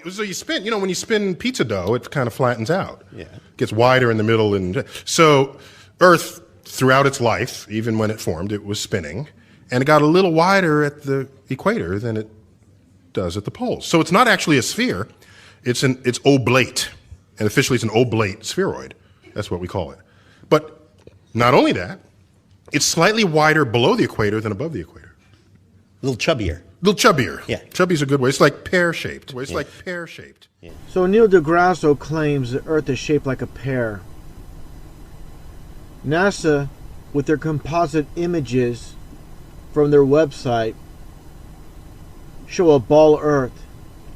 So you spin, when you spin pizza dough, it kind of flattens out. Yeah. Gets wider in the middle. And so Earth, throughout its life, even when it formed, it was spinning. And it got a little wider at the equator than it does at the poles. So it's not actually a sphere. It's oblate. And officially it's an oblate spheroid. That's what we call it. But not only that, it's slightly wider below the equator than above the equator. A little chubbier. Little chubbier. Yeah. Chubby's a good way. It's like pear-shaped. It's like pear-shaped. Yeah. So Neil deGrasse claims the Earth is shaped like a pear. NASA, with their composite images from their website, show a ball Earth,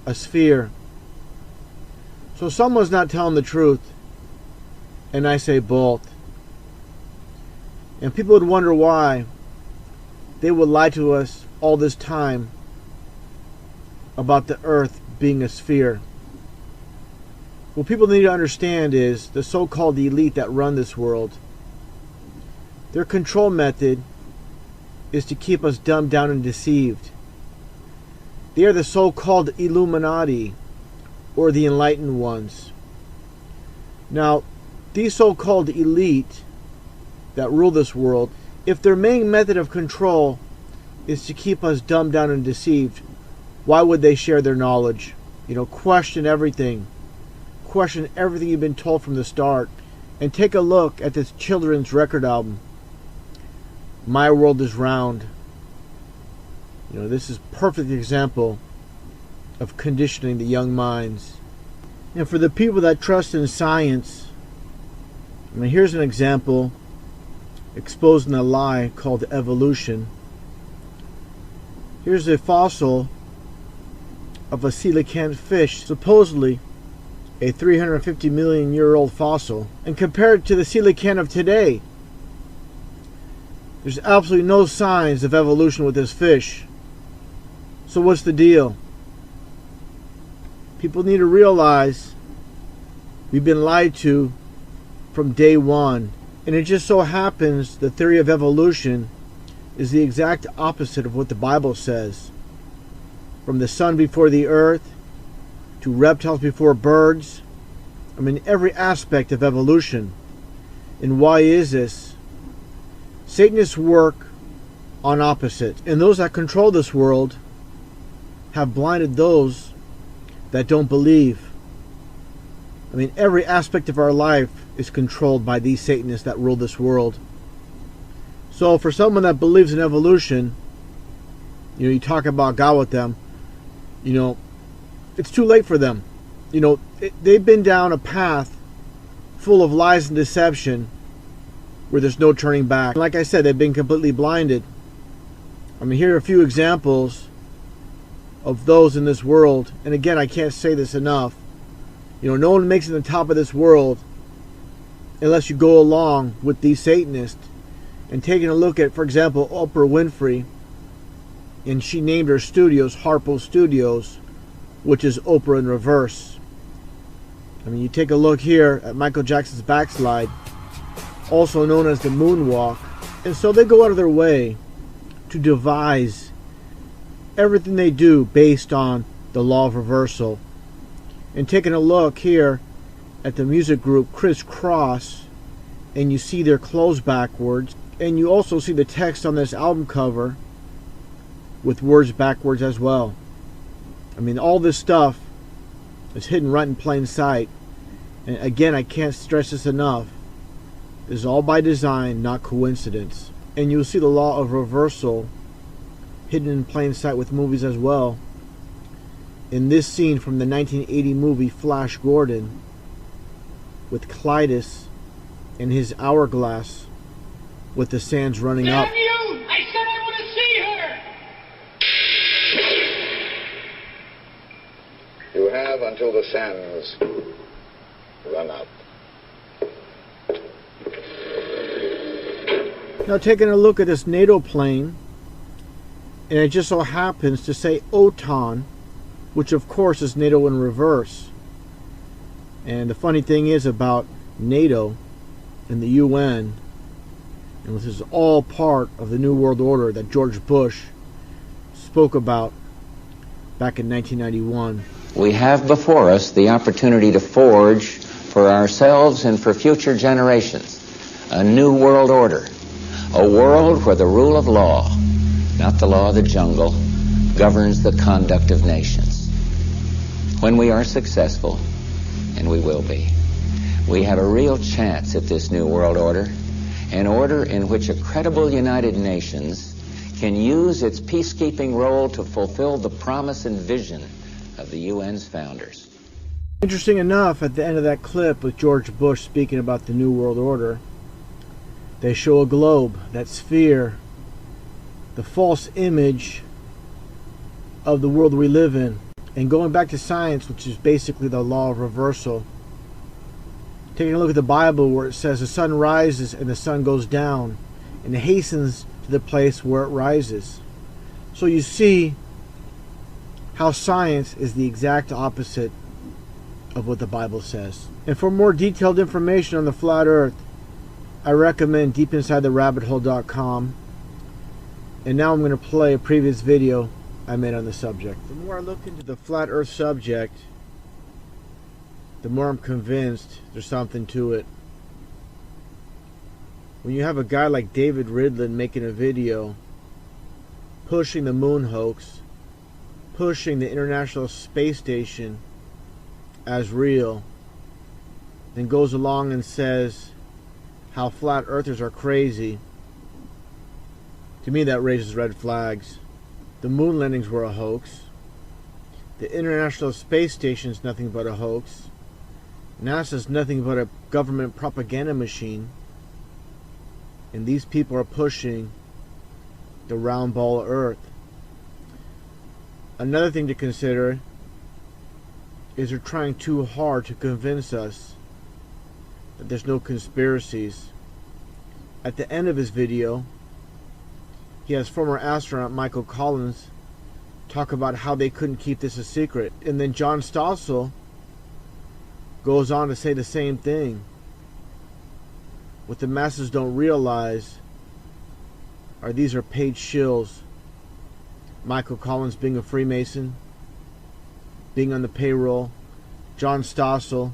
a sphere. So someone's not telling the truth, and I say both. And people would wonder why they would lie to us all this time about the Earth being a sphere. What people need to understand is the so-called elite that run this world, their control method is to keep us dumbed down and deceived. They are the so-called Illuminati, or the enlightened ones. Now, these so-called elite that rule this world, if their main method of control is to keep us dumbed down and deceived, why would they share their knowledge? Question everything. Question everything you've been told from the start. And take a look at this children's record album, My World is Round. This is a perfect example of conditioning the young minds. And for the people that trust in science, here's an example exposing a lie called evolution. Here's a fossil of a coelacanth fish, supposedly a 350 million year old fossil. And compared to the coelacanth of today, there's absolutely no signs of evolution with this fish. So what's the deal? People need to realize we've been lied to from day one. And it just so happens the theory of evolution is the exact opposite of what the Bible says. From the sun before the earth, to reptiles before birds. Every aspect of evolution. And why is this? Satanists work on opposites. And those that control this world have blinded those that don't believe. Every aspect of our life is controlled by these Satanists that rule this world. So for someone that believes in evolution, you talk about God with them, it's too late for them. They've been down a path full of lies and deception where there's no turning back. Like I said, they've been completely blinded. Here are a few examples of those in this world. And again, I can't say this enough. No one makes it to the top of this world unless you go along with these Satanists. And taking a look at, for example, Oprah Winfrey, and she named her studios Harpo Studios, which is Oprah in reverse. You take a look here at Michael Jackson's backslide, also known as the moonwalk. And so they go out of their way to devise everything they do based on the law of reversal. And taking a look here at the music group Criss Cross, and you see their clothes backwards, and you also see the text on this album cover with words backwards as well. All this stuff is hidden right in plain sight. And again, I can't stress this enough. This is all by design, not coincidence. And you'll see the law of reversal hidden in plain sight with movies as well. In this scene from the 1980 movie Flash Gordon, with Clytus and his hourglass with the sands running up. Damn you! I said I want to see her! You have until the sands run out. Now taking a look at this NATO plane, and it just so happens to say OTAN, which of course is NATO in reverse. And the funny thing is about NATO and the UN, and this is all part of the New World Order that George Bush spoke about back in 1991. we have before us the opportunity to forge for ourselves and for future generations a new world order, a world where the rule of law, not the law of the jungle, governs the conduct of nations. When we are successful, and we will be, we have a real chance at this new world order, an order in which a credible United Nations can use its peacekeeping role to fulfill the promise and vision of the UN's founders. Interesting enough, at the end of that clip with George Bush speaking about the New World Order, they show a globe, that sphere, the false image of the world we live in. And going back to science, which is basically the law of reversal, taking a look at the Bible where it says the sun rises and the sun goes down and it hastens to the place where it rises. So you see how science is the exact opposite of what the Bible says. And for more detailed information on the flat earth, I recommend deepinsidetherabbithole.com. And now I'm going to play a previous video I made on the subject. The more I look into the flat earth subject, the more I'm convinced there's something to it. When you have a guy like David Ridlin making a video pushing the moon hoax, pushing the International Space Station as real, then goes along and says how flat earthers are crazy, to me that raises red flags. The moon landings were a hoax. The International Space Station is nothing but a hoax. NASA's nothing but a government propaganda machine. And these people are pushing the round ball of Earth. Another thing to consider is they're trying too hard to convince us that there's no conspiracies. At the end of his video, he has former astronaut Michael Collins talk about how they couldn't keep this a secret. And then John Stossel goes on to say the same thing. What the masses don't realize are these are paid shills. Michael Collins being a Freemason, being on the payroll, John Stossel,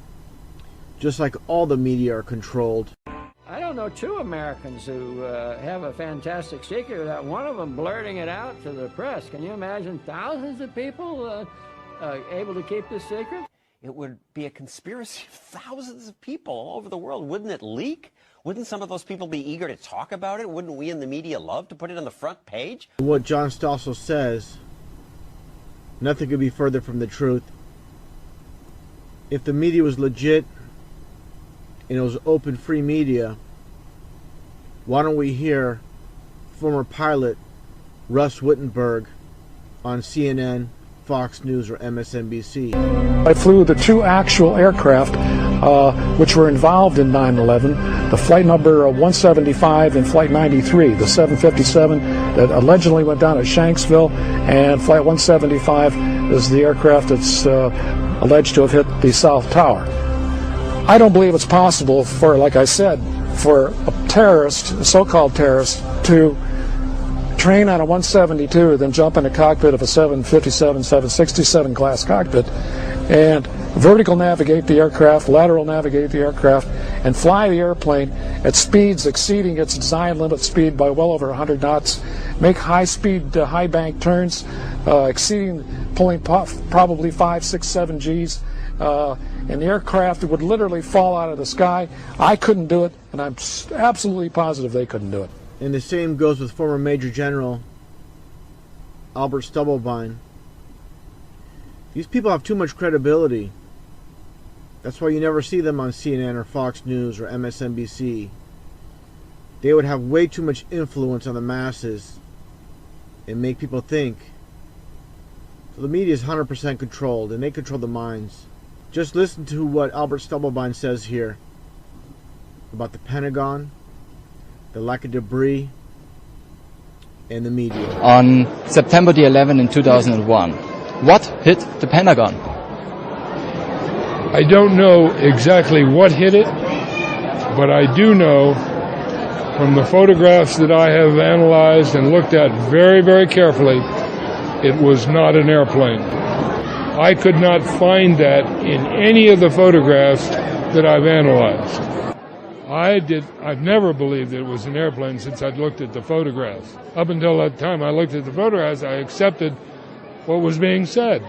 just like all the media are controlled. I don't know two Americans who have a fantastic secret without one of them blurting it out to the press. Can you imagine thousands of people able to keep this secret? It would be a conspiracy of thousands of people all over the world. Wouldn't it leak? Wouldn't some of those people be eager to talk about it? Wouldn't we in the media love to put it on the front page? What John Stossel says, nothing could be further from the truth. If the media was legit and it was open free media, why don't we hear former pilot Russ Wittenberg on CNN, Fox News, or MSNBC? I flew the two actual aircraft which were involved in 9/11, the flight number 175 and flight 93, the 757 that allegedly went down at Shanksville, and flight 175 is the aircraft that's alleged to have hit the South Tower. I don't believe it's possible for, like I said, for a terrorist, a so-called terrorist, to train on a 172, then jump in the cockpit of a 757, 767 class cockpit, and vertical navigate the aircraft, lateral navigate the aircraft, and fly the airplane at speeds exceeding its design limit speed by well over 100 knots, make high-speed, high-bank turns, pulling probably 5, 6, 7 Gs, and the aircraft would literally fall out of the sky. I couldn't do it, and I'm absolutely positive they couldn't do it. And the same goes with former Major General Albert Stubblebine. These people have too much credibility. That's why you never see them on CNN or Fox News or MSNBC. They would have way too much influence on the masses and make people think. So the media is 100% controlled, and they control the minds. Just listen to what Albert Stubblebine says here about the Pentagon, the lack of debris, and the media. On September the 11th in 2001, what hit the Pentagon? I don't know exactly what hit it, but I do know from the photographs that I have analyzed and looked at very, very carefully, it was not an airplane. I could not find that in any of the photographs that I've analyzed. I've never believed it was an airplane since I'd looked at the photographs. Up until that time I looked at the photographs, I accepted what was being said.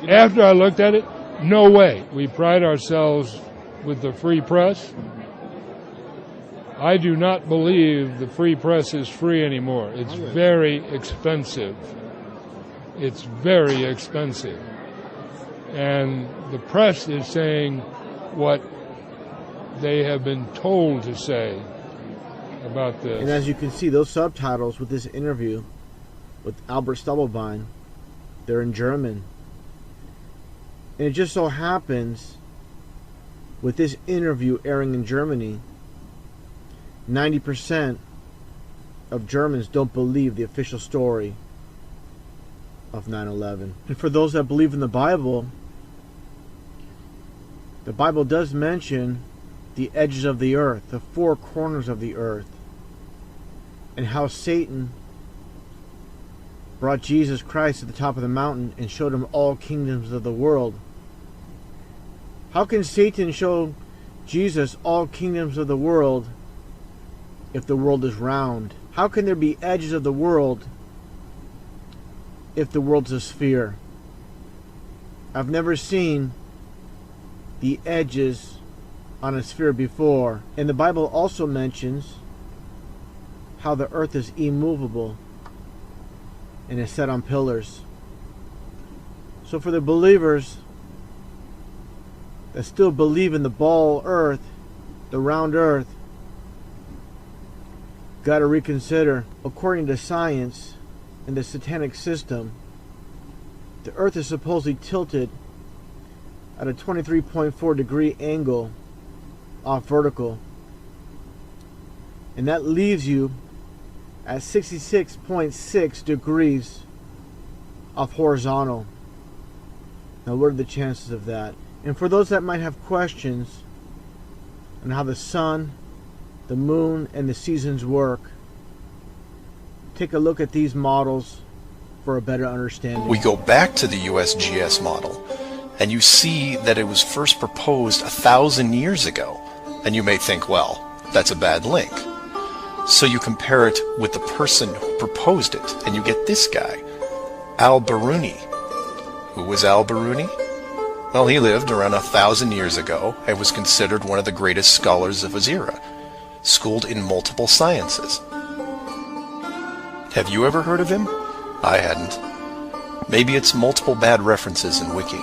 After I looked at it, no way. We pride ourselves with the free press. I do not believe the free press is free anymore. It's very expensive. It's very expensive. And the press is saying what they have been told to say about this. And as you can see, those subtitles with this interview with Albert Stubblbein, they're in German. And it just so happens, with this interview airing in Germany, 90% of Germans don't believe the official story of 9/11. And for those that believe in the Bible does mention the edges of the earth, the four corners of the earth, and how Satan brought Jesus Christ to the top of the mountain and showed him all kingdoms of the world. How can Satan show Jesus all kingdoms of the world if the world is round? How can there be edges of the world if the world's a sphere? I've never seen the edges on a sphere before. And the Bible also mentions how the earth is immovable and is set on pillars. So for the believers that still believe in the ball earth, the round earth, got to reconsider. According to science and the satanic system, the earth is supposedly tilted at a 23.4 degree angle off vertical, and that leaves you at 66.6 degrees off horizontal. Now what are the chances of that? And for those that might have questions on how the sun, the moon, and the seasons work, take a look at these models for a better understanding. We go back to the USGS model, and you see that it was first proposed 1,000 years ago. And you may think, well, that's a bad link. So you compare it with the person who proposed it, and you get this guy, Al-Biruni. Who was Al-Biruni? Well, he lived around 1,000 years ago and was considered one of the greatest scholars of his era, schooled in multiple sciences. Have you ever heard of him? I hadn't. Maybe it's multiple bad references in Wiki.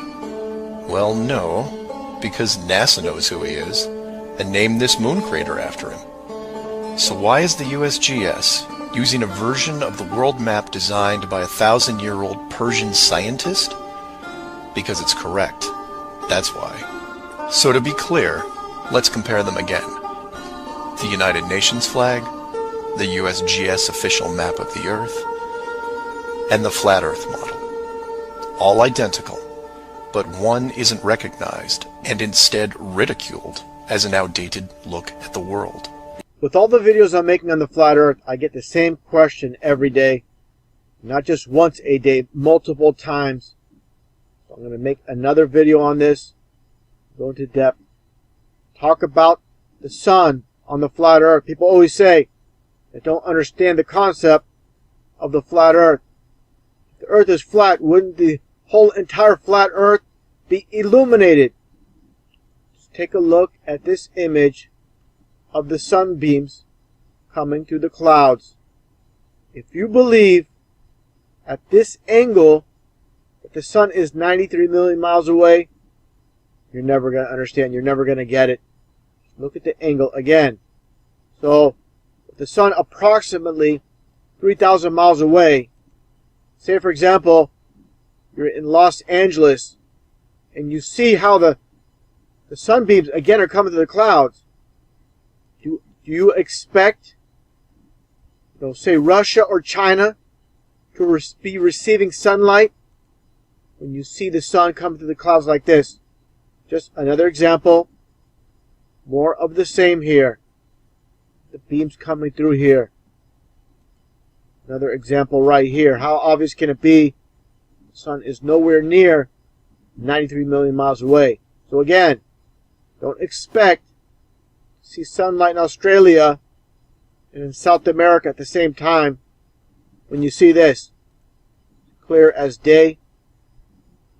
Well, no, because NASA knows who he is and named this moon crater after him. So why is the USGS using a version of the world map designed by a 1,000-year-old Persian scientist? Because it's correct. That's why. So to be clear, let's compare them again. The United Nations flag, the USGS official map of the Earth, and the Flat Earth model. All identical, but one isn't recognized and instead ridiculed as an outdated look at the world. With all the videos I'm making on the flat earth, I get the same question every day. Not just once a day, multiple times. So I'm going to make another video on this, go into depth, talk about the sun on the flat earth. People always say they don't understand the concept of the flat earth. If the earth is flat, wouldn't the whole entire flat earth be illuminated? Just take a look at this image of the sunbeams coming through the clouds. If you believe at this angle that the sun is 93 million miles away, you're never going to understand. You're never going to get it. Look at the angle again. So, if the sun approximately 3,000 miles away, say for example, you're in Los Angeles, and you see how the sunbeams again are coming through the clouds. Do you expect, say Russia or China to be receiving sunlight when you see the sun come through the clouds like this? Just another example. More of the same here. The beams coming through here. Another example right here. How obvious can it be? The sun is nowhere near 93 million miles away. So again, don't expect to see sunlight in Australia and in South America at the same time when you see this. Clear as day.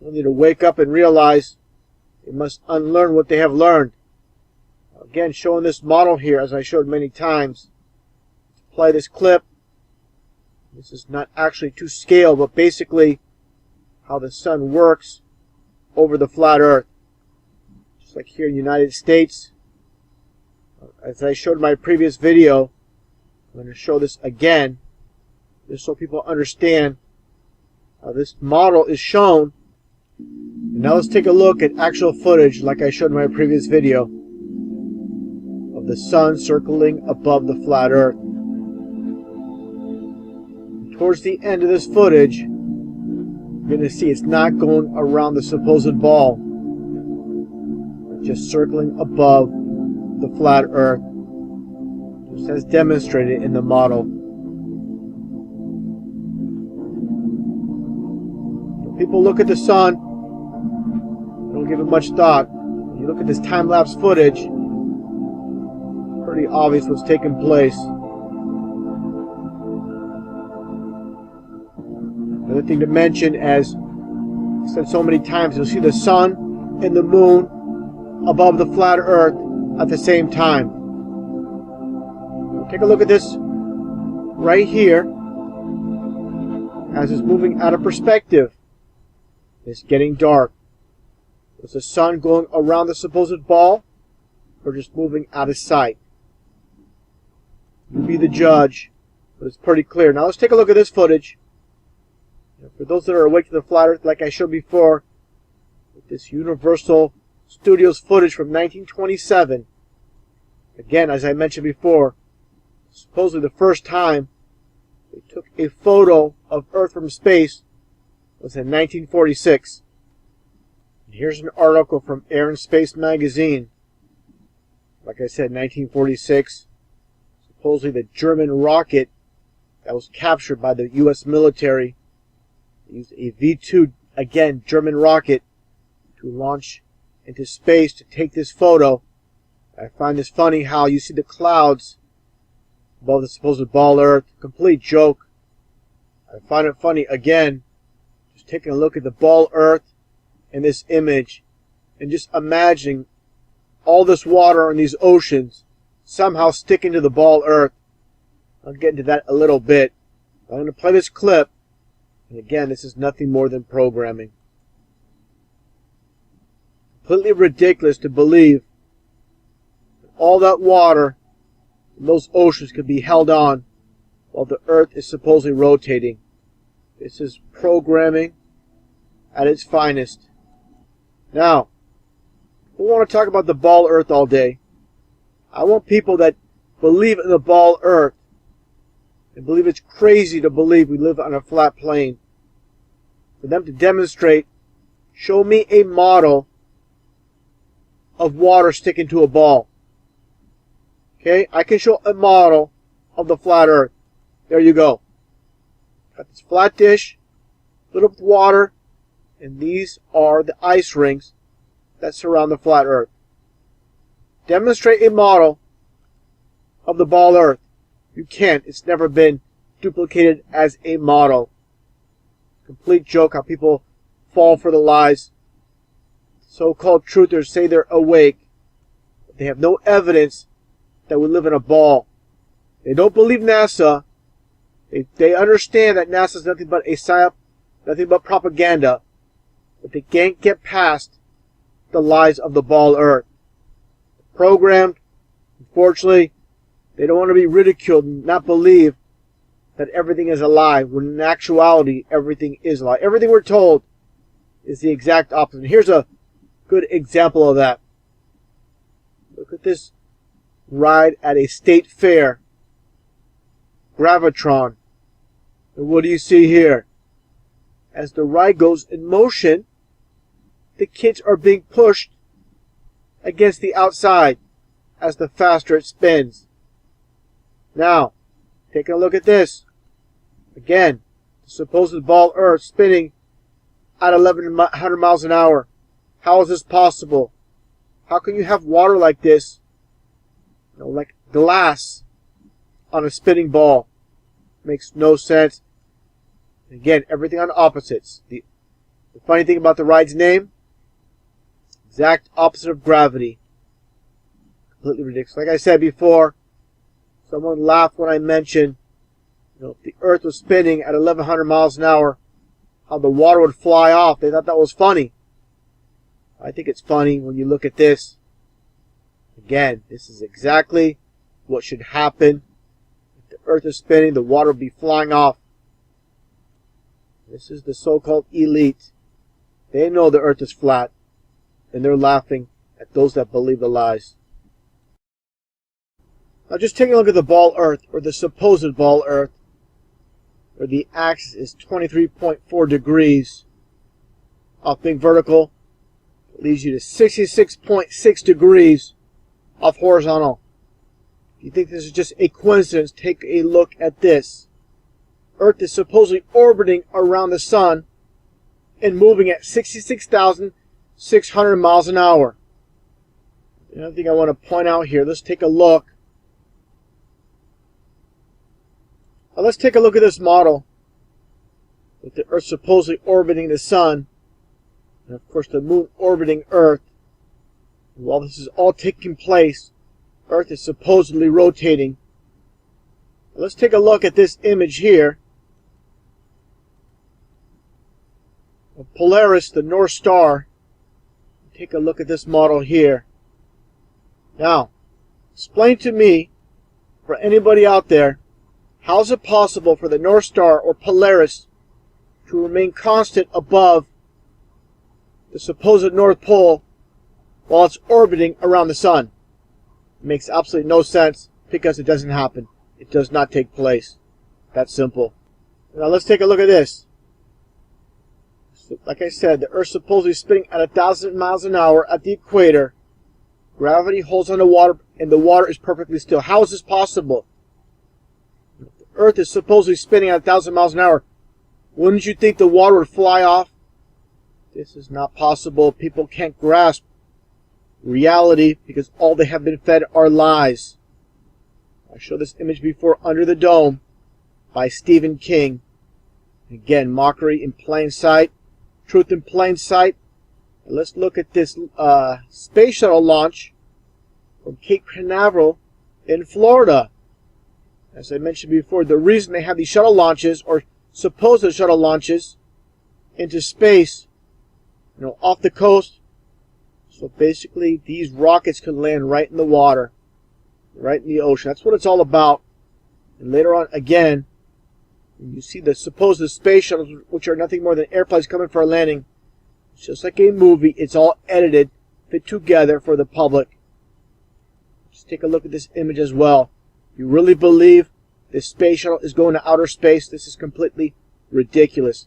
You need to wake up and realize they must unlearn what they have learned. Again, showing this model here, as I showed many times. Let's play this clip. This is not actually to scale, but basically how the sun works over the flat earth. Just like here in the United States. As I showed in my previous video, I'm going to show this again, just so people understand how this model is shown. And now let's take a look at actual footage, like I showed in my previous video, of the sun circling above the flat earth. And towards the end of this footage, you're going to see it's not going around the supposed ball, but just circling above the flat earth, just as demonstrated in the model. When people look at the sun, they don't give it much thought. When you look at this time-lapse footage, pretty obvious what's taking place. Another thing to mention, as I said so many times, you'll see the sun and the moon above the flat earth at the same time. Take a look at this right here as it's moving out of perspective. It's getting dark. Is the sun going around the supposed ball or just moving out of sight? You be the judge, but it's pretty clear. Now let's take a look at this footage. For those that are awake to the flat earth, like I showed before, with this Universal Studios footage from 1927. Again, as I mentioned before, supposedly the first time they took a photo of Earth from space was in 1946. And here's an article from Air and Space magazine. Like I said, 1946. Supposedly the German rocket that was captured by the U.S. military. They used a V-2, again, German rocket to launch into space to take this photo. I find this funny how you see the clouds above the supposed ball Earth. Complete joke. I find it funny, again, just taking a look at the ball Earth in this image and just imagining all this water in these oceans somehow sticking to the ball Earth. I'll get into that a little bit. I'm going to play this clip. And again, this is nothing more than programming. Completely ridiculous to believe that all that water in those oceans could be held on while the Earth is supposedly rotating. This is programming at its finest. Now, we want to talk about the ball Earth all day. I want people that believe in the ball Earth and believe it's crazy to believe we live on a flat plane, for them to demonstrate, show me a model of water sticking to a ball. Okay, I can show a model of the flat Earth. There you go. Got this flat dish, filled up with water, and these are the ice rings that surround the flat Earth. Demonstrate a model of the ball Earth. You can't. It's never been duplicated as a model. Complete joke how people fall for the lies. So-called truthers say they're awake, but they have no evidence that we live in a ball. They don't believe NASA. They understand that NASA is nothing but a psyop, nothing but propaganda, but they can't get past the lies of the ball Earth. Programmed, unfortunately, they don't want to be ridiculed and not believe that everything is a lie, when in actuality, everything is a lie. Everything we're told is the exact opposite. And here's a good example of that. Look at this ride at a state fair. Gravitron. And what do you see here? As the ride goes in motion, the kids are being pushed against the outside as the faster it spins. Now, taking a look at this. Again, the supposed ball Earth spinning at 1100 miles an hour. How is this possible? How can you have water like this? Like glass on a spinning ball. Makes no sense. Again, everything on opposites. The funny thing about the ride's name, exact opposite of gravity. Completely ridiculous. Like I said before, someone laughed when I mentioned, if the Earth was spinning at 1,100 miles an hour, how the water would fly off. They thought that was funny. I think it's funny when you look at this. Again, this is exactly what should happen. If the Earth is spinning, the water will be flying off. This is the so-called elite. They know the Earth is flat, and they're laughing at those that believe the lies. Now just take a look at the ball Earth, or the supposed ball Earth, where the axis is 23.4 degrees off being vertical. It leads you to 66.6 degrees off horizontal. If you think this is just a coincidence, take a look at this. Earth is supposedly orbiting around the sun and moving at 66,600 miles an hour. Another thing I want to point out here, let's take a look. Now let's take a look at this model with the Earth supposedly orbiting the sun, and of course the moon orbiting Earth. And while this is all taking place, Earth is supposedly rotating. Now let's take a look at this image here of Polaris, the North Star. Take a look at this model here. Now, explain to me, for anybody out there, how is it possible for the North Star or Polaris to remain constant above the supposed North Pole while it's orbiting around the sun? It makes absolutely no sense because it doesn't happen. It does not take place. That's simple. Now let's take a look at this. Like I said, the Earth supposedly spinning at 1,000 miles an hour at the equator. Gravity holds on the water, and the water is perfectly still. How is this possible? The Earth is supposedly spinning at 1,000 miles an hour. Wouldn't you think the water would fly off? This is not possible. People can't grasp reality because all they have been fed are lies. I showed this image before, Under the Dome by Stephen King. Again, mockery in plain sight. Truth in plain sight. And let's look at this space shuttle launch from Cape Canaveral in Florida. As I mentioned before, the reason they have these shuttle launches, or supposed shuttle launches, into space, off the coast, so basically these rockets could land right in the water, right in the ocean. That's what it's all about. And later on, again, you see the supposed space shuttles, which are nothing more than airplanes coming for a landing. It's just like a movie. It's all edited, fit together for the public. Just take a look at this image as well. You really believe this space shuttle is going to outer space? This is completely ridiculous.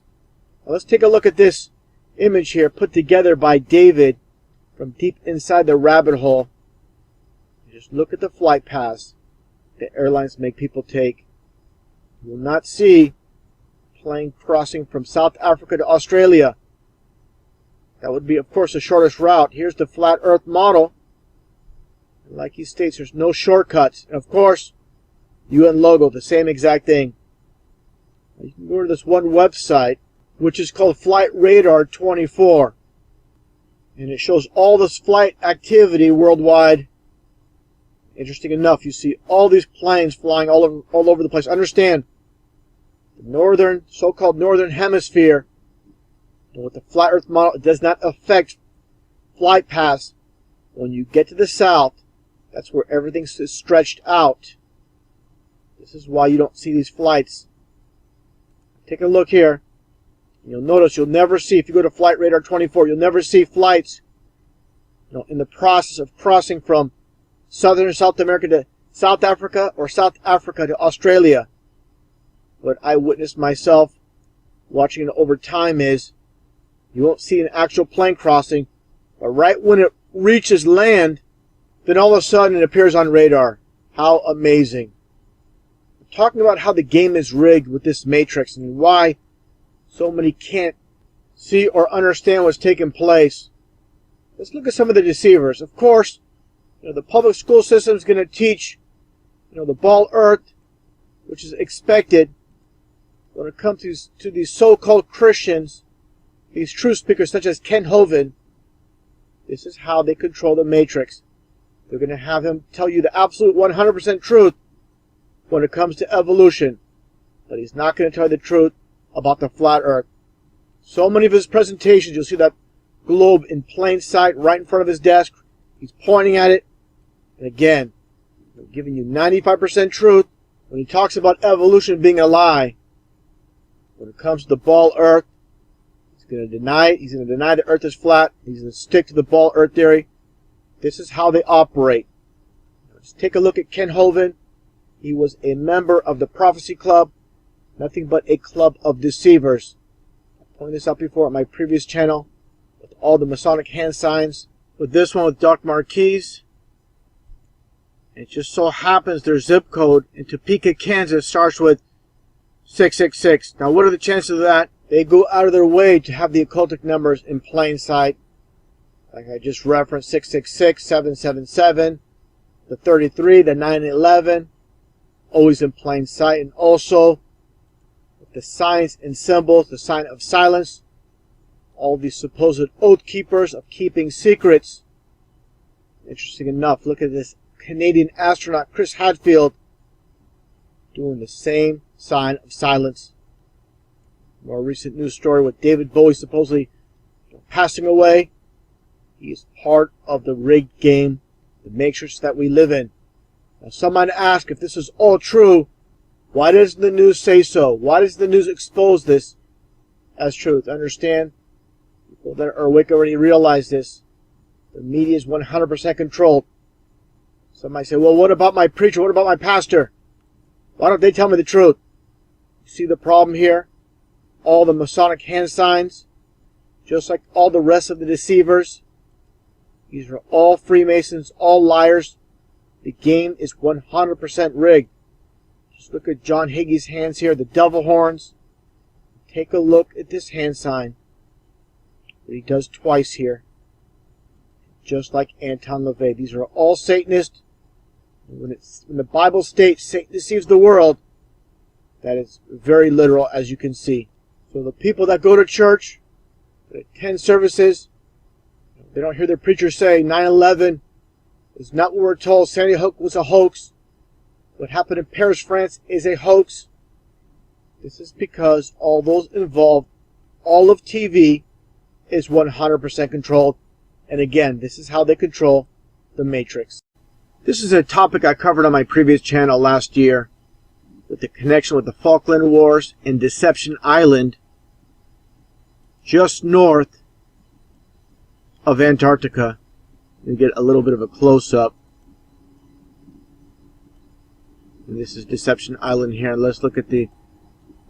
Now let's take a look at this image here put together by David from deep inside the rabbit hole. Just look at the flight paths that airlines make people take. You will not see plane crossing from South Africa to Australia. That would be, of course, the shortest route. Here's the flat Earth model. And like he states, there's no shortcuts. And of course, UN logo, the same exact thing. You can go to this one website, which is called Flight Radar 24. And it shows all this flight activity worldwide. Interesting enough, you see all these planes flying all over the place. Understand, the so-called northern hemisphere, with the flat Earth model, it does not affect flight paths. When you get to the south, that's where everything is stretched out. This is why you don't see these flights. Take a look here. You'll notice you'll never see, if you go to Flight Radar 24, you'll never see flights in the process of crossing from Southern South America to South Africa or South Africa to Australia. What I witnessed myself watching it over time is you won't see an actual plane crossing, but right when it reaches land, then all of a sudden it appears on radar. How amazing. I'm talking about how the game is rigged with this matrix and why so many can't see or understand what's taking place. Let's look at some of the deceivers. Of course, the public school system is going to teach, the ball earth, which is expected. When it comes to these so-called Christians, these truth speakers such as Ken Hovind, this is how they control the matrix. They're going to have him tell you the absolute 100% truth when it comes to evolution, but he's not going to tell you the truth about the flat earth. So many of his presentations, you'll see that globe in plain sight right in front of his desk. He's pointing at it. And again, giving you 95% truth when he talks about evolution being a lie. When it comes to the ball earth, he's going to deny it. He's going to deny the earth is flat. He's going to stick to the ball earth theory. This is how they operate. Let's take a look at Ken Hovind. He was a member of the Prophecy Club, nothing but a club of deceivers. I pointed this out before on my previous channel with all the Masonic hand signs. With this one with Dr. Marquise, it just so happens their zip code in Topeka, Kansas starts with 666. Now what are the chances of that? They go out of their way to have the occultic numbers in plain sight. Like I just referenced, 666, 777, the 33, the 911, always in plain sight. And also, the signs and symbols, the sign of silence, all these supposed oath keepers of keeping secrets. Interesting enough, look at this Canadian astronaut Chris Hadfield doing the same sign of silence. More recent news story with David Bowie supposedly passing away. He is part of the rigged game, the matrix that we live in. Now some might ask, if this is all true, why doesn't the news say so? Why does the news expose this as truth? Understand, people that are awake already realize this. The media is 100% controlled. Some might say, well, what about my preacher? What about my pastor? Why don't they tell me the truth? You see the problem here? All the Masonic hand signs, just like all the rest of the deceivers. These are all Freemasons, all liars. The game is 100% rigged. Just look at John Hagee's hands here, the devil horns. Take a look at this hand sign that he does twice here. Just like Anton LaVey. These are all Satanists. When the Bible states Satan deceives the world, that is very literal, as you can see. So the people that go to church, that attend services, they don't hear their preacher say 9/11 is not what we're told. Sandy Hook was a hoax. What happened in Paris, France is a hoax. This is because all those involved, all of TV is 100% controlled. And again, this is how they control the Matrix. This is a topic I covered on my previous channel last year, with the connection with the Falkland Wars and Deception Island, just north of Antarctica. You get a little bit of a close-up. And this is Deception Island here. Let's look at the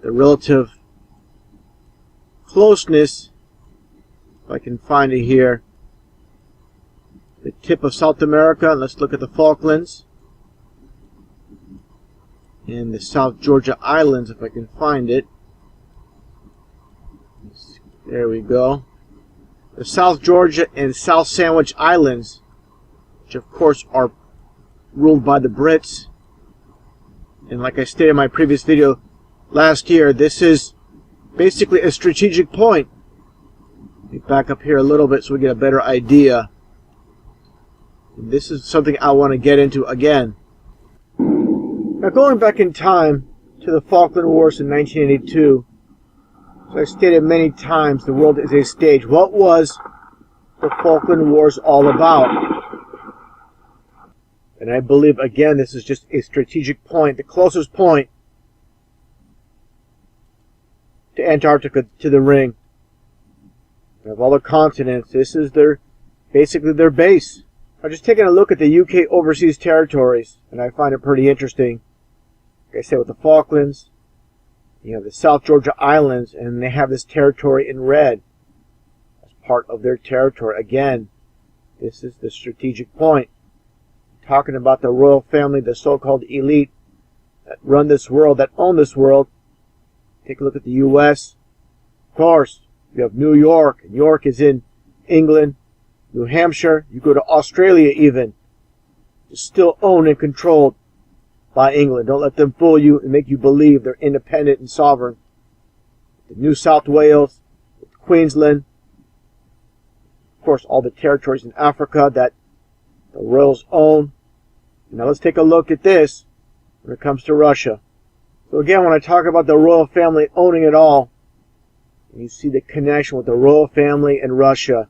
relative closeness, if I can find it here. The tip of South America. Let's look at the Falklands. And the South Georgia Islands, if I can find it. There we go. The South Georgia and South Sandwich Islands, which of course are ruled by the Brits. And like I stated in my previous video last year, this is basically a strategic point. Let me back up here a little bit so we get a better idea. And this is something I want to get into again. Now, going back in time to the Falkland Wars in 1982, as I stated many times, the world is a stage. What was the Falkland Wars all about? And I believe, again, this is just a strategic point, the closest point to Antarctica, to the ring. Of all the continents, this is basically their base. I'm just taking a look at the UK overseas territories, and I find it pretty interesting. Like I said, with the Falklands, you have the South Georgia Islands, and they have this territory in red as part of their territory. Again, this is the strategic point. Talking about the royal family, the so-called elite that run this world, that own this world. Take a look at the U.S. Of course, you have New York. New York is in England. New Hampshire, you go to Australia even. It's still owned and controlled by England. Don't let them fool you and make you believe they're independent and sovereign. The New South Wales, Queensland, of course, all the territories in Africa that the royals own. Now let's take a look at this when it comes to Russia. So again, when I talk about the royal family owning it all, you see the connection with the royal family and Russia,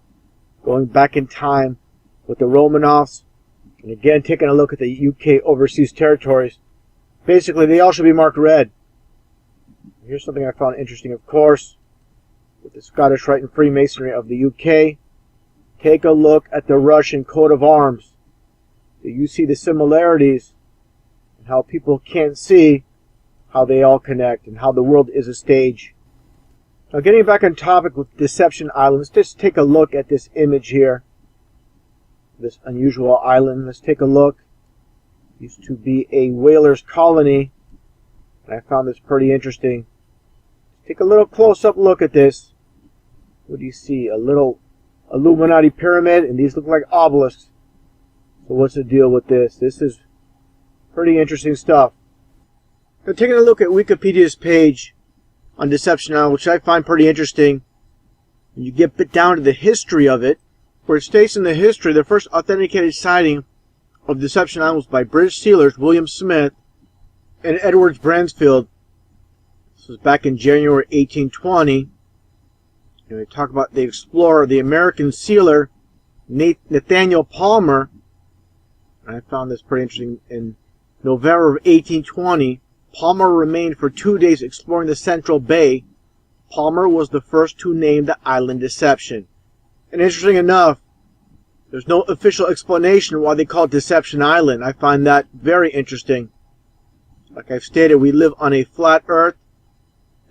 going back in time with the Romanovs, and again taking a look at the UK overseas territories. Basically, they all should be marked red. Here's something I found interesting, of course, with the Scottish Rite and Freemasonry of the UK. Take a look at the Russian coat of arms. Do you see the similarities and how people can't see how they all connect and how the world is a stage? Now, getting back on topic with Deception Island, let's just take a look at this image here. This unusual island. Let's take a look. It used to be a whalers colony, and I found this pretty interesting. Take a little close-up look at this. What do you see? A little Illuminati pyramid, and these look like obelisks. So what's the deal with this? This is pretty interesting stuff. Now, taking a look at Wikipedia's page on Deception Island, which I find pretty interesting, and you get down to the history of it, where it states in the history the first authenticated sighting of Deception Island was by British sealers William Smith and Edwards Bransfield. This was back in January 1820. And we talk about the explorer, the American sealer Nathaniel Palmer. And I found this pretty interesting. In November of 1820, Palmer remained for 2 days exploring the Central Bay. Palmer was the first to name the island Deception. And interesting enough, there's no official explanation why they call it Deception Island. I find that very interesting. Like I've stated, we live on a flat earth,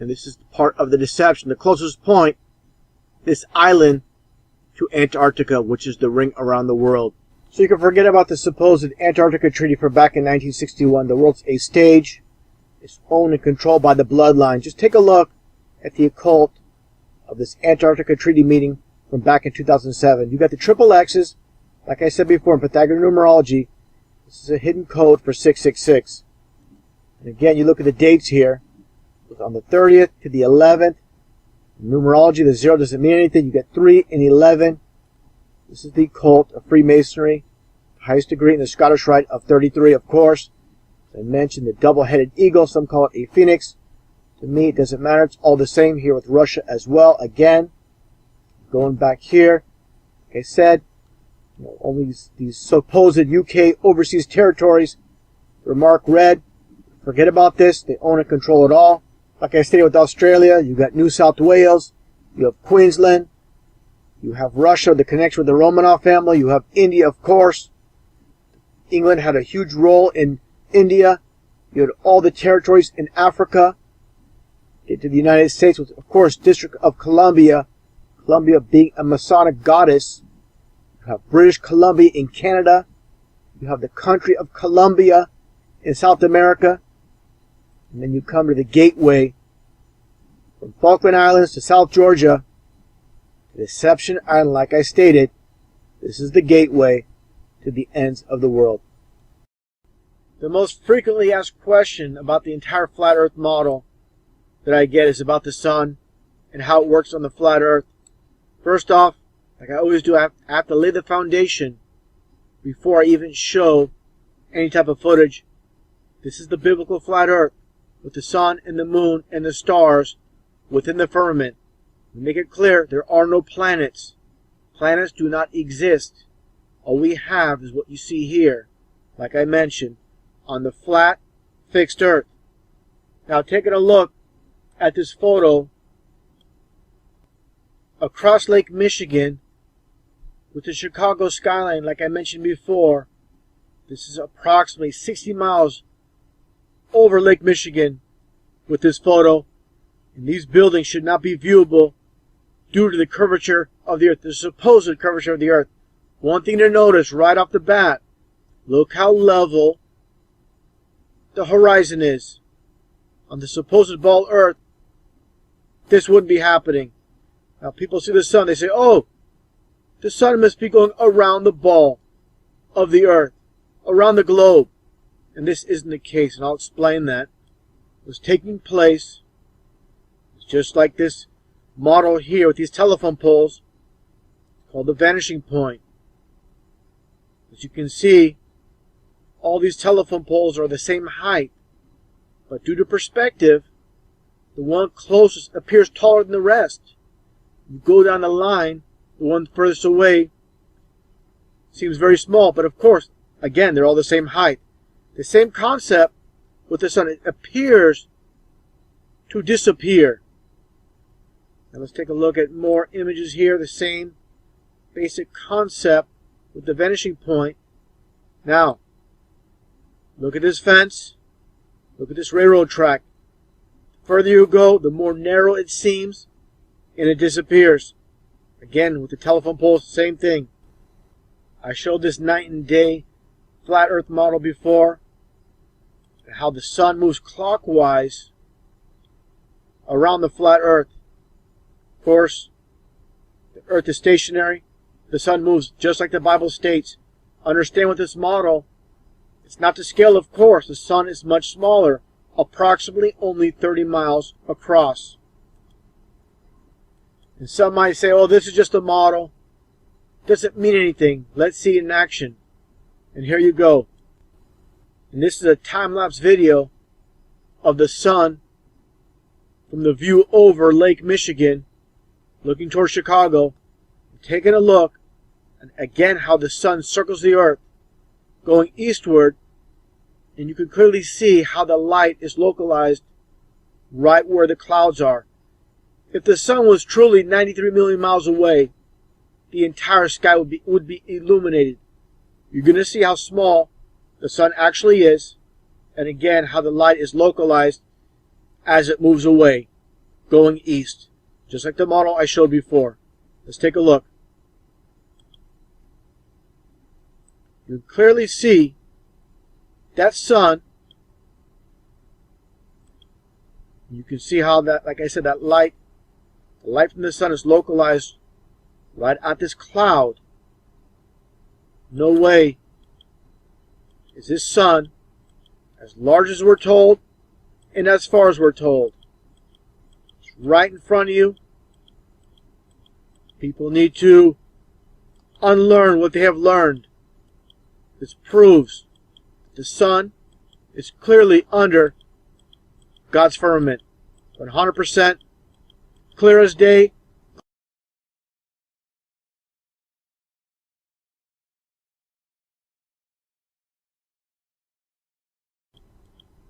and this is part of the deception. The closest point, this island, to Antarctica, which is the ring around the world. So you can forget about the supposed Antarctica Treaty from back in 1961. The world's a stage. It's owned and controlled by the bloodline. Just take a look at the occult of this Antarctica Treaty meeting from back in 2007. You got the triple X's, like I said before in Pythagorean numerology. This is a hidden code for 666. And again, you look at the dates here. It was on the 30th to the 11th. In numerology, the 0 doesn't mean anything. You get 3 and 11. This is the cult of Freemasonry. Highest degree in the Scottish Rite of 33, of course. As I mentioned, the double-headed eagle. Some call it a phoenix. To me, it doesn't matter. It's all the same here with Russia as well. Again, going back here, like I said, only these supposed UK overseas territories were marked red. Forget about this. They own and control it all. Like I stated with Australia, you got New South Wales, you have Queensland, you have Russia, the connection with the Romanov family, you have India, of course. England had a huge role in India. You had all the territories in Africa. Get to the United States with, of course, District of Columbia. Columbia being a Masonic goddess. You have British Columbia in Canada. You have the country of Colombia in South America. And then you come to the gateway from Falkland Islands to South Georgia. Deception Island, like I stated, this is the gateway to the ends of the world. The most frequently asked question about the entire flat earth model that I get is about the sun and how it works on the flat earth. First off, like I always do, I have to lay the foundation before I even show any type of footage. This is the biblical flat earth with the sun and the moon and the stars within the firmament. We make it clear there are no planets. Planets do not exist. All we have is what you see here, like I mentioned, on the flat, fixed earth. Now taking a look at this photo across Lake Michigan with the Chicago skyline, like I mentioned before, this is approximately 60 miles over Lake Michigan with this photo, and these buildings should not be viewable due to the curvature of the earth, the supposed curvature of the earth. One thing to notice right off the bat, look how level the horizon is. On the supposed ball earth, this wouldn't be happening. Now people see the sun, they say, oh, the sun must be going around the ball of the earth, around the globe. And this isn't the case, and I'll explain that. What's taking place is just like this model here with these telephone poles called the vanishing point. As you can see, all these telephone poles are the same height, but due to perspective, the one closest appears taller than the rest. You go down the line, the one furthest away seems very small, but of course, again, they're all the same height. The same concept with the sun. It appears to disappear. Now let's take a look at more images here. The same basic concept with the vanishing point. Now, look at this fence. Look at this railroad track. The further you go, the more narrow it seems, and it disappears. Again, with the telephone poles, same thing. I showed this night and day flat earth model before, and how the sun moves clockwise around the flat earth. Of course, the earth is stationary. The sun moves just like the Bible states. Understand with this model, it's not to scale, of course. The sun is much smaller, approximately only 30 miles across. And some might say, oh, this is just a model. Doesn't mean anything. Let's see it in action. And here you go. And this is a time-lapse video of the sun from the view over Lake Michigan, looking towards Chicago, taking a look, and again how the sun circles the earth, going eastward, and you can clearly see how the light is localized right where the clouds are. If the sun was truly 93 million miles away, the entire sky would be illuminated. You're going to see how small the sun actually is, and again how the light is localized as it moves away, going east, just like the model I showed before. Let's take a look. You can clearly see that sun. You can see how that, like I said, that light, the light from the sun is localized right at this cloud. No way is this sun as large as we're told and as far as we're told. It's right in front of you. People need to unlearn what they have learned. This proves the sun is clearly under God's firmament. 100% clear as day.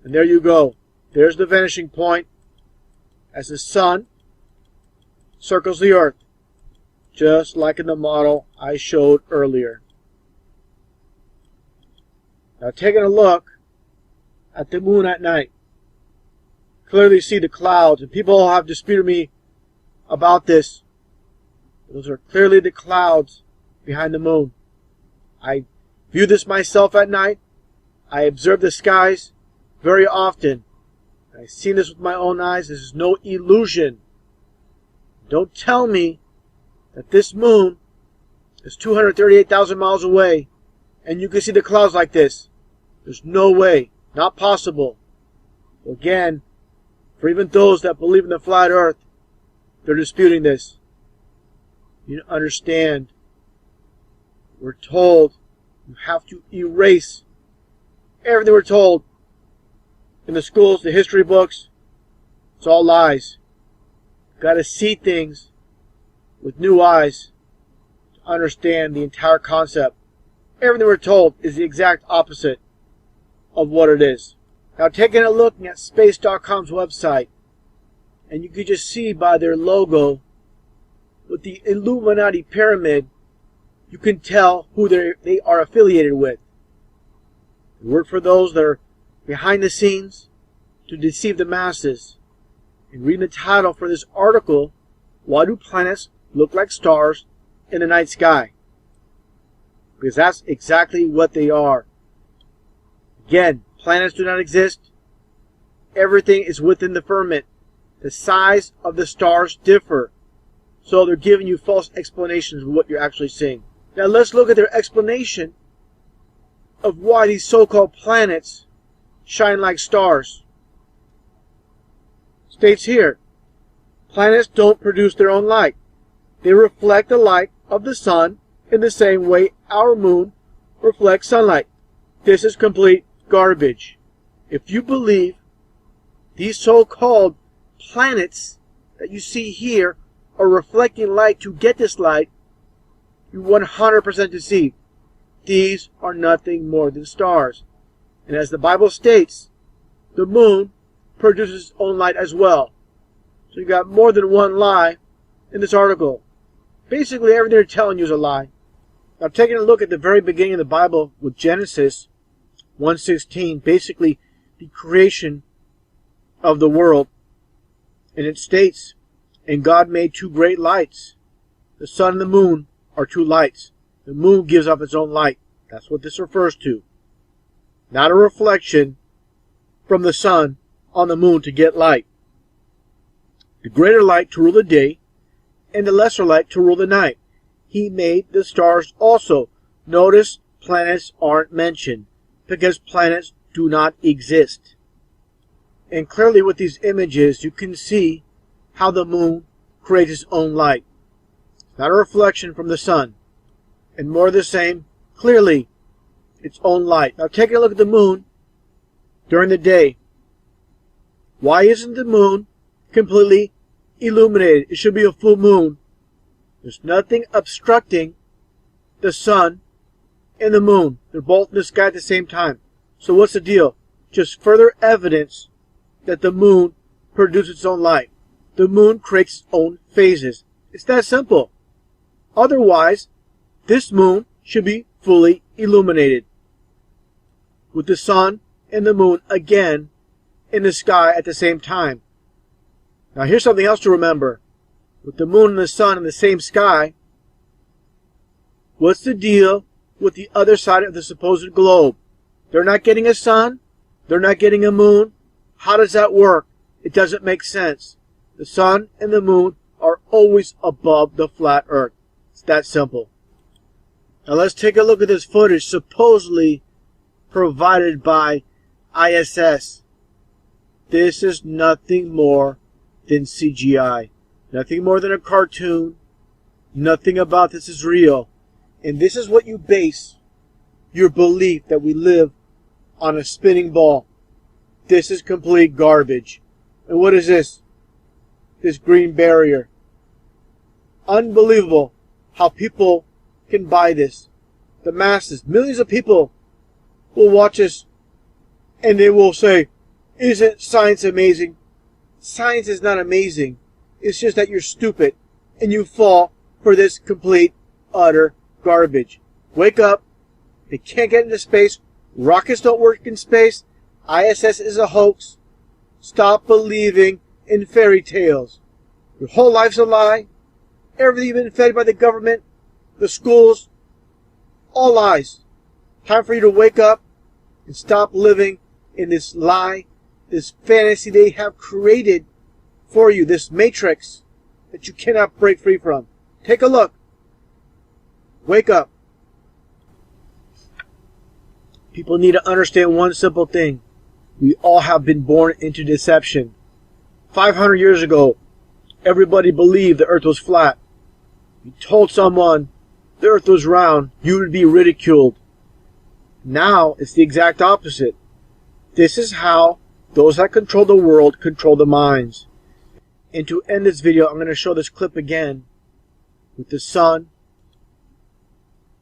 And there you go. There's the vanishing point as the sun circles the earth, just like in the model I showed earlier. Now taking a look at the moon at night, clearly see the clouds, and people have disputed me about this. Those are clearly the clouds behind the moon. I view this myself at night. I observe the skies very often. I've seen this with my own eyes. This is no illusion. Don't tell me that this moon is 238,000 miles away and you can see the clouds like this. There's no way. Not possible. Again, for even those that believe in the flat earth, they're disputing this. You understand. We're told you have to erase everything we're told in the schools, the history books. It's all lies. You've got to see things with new eyes to understand the entire concept. Everything we're told is the exact opposite of what it is. Now taking a look at space.com's website, and you can just see by their logo with the Illuminati pyramid, you can tell who they are affiliated with. They work for those that are behind the scenes to deceive the masses. And reading the title for this article, why do planets look like stars in the night sky? Because that's exactly what they are. Again, planets do not exist. Everything is within the firmament. The size of the stars differ. So they're giving you false explanations of what you're actually seeing. Now let's look at their explanation of why these so-called planets shine like stars. States here, planets don't produce their own light. They reflect the light of the sun in the same way our moon reflects sunlight. This is complete garbage. If you believe these so-called planets that you see here are reflecting light to get this light, you're 100% deceived. These are nothing more than stars. And as the Bible states, the moon produces its own light as well. So you got more than one lie in this article. Basically everything they're telling you is a lie. Now taking a look at the very beginning of the Bible with Genesis 1:16, basically the creation of the world. And it states, and God made two great lights. The sun and the moon are two lights. The moon gives off its own light. That's what this refers to. Not a reflection from the sun on the moon to get light. The greater light to rule the day, and the lesser light to rule the night. He made the stars also. Notice planets aren't mentioned, because planets do not exist. And clearly with these images, you can see how the moon creates its own light. It's not a reflection from the sun. And more of the same, clearly its own light. Now taking a look at the moon during the day. Why isn't the moon completely illuminated? It should be a full moon. There's nothing obstructing the sun and the moon. They're both in the sky at the same time. So what's the deal? Just further evidence that the moon produces its own light. The moon creates its own phases. It's that simple. Otherwise, this moon should be fully illuminated, with the sun and the moon again in the sky at the same time. Now here's something else to remember. With the moon and the sun in the same sky, what's the deal with the other side of the supposed globe? They're not getting a sun. They're not getting a moon. How does that work? It doesn't make sense. The sun and the moon are always above the flat earth. It's that simple. Now let's take a look at this footage supposedly provided by ISS. This is nothing more than CGI. Nothing more than a cartoon. Nothing about this is real. And this is what you base your belief that we live on a spinning ball. This is complete garbage. And what is this? This green barrier. Unbelievable how people can buy this. The masses, millions of people will watch this and they will say, isn't science amazing? Science is not amazing. It's just that you're stupid and you fall for this complete, utter garbage. Wake up. They can't get into space. Rockets don't work in space. ISS is a hoax. Stop believing in fairy tales. Your whole life's a lie. Everything you've been fed by the government, the schools, all lies. Time for you to wake up and stop living in this lie, this fantasy they have created for you, this matrix that you cannot break free from. Take a look. Wake up. People need to understand one simple thing. We all have been born into deception. 500 years ago, everybody believed the earth was flat. You told someone the earth was round, you would be ridiculed. Now, it's the exact opposite. This is how those that control the world control the minds. And to end this video, I'm going to show this clip again with the sun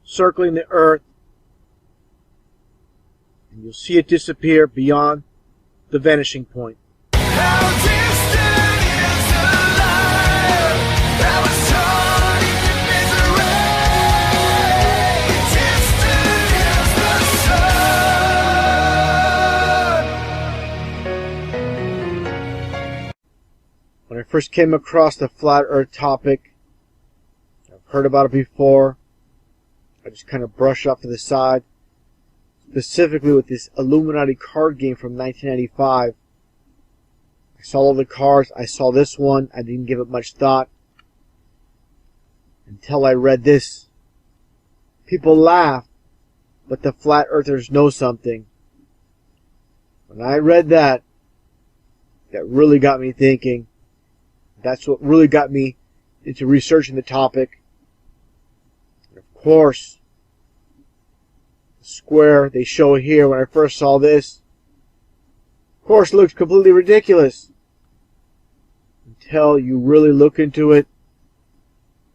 circling the earth. And you'll see it disappear beyond the vanishing point. When I first came across the flat earth topic, I've heard about it before, I just kind of brushed off to the side. Specifically with this Illuminati card game from 1995. I saw all the cards. I saw this one. I didn't give it much thought. until I read this. People laugh, but the flat earthers know something. When I read that, that really got me thinking. That's what really got me into researching the topic. And of course, the square they show here when I first saw this, of course, looks completely ridiculous. Until you really look into it,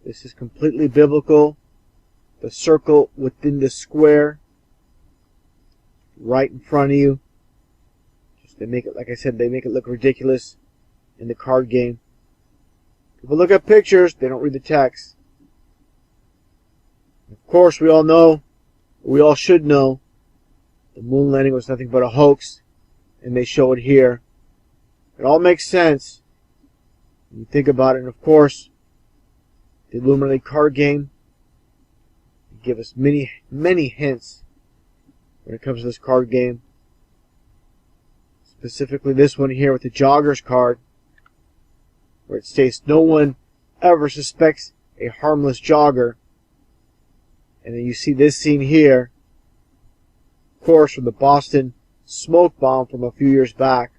this is completely biblical. The circle within the square, right in front of you. Just they make it, like I said, they make it look ridiculous in the card game. People look at pictures, they don't read the text. Of course, we all know, we all should know, the moon landing was nothing but a hoax, and they show it here. It all makes sense when you think about it. And of course, the Illuminati card game give us many hints when it comes to this card game. Specifically this one here with the Joggers card, where it states no one ever suspects a harmless jogger. And then you see this scene here, of course, from the Boston smoke bomb from a few years back.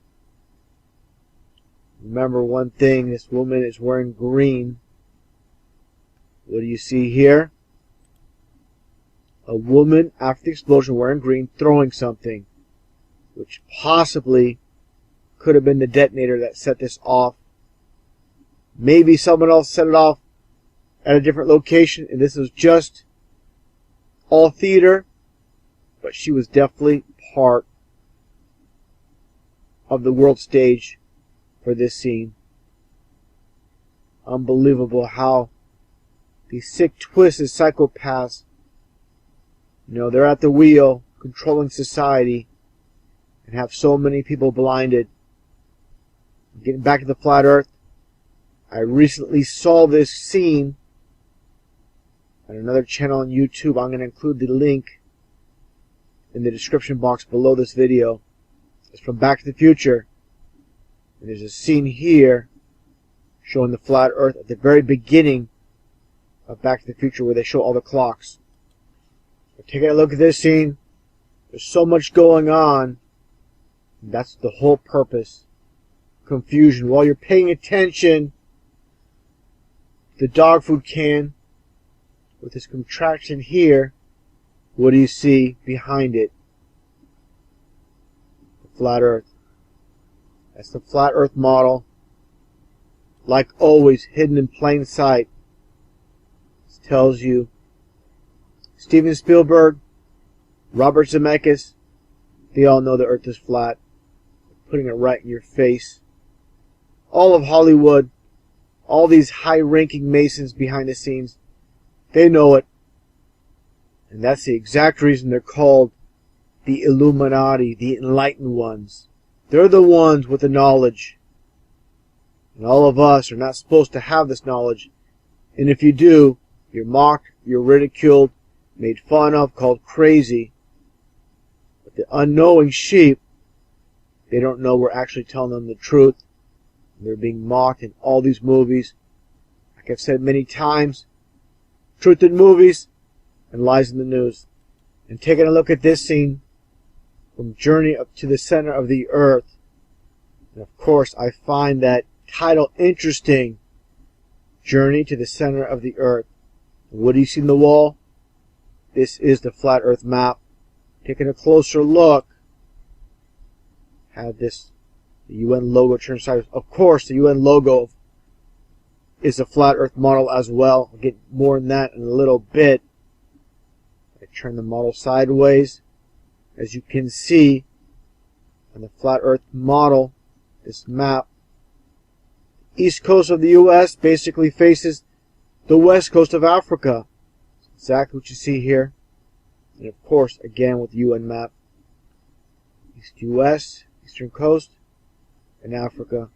Remember one thing, this woman is wearing green. What do you see here? A woman after the explosion wearing green throwing something, which possibly could have been the detonator that set this off. Maybe someone else set it off at a different location and this was just all theater, but she was definitely part of the world stage for this scene. Unbelievable how these sick, twisted psychopaths, they're at the wheel, controlling society, and have so many people blinded. Getting back to the flat earth, I recently saw this scene on another channel on YouTube. I'm going to include the link in the description box below this video. It's from Back to the Future. And there's a scene here showing the flat earth at the very beginning of Back to the Future where they show all the clocks. So taking a look at this scene, there's so much going on. That's the whole purpose. Confusion. While you're paying attention to the dog food can with this contraction here, what do you see behind it? The flat earth. That's the flat earth model. Like always, hidden in plain sight. This tells you Steven Spielberg, Robert Zemeckis, they all know the earth is flat. Putting it right in your face. All of Hollywood, all these high-ranking Masons behind the scenes, they know it. And that's the exact reason they're called the Illuminati, the enlightened ones. They're the ones with the knowledge. And all of us are not supposed to have this knowledge. And if you do, you're mocked, you're ridiculed, made fun of, called crazy. But the unknowing sheep, they don't know we're actually telling them the truth. They're being mocked in all these movies. Like I've said many times, truth in movies and lies in the news. And taking a look at this scene from Journey up to the Center of the Earth. And of course, I find that title interesting. Journey to the Center of the Earth. And what do you see in the wall? This is the flat Earth map. Taking a closer look, had this the UN logo turned sideways. Of course, the UN logo is a flat Earth model as well. I'll get more on that in a little bit. I turn the model sideways. As you can see on the flat Earth model, this map, east coast of the US basically faces the west coast of Africa. That's exactly what you see here. And of course, again with the UN map, East US, eastern coast, and Africa.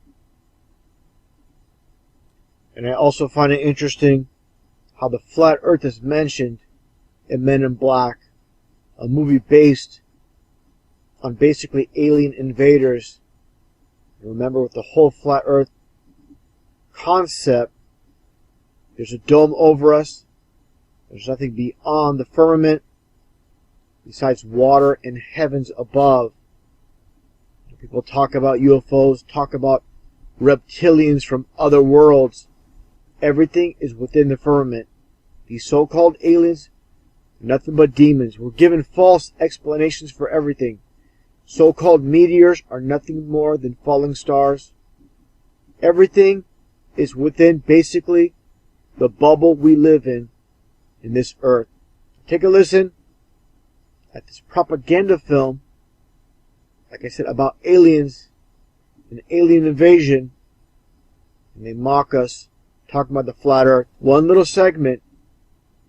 And I also find it interesting how the flat Earth is mentioned in Men in Black, a movie based on basically alien invaders. Remember, with the whole flat Earth concept, There's a dome over us. There's nothing beyond the firmament besides water and heavens above. People talk about UFOs, talk about reptilians from other worlds. Everything is within the firmament. These so-called aliens are nothing but demons. We're given false explanations for everything. So-called meteors are nothing more than falling stars. Everything is within, basically, the bubble we live in this earth. Take a listen at this propaganda film, like I said, about aliens and alien invasion, and they mock us, talking about the flat earth. One little segment,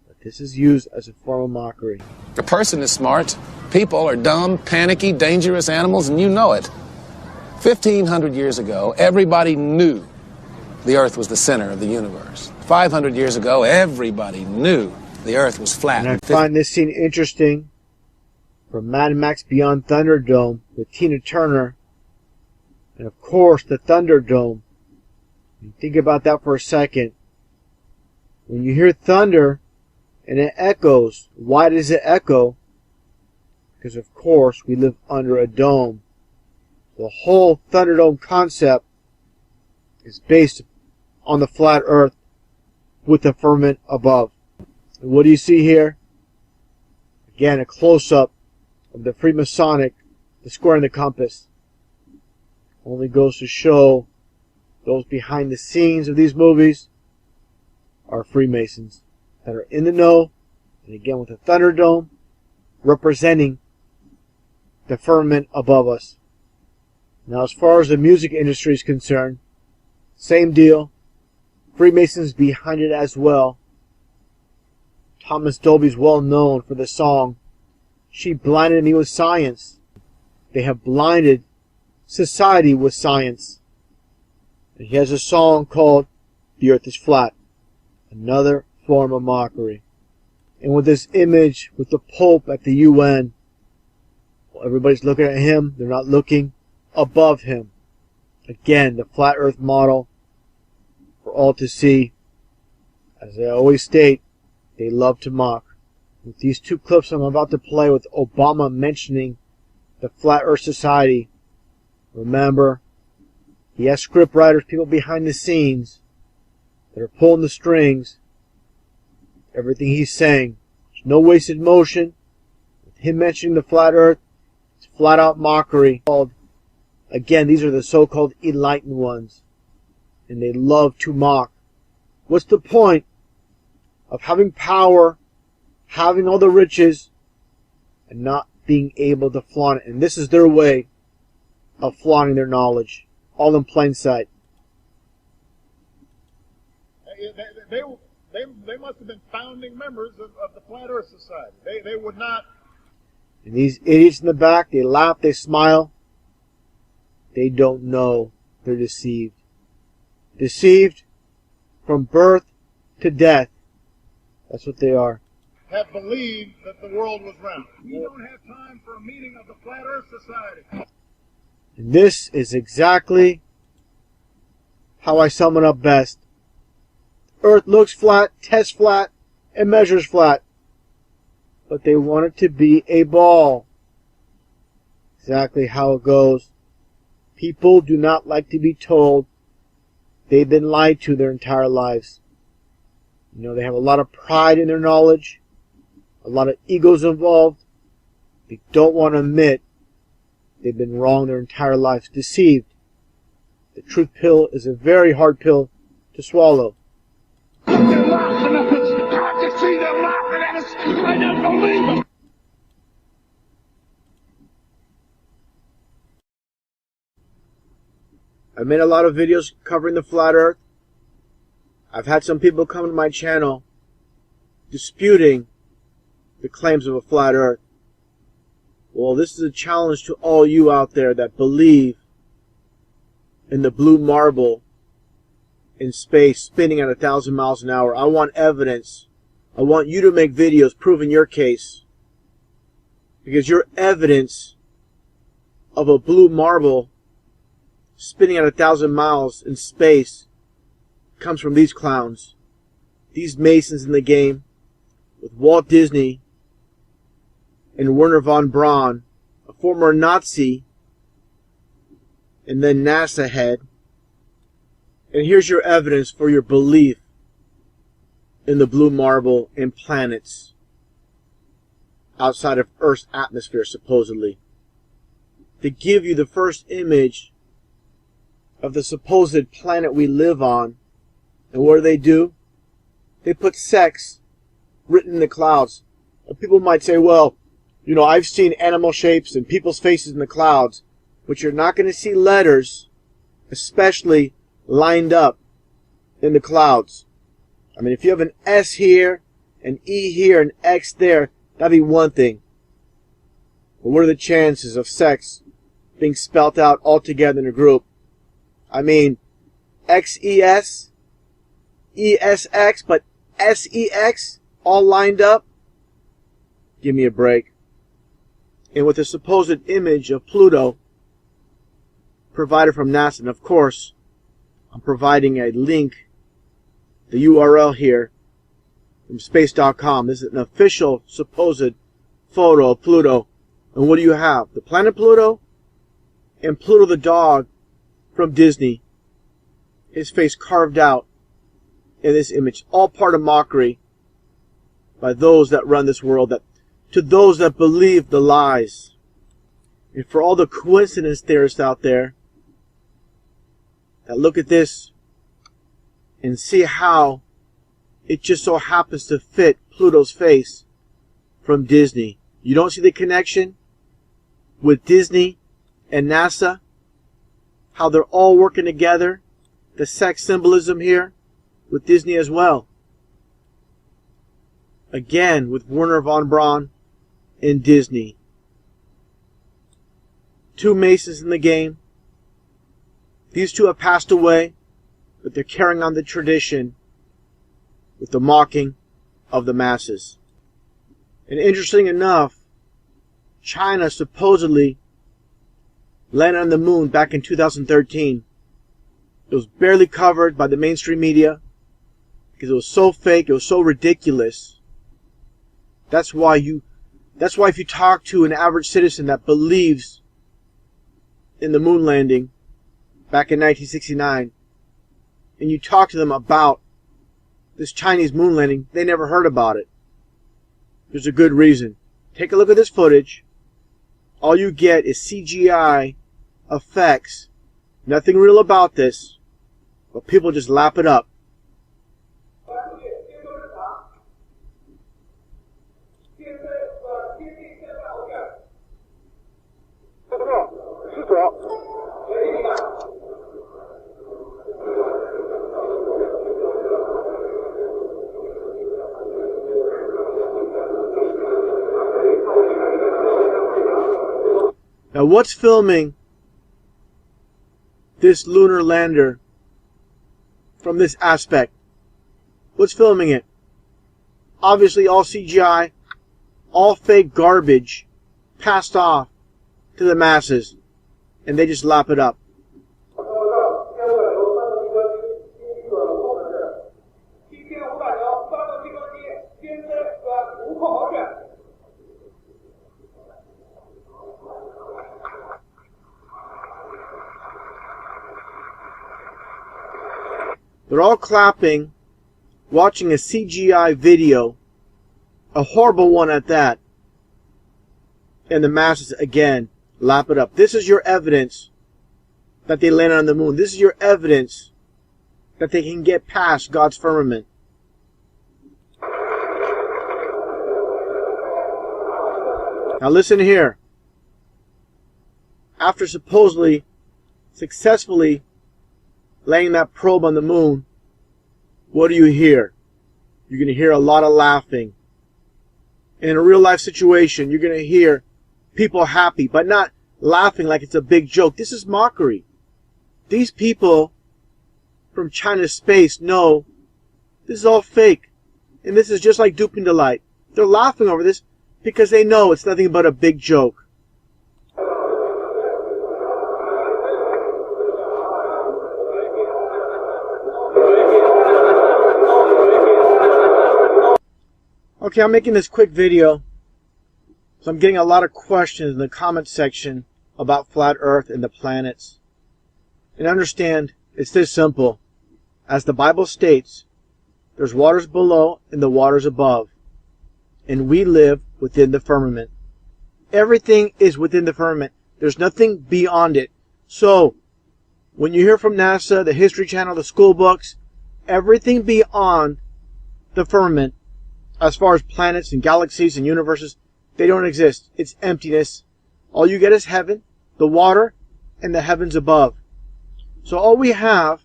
but this is used as a form of mockery. A person is smart. People are dumb, panicky, dangerous animals, and you know it. 1,500 years ago, everybody knew the earth was the center of the universe. 500 years ago, everybody knew the earth was flat. And I find this scene interesting from Mad Max Beyond Thunderdome with Tina Turner. And of course, the Thunderdome. Think about that for a second. When you hear thunder and it echoes, why does it echo? Because of course we live under a dome. The whole Thunderdome concept is based on the flat earth with the firmament above. And what do you see here? Again, a close-up of the Freemasonic, the square and the compass. Only goes to show those behind the scenes of these movies are Freemasons that are in the know, and again with the Thunderdome representing the firmament above us. Now, as far as the music industry is concerned, same deal. Freemasons behind it as well. Thomas Dolby's well known for the song, "She Blinded Me with Science." They have blinded society with science. And he has a song called "The Earth is Flat," another form of mockery. And with this image with the Pope at the UN, well, everybody's looking at him. They're not looking above him. Again, the flat earth model for all to see. As I always state, they love to mock. With these two clips I'm about to play with Obama mentioning the Flat Earth Society, remember, he has script writers, people behind the scenes that are pulling the strings. Everything he's saying, there's no wasted motion. With him mentioning the flat earth, it's flat out mockery. Again, these are the so-called enlightened ones, and they love to mock. What's the point of having power, having all the riches, and not being able to flaunt it? And this is their way of flaunting their knowledge, all in plain sight. They must have been founding members of the Flat Earth Society. They would not. And these idiots in the back, they laugh, they smile. They don't know they're deceived. Deceived from birth to death. That's what they are. Have believed that the world was round. We don't have time for a meeting of the Flat Earth Society. And this is exactly how I sum it up best. Earth looks flat, tests flat, and measures flat. But they want it to be a ball. Exactly how it goes. People do not like to be told they've been lied to their entire lives. You know, they have a lot of pride in their knowledge, a lot of egos involved. They don't want to admit they've been wrong their entire lives, deceived. The truth pill is a very hard pill to swallow. They're laughing at us. Can't you see they're laughing at us? I don't believe them. I've made a lot of videos covering the flat earth. I've had some people come to my channel disputing the claims of a flat earth. Well, this is a challenge to all you out there that believe in the blue marble in space spinning at 1,000 miles an hour. I want evidence. I want you to make videos proving your case. Because your evidence of a blue marble spinning at 1,000 miles in space comes from these clowns. these Masons in the game with Walt Disney and Werner von Braun, a former Nazi and then NASA head. And here's your evidence for your belief in the blue marble and planets outside of Earth's atmosphere, supposedly. To give you the first image of the supposed planet we live on. And what do? They put sex written in the clouds. And people might say, well, you know, I've seen animal shapes and people's faces in the clouds, but you're not going to see letters, especially lined up in the clouds. I mean, if you have an S here, an E here, an X there, that'd be one thing. But what are the chances of sex being spelt out all together in a group? I mean, XES, ESX, but SEX all lined up? Give me a break. And with the supposed image of Pluto provided from NASA, and of course, I'm providing a link, the URL here, from space.com. This is an official supposed photo of Pluto. And what do you have? The planet Pluto and Pluto the dog from Disney. His face carved out in this image. All part of mockery by those that run this world, that to those that believe the lies. And for all the coincidence theorists out there that look at this and see how it just so happens to fit Pluto's face from Disney. You don't see the connection with Disney and NASA? How they're all working together? The sex symbolism here with Disney as well. Again, with Werner von Braun and Disney. Two Masons in the game. These two have passed away, but they're carrying on the tradition with the mocking of the masses. And interesting enough, China supposedly landed on the moon back in 2013. It was barely covered by the mainstream media because it was so fake, it was so ridiculous. That's why if you talk to an average citizen that believes in the moon landing back in 1969, and you talk to them about this Chinese moon landing, they never heard about it. There's a good reason. Take a look at this footage. All you get is CGI effects. Nothing real about this, but people just lap it up. Now, what's filming this lunar lander from this aspect? What's filming it? Obviously all CGI, all fake garbage passed off to the masses, and they just lap it up. They're all clapping, watching a CGI video, a horrible one at that, and the masses again lap it up. This is your evidence that they landed on the moon. This is your evidence that they can get past God's firmament. Now listen here. After supposedly successfully laying that probe on the moon, what do you hear? You're going to hear a lot of laughing. In a real life situation, you're going to hear people happy, but not laughing like it's a big joke. This is mockery. These people from China's space know this is all fake. And this is just like duping the light. They're laughing over this because they know it's nothing but a big joke. Okay, I'm making this quick video, so I'm getting a lot of questions in the comment section about flat Earth and the planets. And understand, it's this simple. As the Bible states, there's waters below and the waters above. And we live within the firmament. Everything is within the firmament. There's nothing beyond it. So, when you hear from NASA, the History Channel, the school books, everything beyond the firmament, as far as planets and galaxies and universes, they don't exist. It's emptiness. All you get is heaven, the water, and the heavens above. So all we have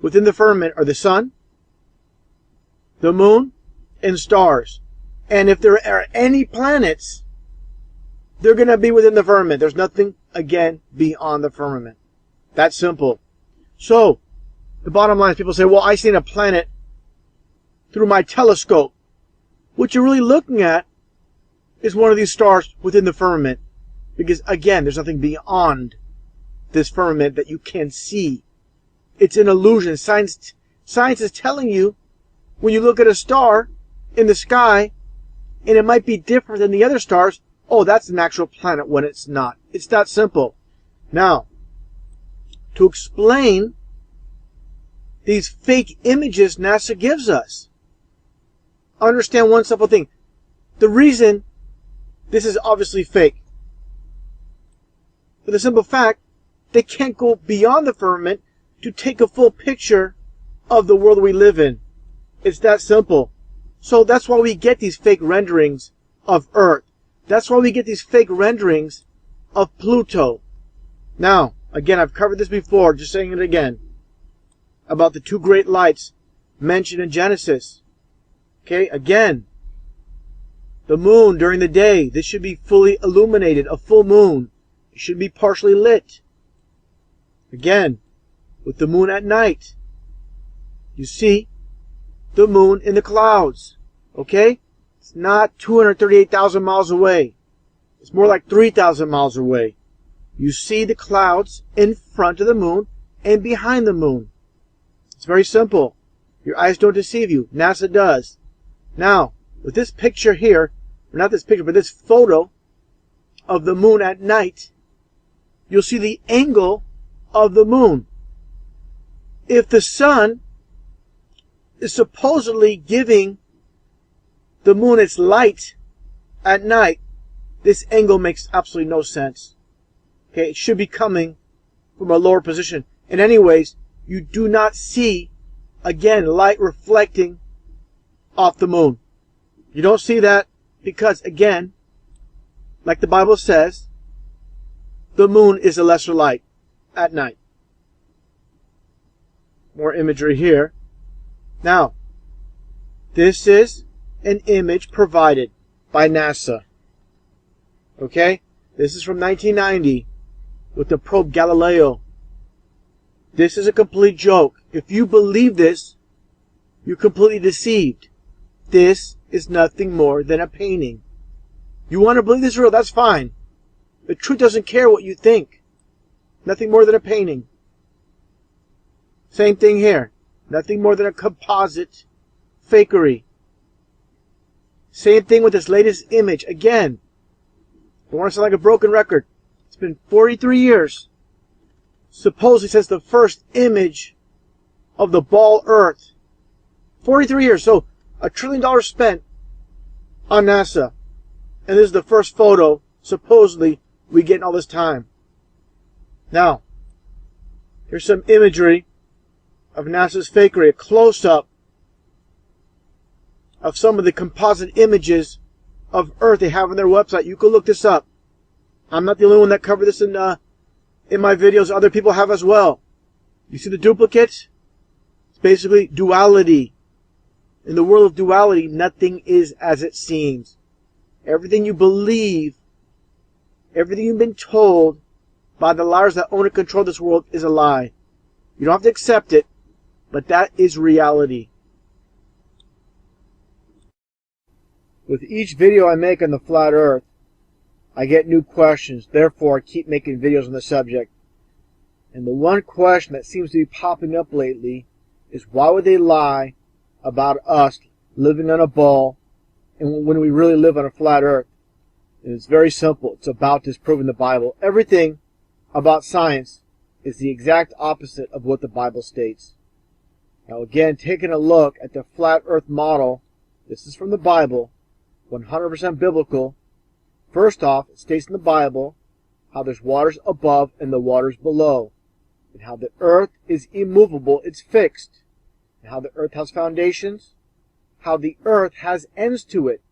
within the firmament are the sun, the moon, and stars. And if there are any planets, they're going to be within the firmament. There's nothing, again, beyond the firmament. That's simple. So, the bottom line is people say, well, I seen a planet through my telescope. What you're really looking at is one of these stars within the firmament. Because, again, there's nothing beyond this firmament that you can see. It's an illusion. Science is telling you, when you look at a star in the sky, and it might be different than the other stars, oh, that's an actual planet, when it's not. It's that simple. Now, to explain these fake images NASA gives us, understand one simple thing. The reason this is obviously fake, for the simple fact, they can't go beyond the firmament to take a full picture of the world we live in. It's that simple. So that's why we get these fake renderings of Earth. That's why we get these fake renderings of Pluto. Now, again, I've covered this before, just saying it again, about the two great lights mentioned in Genesis. Okay, again, the moon during the day, this should be fully illuminated, a full moon. It should be partially lit. Again, with the moon at night, you see the moon in the clouds. Okay? It's not 238,000 miles away. It's more like 3,000 miles away. You see the clouds in front of the moon and behind the moon. It's very simple. Your eyes don't deceive you. NASA does. Now, with this picture here, or not this picture, but this photo of the moon at night, you'll see the angle of the moon. If the sun is supposedly giving the moon its light at night, this angle makes absolutely no sense. Okay, it should be coming from a lower position. And anyways, you do not see, again, light reflecting off the moon. You don't see that because, again, like the Bible says, the moon is a lesser light at night. More imagery here. Now, this is an image provided by NASA. Okay? This is from 1990 with the probe Galileo. This is a complete joke. If you believe this, you're completely deceived. This is nothing more than a painting. You want to believe this is real, that's fine. The truth doesn't care what you think. Nothing more than a painting. Same thing here. Nothing more than a composite fakery. Same thing with this latest image. Again, I don't want to sound like a broken record. It's been 43 years. Supposedly says the first image of the ball Earth. 43 years. So $1 trillion spent on NASA. And this is the first photo, supposedly, we get in all this time. Now, here's some imagery of NASA's fakery. A close-up of some of the composite images of Earth they have on their website. You can look this up. I'm not the only one that covered this in my videos. Other people have as well. You see the duplicates? It's basically duality. In the world of duality, nothing is as it seems. Everything you believe, everything you've been told by the liars that own and control this world is a lie. You don't have to accept it, but that is reality. With each video I make on the flat Earth, I get new questions. Therefore, I keep making videos on the subject. And the one question that seems to be popping up lately is, why would they lie about us living on a ball and when we really live on a flat earth. And it's very simple. It's about disproving the Bible. Everything about science is the exact opposite of what the Bible states. Now again, taking a look at the flat earth model, this is from the Bible, 100% biblical. First off, it states in the Bible how there's waters above and the waters below, and how the earth is immovable, it's fixed, and how the earth has foundations, how the earth has ends to it,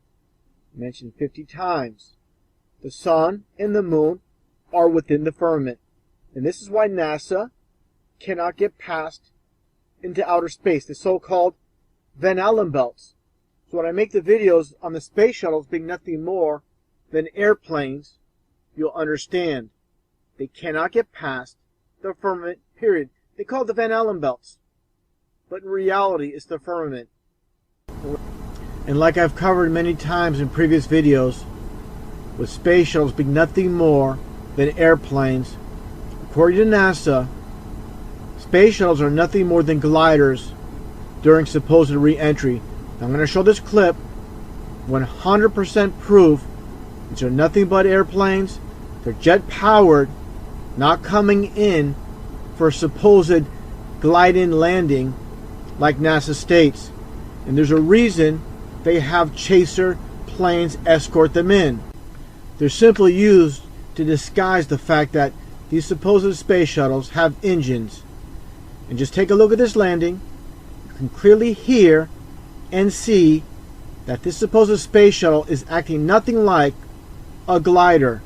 mentioned 50 times. The sun and the moon are within the firmament, and this is why NASA cannot get past into outer space, the so-called Van Allen belts. So when I make the videos on the space shuttles being nothing more than airplanes, you'll understand they cannot get past the firmament, period. They call it the Van Allen belts, but in reality it's the firmament. And like I've covered many times in previous videos, with space shuttles being nothing more than airplanes, according to NASA, space shuttles are nothing more than gliders during supposed re-entry. I'm going to show this clip, 100% proof. These are nothing but airplanes. They're jet powered, not coming in for a supposed glide-in landing like NASA states. And there's a reason they have chaser planes escort them in. They're simply used to disguise the fact that these supposed space shuttles have engines. And just take a look at this landing. You can clearly hear and see that this supposed space shuttle is acting nothing like a glider.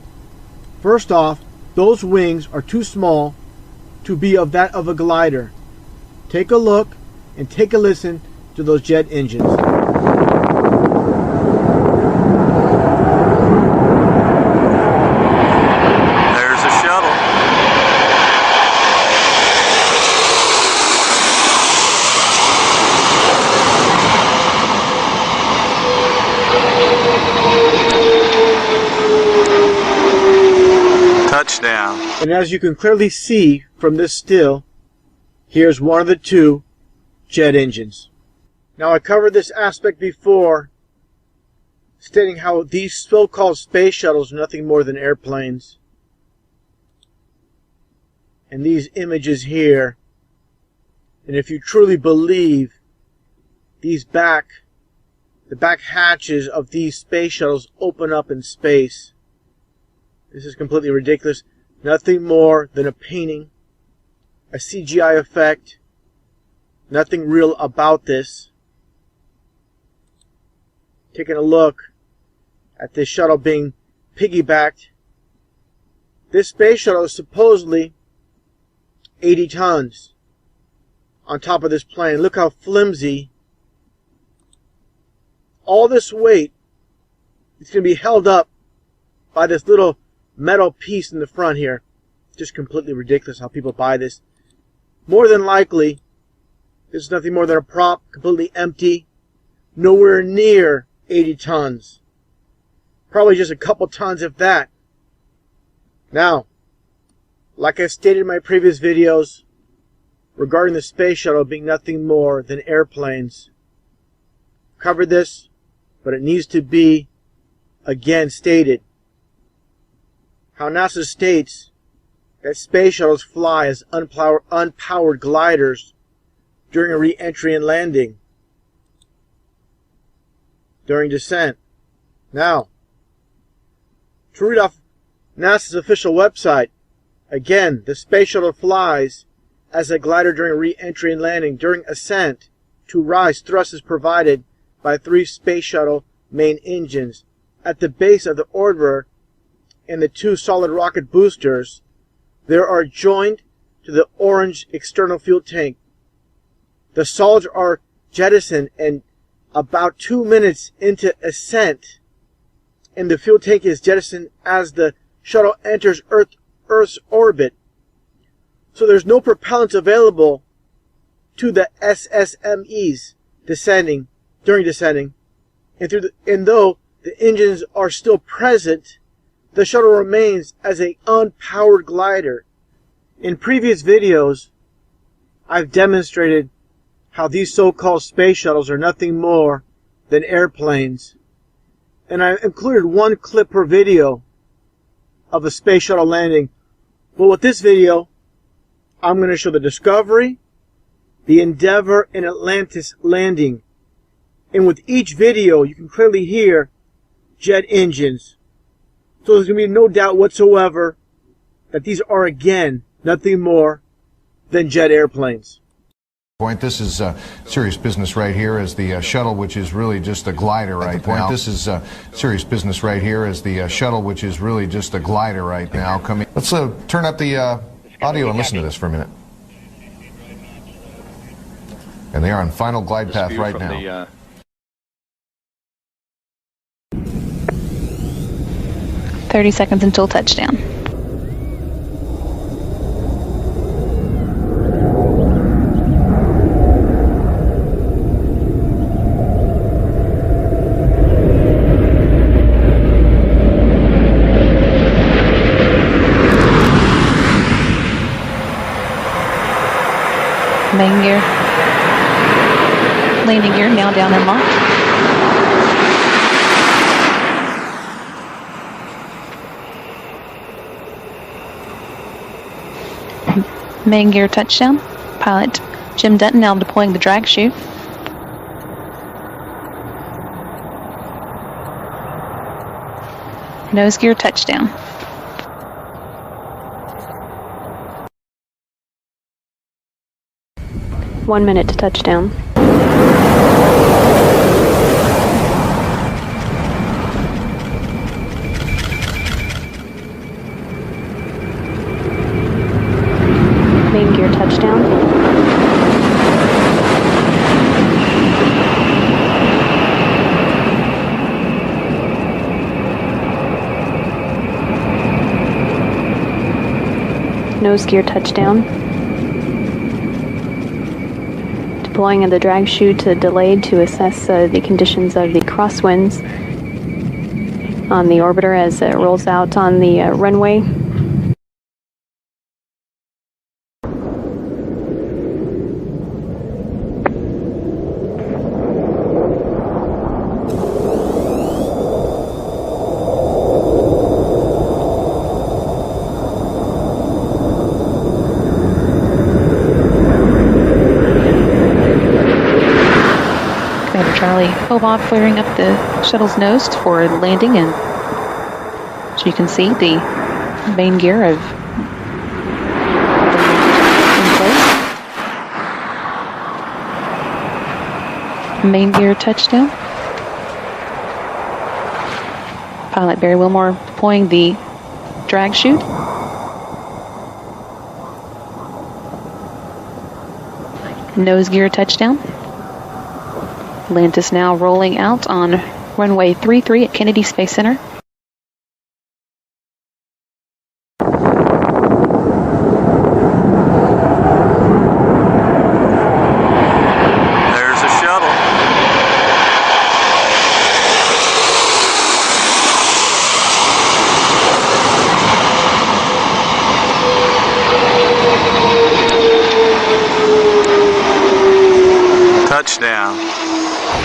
First off, those wings are too small to be of that of a glider. Take a look and take a listen to those jet engines. Touchdown. And as you can clearly see from this still, here's one of the two jet engines. Now I covered this aspect before, stating how these so-called space shuttles are nothing more than airplanes. And these images here, and if you truly believe the back hatches of these space shuttles open up in space, this is completely ridiculous. Nothing more than a painting, a CGI effect. Nothing real about this. Taking a look at this shuttle being piggybacked. This space shuttle is supposedly 80 tons on top of this plane. Look how flimsy. All this weight is going to be held up by this little metal piece in the front here. Just completely ridiculous how people buy this. More than likely, this is nothing more than a prop, completely empty, nowhere near 80 tons. Probably just a couple tons, if that. Now, like I stated in my previous videos regarding the space shuttle being nothing more than airplanes, covered this, but it needs to be again stated. How NASA states that space shuttles fly as unpowered gliders during a re-entry and landing, during descent. Now, to read off NASA's official website, again, the space shuttle flies as a glider during re-entry and landing. During ascent to rise, thrust is provided by 3 space shuttle main engines. At the base of the orbiter and the 2 solid rocket boosters, there are joined to the orange external fuel tank. The solids are jettisoned and about 2 minutes into ascent, and the fuel tank is jettisoned as the shuttle enters Earth's orbit. So there's no propellants available to the SSMEs during descending, and though the engines are still present, the shuttle remains as an unpowered glider. In previous videos, I've demonstrated how these so-called space shuttles are nothing more than airplanes. And I included one clip per video of a space shuttle landing. But with this video, I'm going to show the Discovery, the Endeavour, and Atlantis landing. And with each video, you can clearly hear jet engines. So there's going to be no doubt whatsoever that these are, again, nothing more than jet airplanes. This is serious business right here as the shuttle, which is really just a glider right now. This is serious business right here as the shuttle, which is really just a glider right now. Coming. Let's turn up the audio and listen to this for a minute. And they are on final glide path right now. 30 seconds until touchdown. Main gear, landing gear now down and locked. Main gear touchdown. Pilot Jim Dutton now deploying the drag chute. Nose gear touchdown. One minute to touchdown. Main gear touchdown. Nose gear touchdown. Deploying of the drag chute delayed to assess the conditions of the crosswinds on the orbiter as it rolls out on the runway. Charlie Hobart flaring up the shuttle's nose for landing, and so you can see the main gear of in place. Main gear touchdown. Pilot Barry Wilmore deploying the drag chute. Nose gear touchdown. Atlantis now rolling out on runway 33 at Kennedy Space Center. There's a shuttle. Touchdown.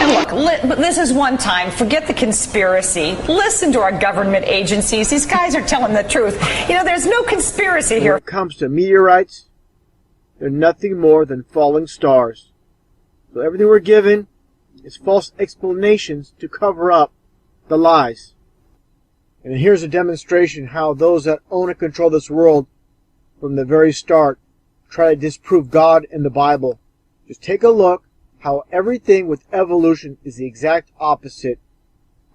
And look, but this is one time. Forget the conspiracy. Listen to our government agencies. These guys are telling the truth. You know, there's no conspiracy here. When it comes to meteorites, they're nothing more than falling stars. So everything we're given is false explanations to cover up the lies. And here's a demonstration how those that own and control this world from the very start try to disprove God and the Bible. Just take a look how everything with evolution is the exact opposite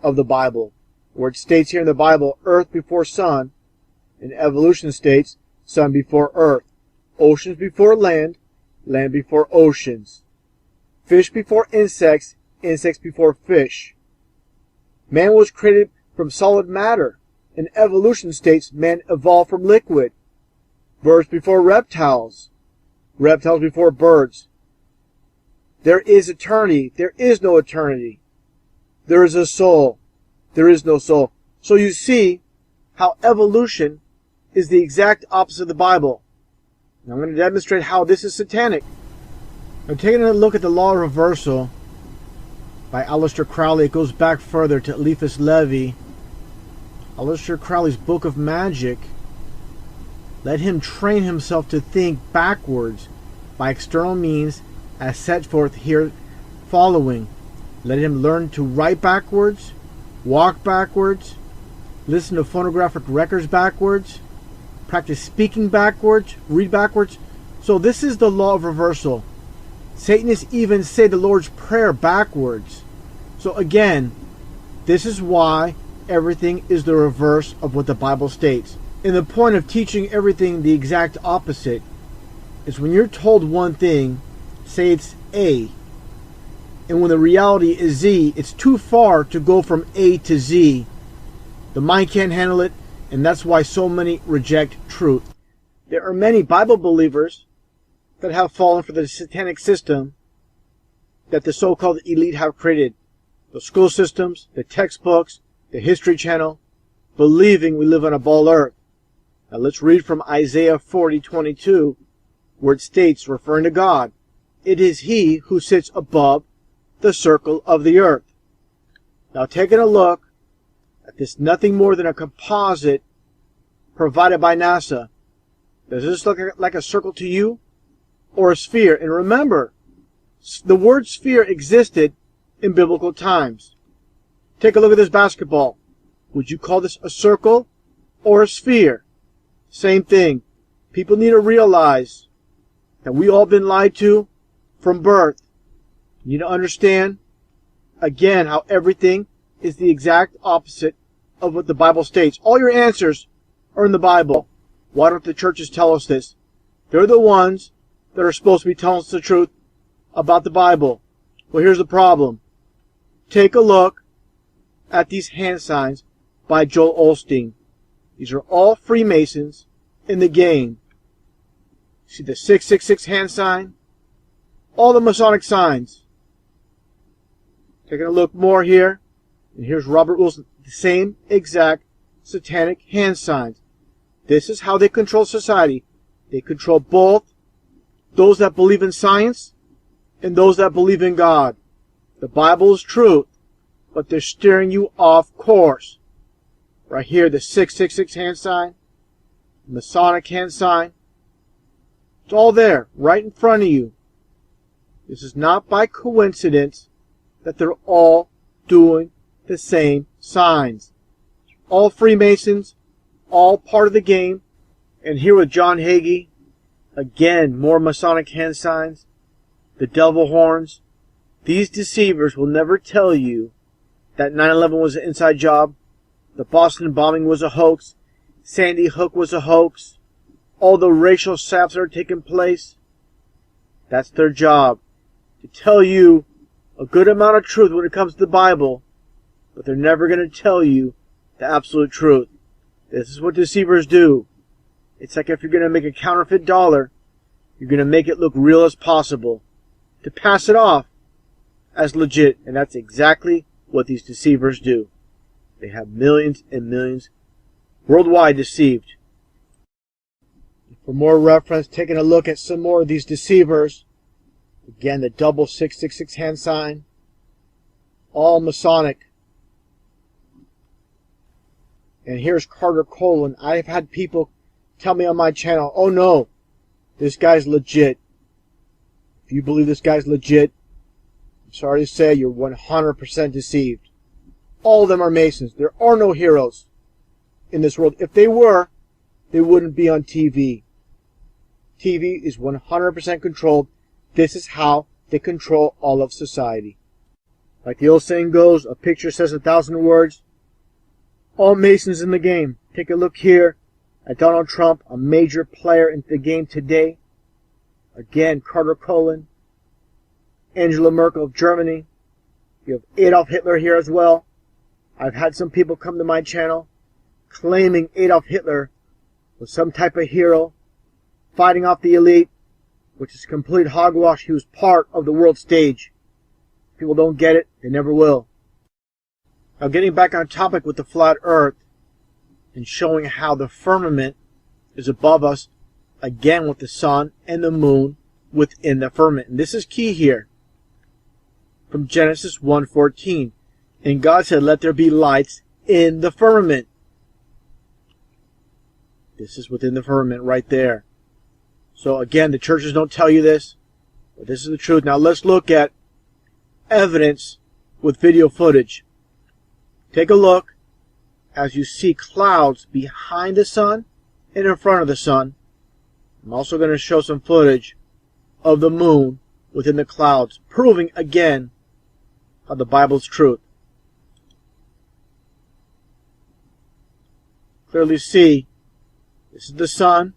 of the Bible. Where it states here in the Bible, earth before sun, and evolution states sun before earth, oceans before land, land before oceans, fish before insects, insects before fish. Man was created from solid matter, and evolution states man evolved from liquid. Birds before reptiles, reptiles before birds. There is eternity. There is no eternity. There is a soul. There is no soul. So you see how evolution is the exact opposite of the Bible. Now I'm going to demonstrate how this is satanic. I'm taking a look at the law of reversal by Aleister Crowley. It goes back further to Eliphas Levi. Aleister Crowley's Book of Magic. Let him train himself to think backwards by external means as set forth here following. Let him learn to write backwards, walk backwards, listen to phonographic records backwards, practice speaking backwards, read backwards. So this is the law of reversal. Satanists even say the Lord's Prayer backwards. So again, this is why everything is the reverse of what the Bible states. And the point of teaching everything the exact opposite is when you're told one thing, say it's A, and when the reality is Z, it's too far to go from A to Z. The mind can't handle it, and that's why so many reject truth. There are many Bible believers that have fallen for the satanic system that the so-called elite have created. The school systems, the textbooks, the History Channel, believing we live on a ball earth. Now let's read from Isaiah 40:22, where it states, referring to God, "It is He who sits above the circle of the earth." Now taking a look at this, nothing more than a composite provided by NASA. Does this look like a circle to you or a sphere? And remember, the word sphere existed in biblical times. Take a look at this basketball. Would you call this a circle or a sphere? Same thing. People need to realize that we all been lied to from birth. You need to understand, again, how everything is the exact opposite of what the Bible states. All your answers are in the Bible. Why don't the churches tell us this? They're the ones that are supposed to be telling us the truth about the Bible. Well, here's the problem. Take a look at these hand signs by Joel Osteen. These are all Freemasons in the game. See the 666 hand sign? All the Masonic signs. Taking a look more here. And here's Robert Wilson. The same exact satanic hand signs. This is how they control society. They control both those that believe in science and those that believe in God. The Bible is truth, but they're steering you off course. Right here, the 666 hand sign, Masonic hand sign. It's all there, right in front of you. This is not by coincidence that they're all doing the same signs. All Freemasons, all part of the game. And here with John Hagee, again, more Masonic hand signs, the devil horns. These deceivers will never tell you that 9/11 was an inside job, the Boston bombing was a hoax, Sandy Hook was a hoax, all the racial saps that are taking place. That's their job, to tell you a good amount of truth when it comes to the Bible, but they're never going to tell you the absolute truth. This is what deceivers do. It's like if you're going to make a counterfeit dollar, you're going to make it look real as possible, to pass it off as legit, and that's exactly what these deceivers do. They have millions and millions worldwide deceived. For more reference, taking a look at some more of these deceivers. Again, the double 666 hand sign. All Masonic. And here's Carter Colon. I've had people tell me on my channel, oh no, this guy's legit. If you believe this guy's legit, I'm sorry to say you're 100% deceived. All of them are Masons. There are no heroes in this world. If they were, they wouldn't be on TV. TV is 100% controlled. This is how they control all of society. Like the old saying goes, a picture says 1,000 words. All Masons in the game. Take a look here at Donald Trump, a major player in the game today. Again, Carter Colon, Angela Merkel of Germany. You have Adolf Hitler here as well. I've had some people come to my channel claiming Adolf Hitler was some type of hero fighting off the elite, which is complete hogwash. He was part of the world stage. People don't get it, they never will. Now getting back on topic with the flat earth and showing how the firmament is above us, again with the sun and the moon within the firmament. And this is key here. from Genesis 1:14. And God said, "Let there be lights in the firmament." This is within the firmament right there. So again, the churches don't tell you this, but this is the truth. Now let's look at evidence with video footage. Take a look as you see clouds behind the sun and in front of the sun. I'm also going to show some footage of the moon within the clouds, proving again how the Bible's truth. Clearly see, this is the sun,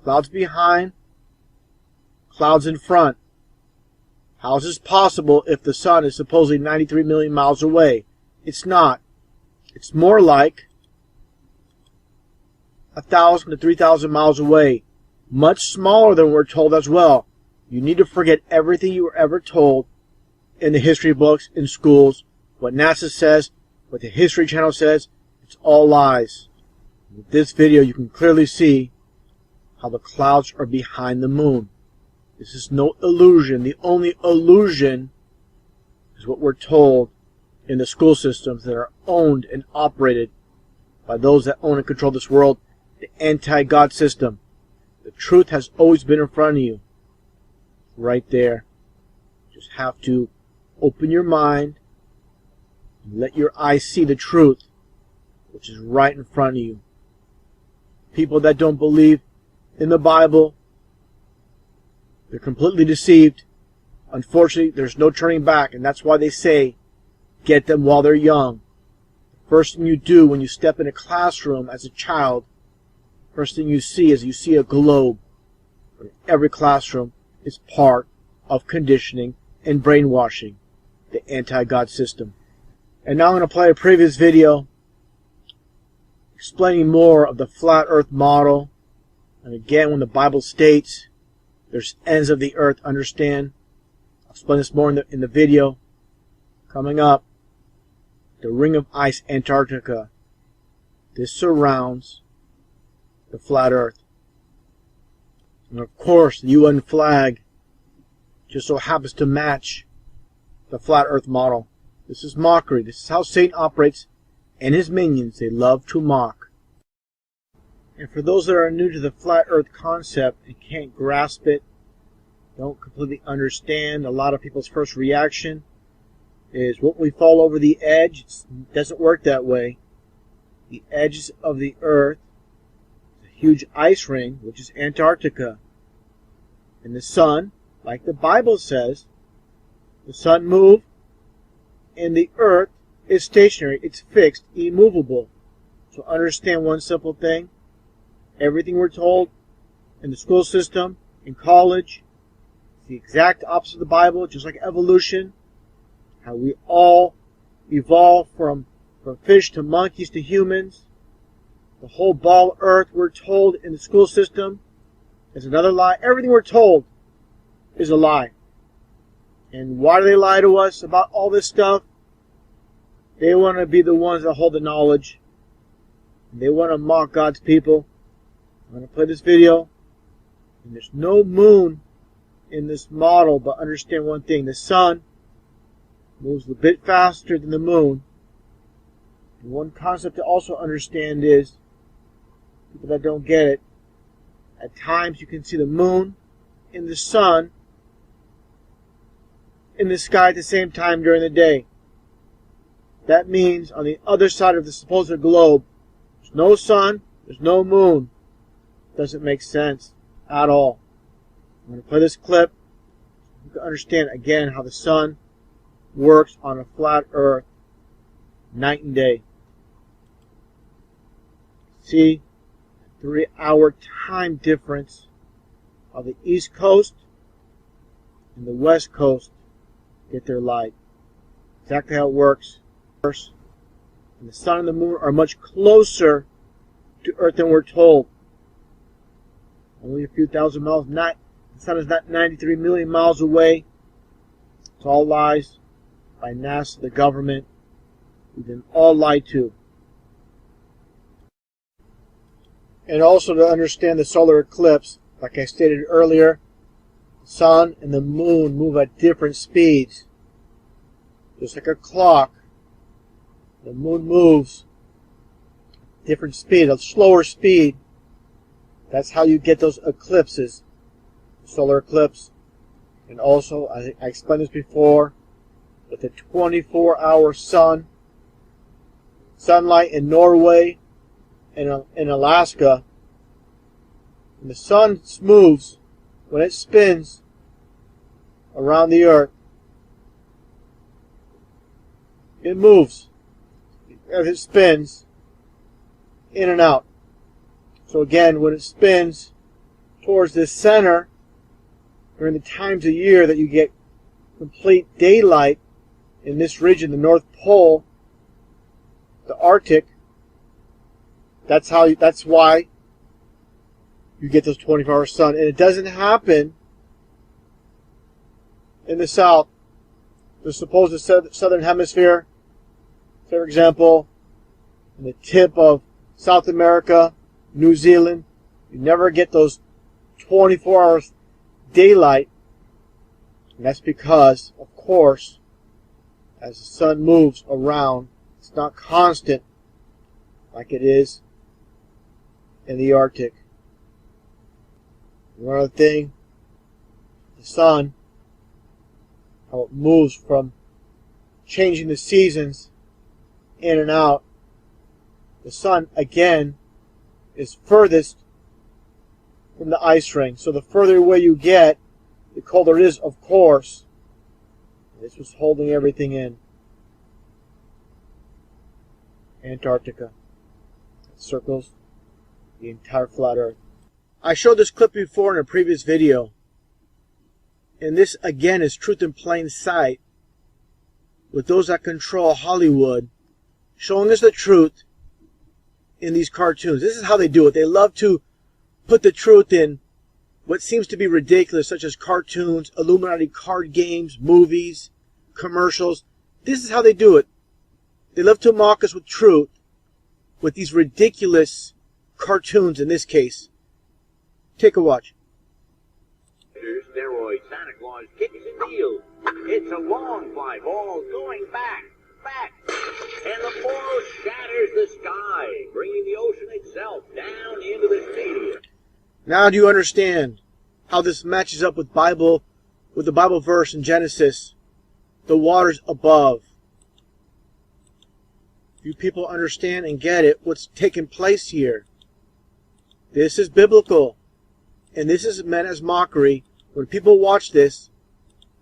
clouds behind, clouds in front. How is this possible if the sun is supposedly 93 million miles away? It's not. It's more like 1,000 to 3,000 miles away. Much smaller than we're told as well. You need to forget everything you were ever told in the history books, in schools, what NASA says, what the History Channel says. It's all lies. With this video, you can clearly see how the clouds are behind the moon. This is no illusion. The only illusion is what we're told in the school systems that are owned and operated by those that own and control this world, the anti-God system. The truth has always been in front of you. Right there. Just have to open your mind and let your eyes see the truth, which is right in front of you. People that don't believe in the Bible, they're completely deceived. Unfortunately, there's no turning back, and that's why they say, get them while they're young. The first thing you do when you step in a classroom as a child, first thing you see is you see a globe. Every classroom is part of conditioning and brainwashing, the anti-God system. And now I'm going to play a previous video explaining more of the flat earth model. And again, when the Bible states there's ends of the earth, understand. I'll explain this more in the video coming up. The ring of ice, Antarctica. This surrounds the flat earth. And of course, the UN flag just so happens to match the flat earth model. This is mockery. This is how Satan operates, and his minions. They love to mock. And for those that are new to the flat earth concept and can't grasp it, don't completely understand, a lot of people's first reaction is, won't we fall over the edge? It doesn't work that way. The edges of the earth, a huge ice ring, which is Antarctica. And the sun, like the Bible says, the sun moves, and the earth is stationary. It's fixed, immovable. So understand one simple thing. Everything we're told in the school system, in college, is the exact opposite of the Bible, just like evolution. How we all evolved from fish to monkeys to humans. The whole ball of earth we're told in the school system is another lie. Everything we're told is a lie. And why do they lie to us about all this stuff? They want to be the ones that hold the knowledge. They want to mock God's people. I'm going to play this video. And there's no moon in this model, but understand one thing. The sun moves a bit faster than the moon. And one concept to also understand is, people that don't get it, at times you can see the moon and the sun in the sky at the same time during the day. That means on the other side of the supposed globe, there's no sun, there's no moon. Doesn't make sense at all. I'm going to play this clip. You can understand again how the sun works on a flat earth night and day. See, 3-hour time difference of the East Coast and the West Coast get their light. Exactly how it works. And the sun and the moon are much closer to Earth than we're told. Only a few thousand miles. The sun is not 93 million miles away. It's all lies by NASA, the government. We've been all lied to. And also to understand the solar eclipse, like I stated earlier, the sun and the moon move at different speeds. just like a clock. The moon moves different speed, a slower speed. That's how you get those eclipses, solar eclipse. And also, I explained this before, with the 24-hour sunlight in Norway and in Alaska, when the sun moves, when it spins around the earth, it moves as it spins in and out. So again, when it spins towards the center, during the times of year that you get complete daylight in this region, the North Pole, the Arctic, that's why you get those 24-hour sun. And it doesn't happen in the south. The supposed southern hemisphere, for example, in the tip of South America, New Zealand, you never get those 24 hours daylight. And that's because, of course, as the sun moves around, it's not constant like it is in the Arctic. One other thing, the sun, how it moves from changing the seasons in and out. The sun, again, is furthest from the ice ring. So the further away you get, the colder it is, of course. This was holding everything in. Antarctica. It circles the entire flat Earth. I showed this clip before in a previous video. And this, again, is truth in plain sight. With those that control Hollywood showing us the truth in these cartoons. This is how they do it. They love to put the truth in what seems to be ridiculous, such as cartoons, Illuminati card games, movies, commercials. This is how they do it. They love to mock us with truth with these ridiculous cartoons in this case. Take a watch. Steroid Santa Claus kicks and deals. It's a long fly ball going back. And the ball shatters the sky, bringing the ocean itself down into the stadium. Now do you understand how this matches up with the Bible verse in Genesis? The waters above. You people understand and get it, what's taking place here. This is biblical. And this is meant as mockery. When people watch this,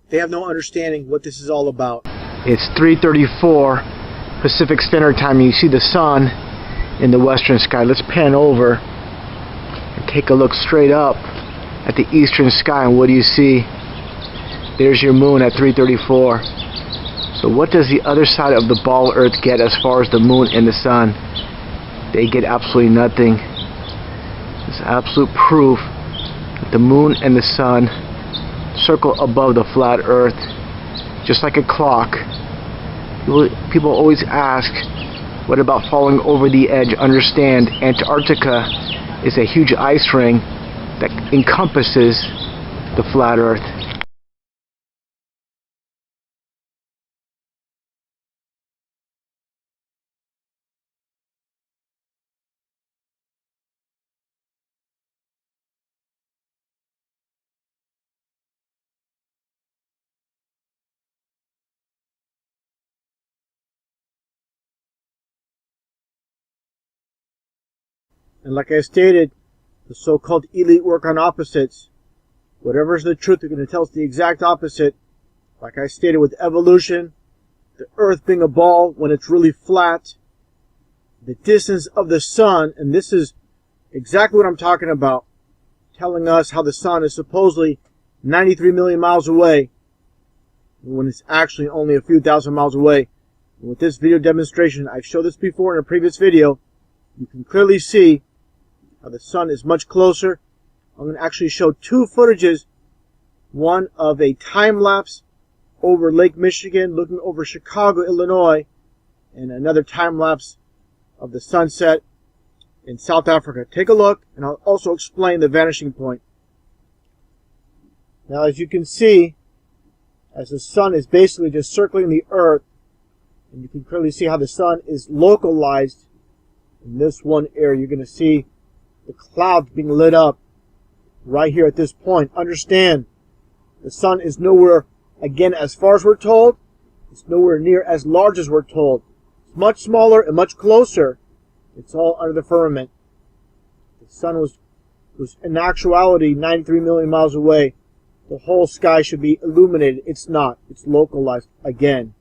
they have no understanding what this is all about. It's 3:34 Pacific Standard Time. You see the sun in the western sky. Let's pan over and take a look straight up at the eastern sky. And what do you see? There's your moon at 3:34. So what does the other side of the ball Earth get as far as the moon and the sun? They get absolutely nothing. It's absolute proof that the moon and the sun circle above the flat Earth just like a clock. People always ask, what about falling over the edge? Understand, Antarctica is a huge ice ring that encompasses the flat Earth. And like I stated, the so-called elite work on opposites. Whatever is the truth, they're going to tell us the exact opposite. Like I stated with evolution, the Earth being a ball when it's really flat, the distance of the sun, and this is exactly what I'm talking about, telling us how the sun is supposedly 93 million miles away when it's actually only a few thousand miles away. And with this video demonstration, I've showed this before in a previous video, you can clearly see how the sun is much closer. I'm going to actually show two footages, one of a time-lapse over Lake Michigan looking over Chicago, Illinois, and another time-lapse of the sunset in South Africa. Take a look, and I'll also explain the vanishing point. Now, as you can see, as the sun is basically just circling the earth, and you can clearly see how the sun is localized in this one area. You're going to see the clouds being lit up right here at this point. Understand, the sun is nowhere, again, as far as we're told, it's nowhere near as large as we're told. It's much smaller and much closer. It's all under the firmament. The sun was in actuality 93 million miles away. The whole sky should be illuminated. It's not. It's localized again.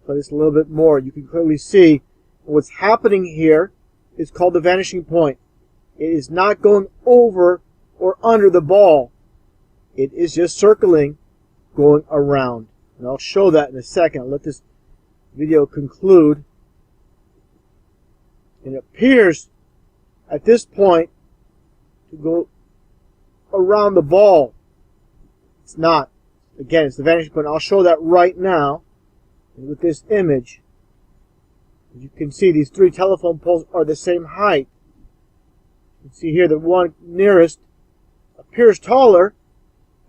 But it's a little bit more. You can clearly see what's happening here is called the vanishing point. It is not going over or under the ball. It is just circling, going around. And I'll show that in a second. I'll let this video conclude. And it appears at this point to go around the ball. It's not. Again, it's the vanishing point. I'll show that right now. And with this image, as you can see, these three telephone poles are the same height. You can see here the one nearest appears taller,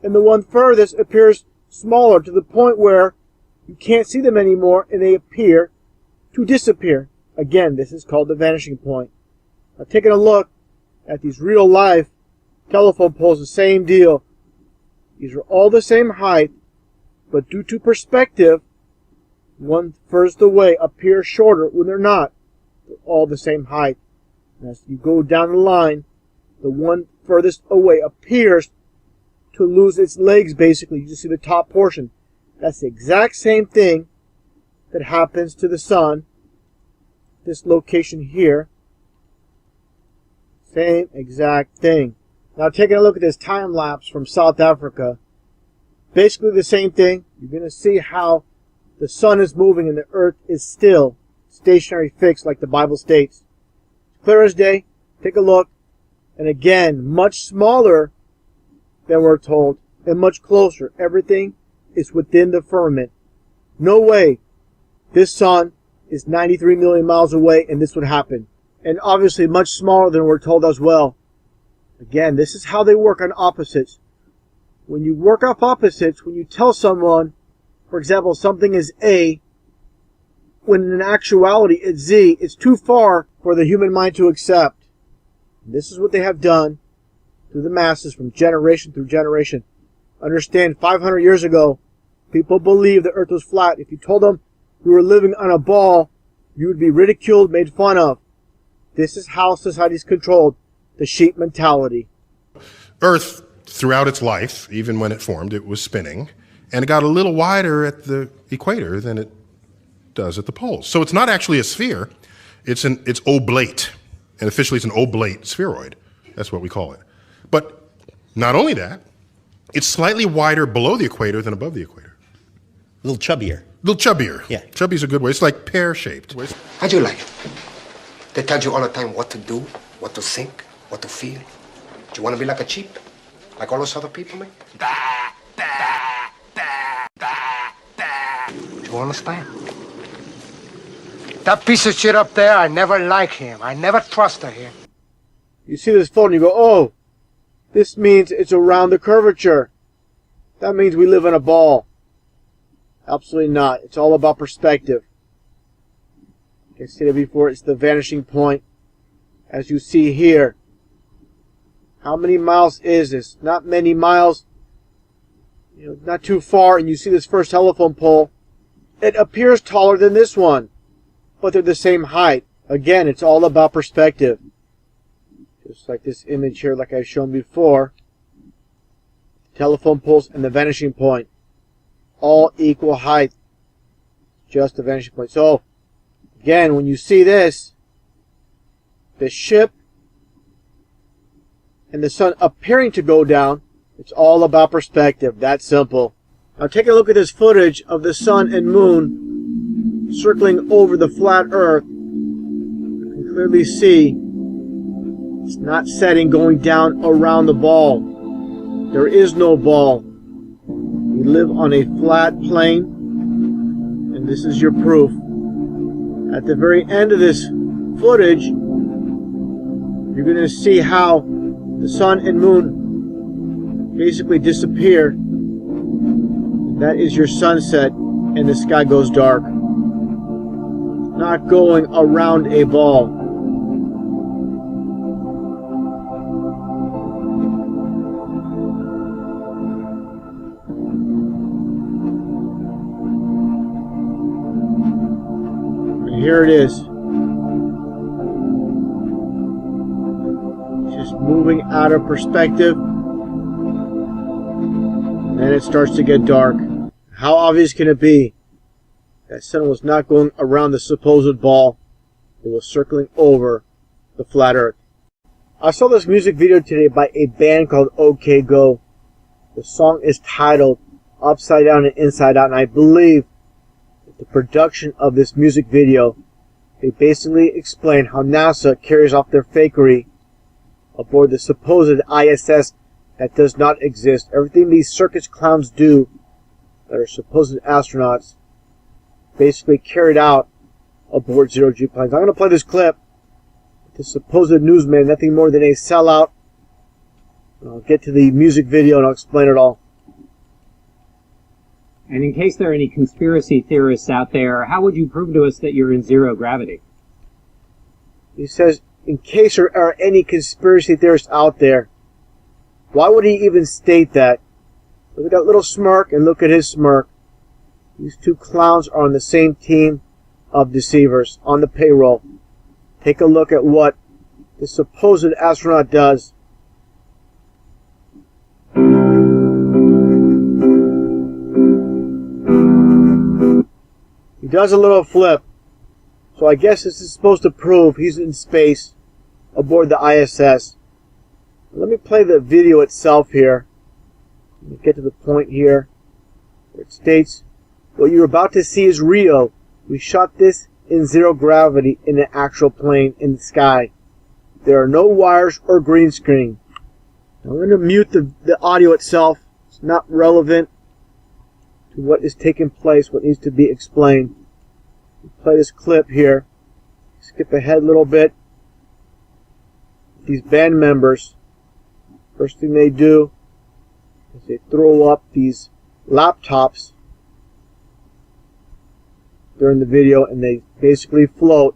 and the one furthest appears smaller, to the point where you can't see them anymore, and they appear to disappear. Again, this is called the vanishing point. Now, taking a look at these real life telephone poles, the same deal. These are all the same height, but due to perspective, one furthest away appears shorter when they're not. They're all the same height. And as you go down the line, the one furthest away appears to lose its legs, basically. You just see the top portion. That's the exact same thing that happens to the sun. This location here. Same exact thing. Now, taking a look at this time lapse from South Africa. Basically the same thing. You're going to see how the sun is moving and the earth is still stationary, fixed, like the Bible states. Clear as day. Take a look. And again, much smaller than we're told, and much closer. Everything is within the firmament. No way this sun is 93 million miles away and this would happen. And obviously much smaller than we're told as well. Again, this is how they work on opposites. When you work off opposites, when you tell someone, for example, something is A, when in actuality it's Z, it's too far for the human mind to accept. And this is what they have done to the masses from generation through generation. Understand, 500 years ago, people believed the earth was flat. If you told them you were living on a ball, you would be ridiculed, made fun of. This is how society is controlled. The sheep mentality. Earth, throughout its life, even when it formed, it was spinning, and it got a little wider at the equator than it does at the poles. So it's not actually a sphere, it's oblate, and officially it's an oblate spheroid. That's what we call it. But not only that, it's slightly wider below the equator than above the equator. A little chubbier. A little chubbier. Yeah. Chubby's a good way. It's like pear-shaped. How do you like it? They tell you all the time what to do, what to think, what to feel. Do you want to be like a sheep? Like all those other people, man? Do you understand? That piece of shit up there, I never like him. I never trusted him. You see this phone, you go, oh, this means it's around the curvature. That means we live in a ball. Absolutely not. It's all about perspective. Like I stated before, it's the vanishing point. As you see here. How many miles is this? Not many miles. Not too far. And you see this first telephone pole. It appears taller than this one. But they're the same height. Again, it's all about perspective. Just like this image here, like I've shown before. Telephone poles and the vanishing point. All equal height. Just the vanishing point. So, again, when you see this, the ship and the sun appearing to go down, it's all about perspective. That simple. Now take a look at this footage of the sun and moon circling over the flat earth. You can clearly see it's not setting, going down around the ball. There is no ball. We live on a flat plane, and this is your proof. At the very end of this footage, you're going to see how the sun and moon basically disappear. That is your sunset, and the sky goes dark. Not going around a ball. And here it is. Just moving out of perspective. And it starts to get dark. How obvious can it be? That sun was not going around the supposed ball. It was circling over the flat earth. I saw this music video today by a band called OK Go. The song is titled Upside Down and Inside Out, and I believe that the production of this music video, they basically explain how NASA carries off their fakery aboard the supposed ISS that does not exist. Everything these circus clowns do that are supposed astronauts basically carried out aboard zero-G planes. I'm going to play this clip. The supposed newsman, nothing more than a sellout. I'll get to the music video and I'll explain it all. And in case there are any conspiracy theorists out there, how would you prove to us that you're in zero gravity? He says, in case there are any conspiracy theorists out there, why would he even state that? Look at that little smirk and look at his smirk. These two clowns are on the same team of deceivers on the payroll. Take a look at what the supposed astronaut does. He does a little flip. So I guess this is supposed to prove he's in space aboard the ISS. Let me play the video itself here. Let me get to the point here where it states, what you're about to see is real. We shot this in zero gravity in an actual plane in the sky. There are no wires or green screen. I'm going to mute the audio itself. It's not relevant to what is taking place, what needs to be explained. Play this clip here. Skip ahead a little bit. These band members, first thing they do is they throw up these laptops during the video and they basically float.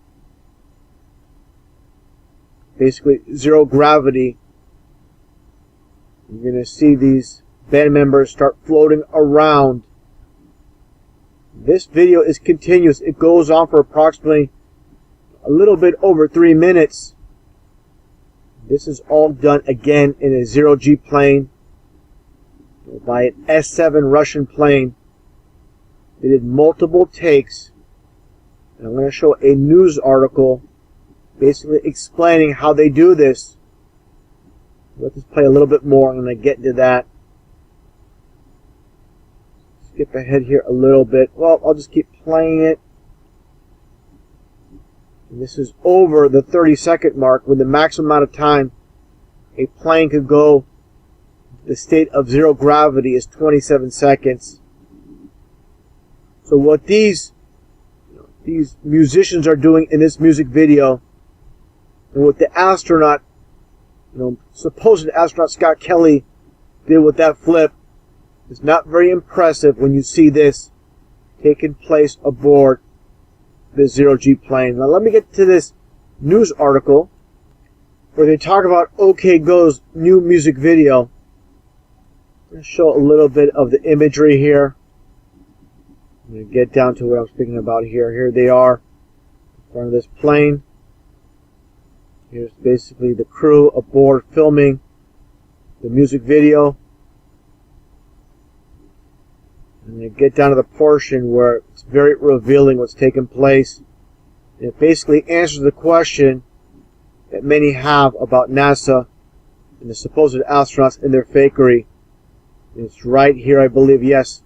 Basically zero gravity. You're going to see these band members start floating around. This video is continuous. It goes on for approximately a little bit over 3 minutes. This is all done again in a zero-G plane by an S-7 Russian plane. They did multiple takes. And I'm going to show a news article basically explaining how they do this. Let's just play a little bit more. I'm going to get into that. Skip ahead here a little bit. Well, I'll just keep playing it. And this is over the 30-second mark, when the maximum amount of time a plane could go the state of zero gravity is 27 seconds. So what these musicians are doing in this music video, and what the astronaut, supposed astronaut Scott Kelly did with that flip, is not very impressive when you see this taking place aboard the zero-G plane. Now let me get to this news article where they talk about OK Go's new music video. I'm going to show a little bit of the imagery here. I'm going to get down to what I'm speaking about here. Here they are in front of this plane. Here's basically the crew aboard filming the music video. I'm going to get down to the portion where it's very revealing what's taking place. And it basically answers the question that many have about NASA and the supposed astronauts and their fakery. And it's right here, I believe, yes.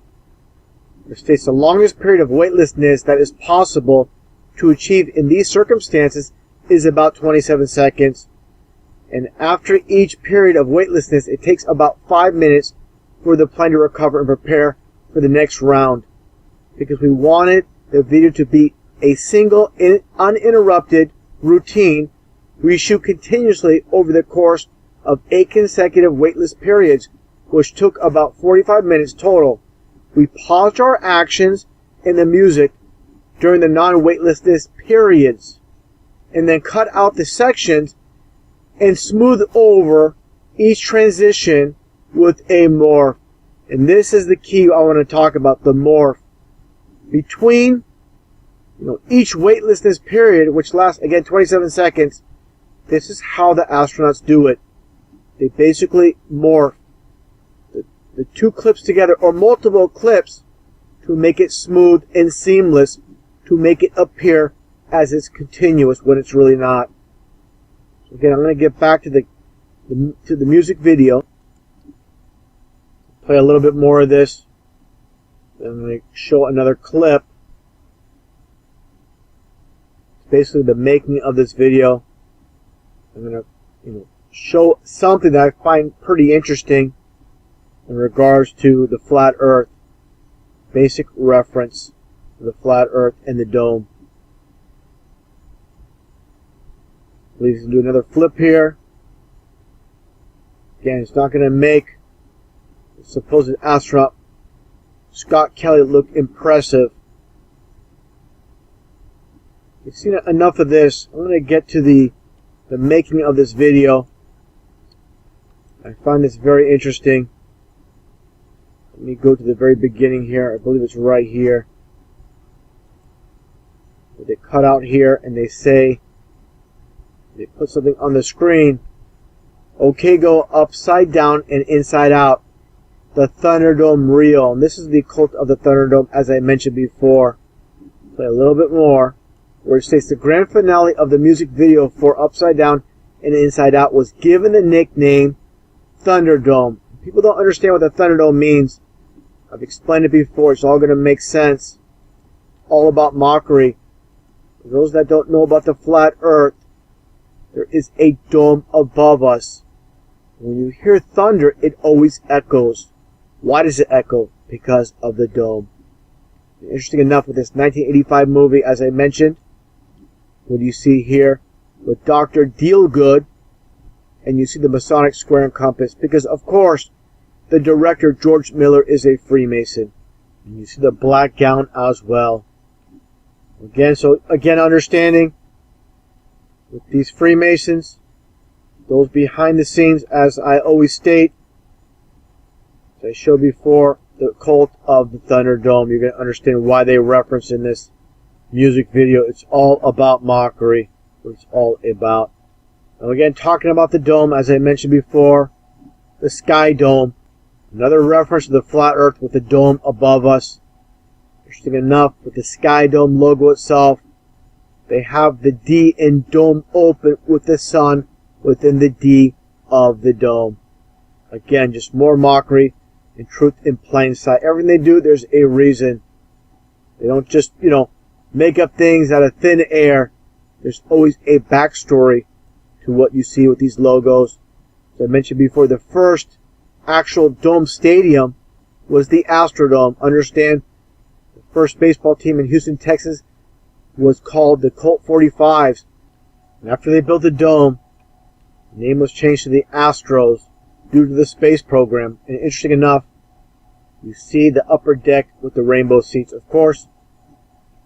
It states the longest period of weightlessness that is possible to achieve in these circumstances is about 27 seconds. And after each period of weightlessness, it takes about 5 minutes for the plane to recover and prepare for the next round, because we wanted the video to be a single, uninterrupted routine reshoot continuously over the course of 8 consecutive weightless periods, which took about 45 minutes total. We paused our actions and the music during the non-weightlessness periods, and then cut out the sections and smooth over each transition with a morph. And this is the key I want to talk about, the morph. Between each weightlessness period, which lasts, again, 27 seconds, this is how the astronauts do it. They basically morph the two clips together, or multiple clips, to make it smooth and seamless, to make it appear as it's continuous when it's really not. So again, I'm going to get back to the music video. Play a little bit more of this. Then I'm going to show another clip. It's basically the making of this video. I'm going to show something that I find pretty interesting in regards to the flat Earth. Basic reference to the flat Earth and the dome. Please do another flip here. Again, it's not going to make the supposed astronaut Scott Kelly look impressive. You've seen enough of this. I'm going to get to the making of this video. I find this very interesting. Let me go to the very beginning here. I believe it's right here. They cut out here and they say, they put something on the screen. Okay, go upside down and inside out. The Thunderdome reel. And this is the cult of the Thunderdome, as I mentioned before. Play a little bit more, where it states the grand finale of the music video for Upside Down and Inside Out was given the nickname Thunderdome. People don't understand what the Thunderdome means. I've explained it before. It's all going to make sense. All about mockery. For those that don't know about the flat Earth, there is a dome above us. When you hear thunder, it always echoes. Why does it echo? Because of the dome. Interesting enough with this 1985 movie, as I mentioned, what you see here with Dr. Dealgood, and you see the Masonic square and compass, because of course the director George Miller is a Freemason, and you see the black gown as well. Again, understanding with these Freemasons, those behind the scenes, as I always state, as I showed before, the cult of the Thunderdome. You're going to understand why they reference in this music video. It's all about mockery. It's all about. And again, talking about the dome, as I mentioned before, the Sky Dome. Another reference to the flat Earth with the dome above us. Interesting enough, with the Sky Dome logo itself, they have the D in dome open with the sun within the D of the dome. Again, just more mockery and truth in plain sight. Everything they do, there's a reason. They don't just, make up things out of thin air. There's always a backstory to what you see with these logos. As I mentioned before, the first actual dome stadium was the Astrodome. Understand, the first baseball team in Houston, Texas was called the Colt 45s. And after they built the dome, the name was changed to the Astros due to the space program. And interesting enough, you see the upper deck with the rainbow seats. Of course,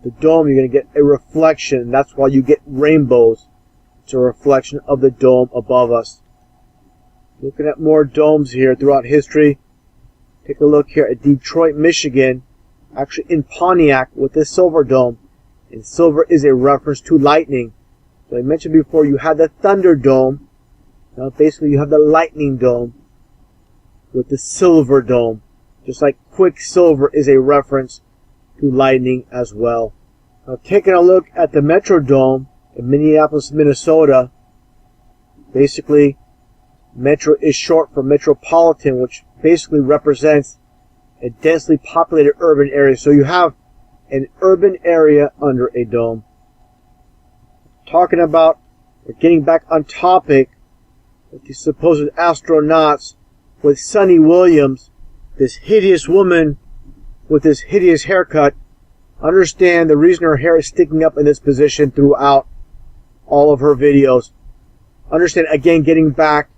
the dome, you're going to get a reflection. That's why you get rainbows. It's a reflection of the dome above us. Looking at more domes here throughout history. Take a look here at Detroit, Michigan. Actually in Pontiac with the Silver Dome. And silver is a reference to lightning. So I mentioned before, you had the Thunder Dome. Now basically you have the Lightning Dome with the Silver Dome. Just like Quicksilver is a reference to lightning as well. Now taking a look at the Metrodome in Minneapolis, Minnesota. Basically, Metro is short for metropolitan, which basically represents a densely populated urban area. So you have an urban area under a dome. Talking about, or getting back on topic, with the supposed astronauts with Sunny Williams, this hideous woman with this hideous haircut. Understand the reason her hair is sticking up in this position throughout all of her videos. Understand, again, getting back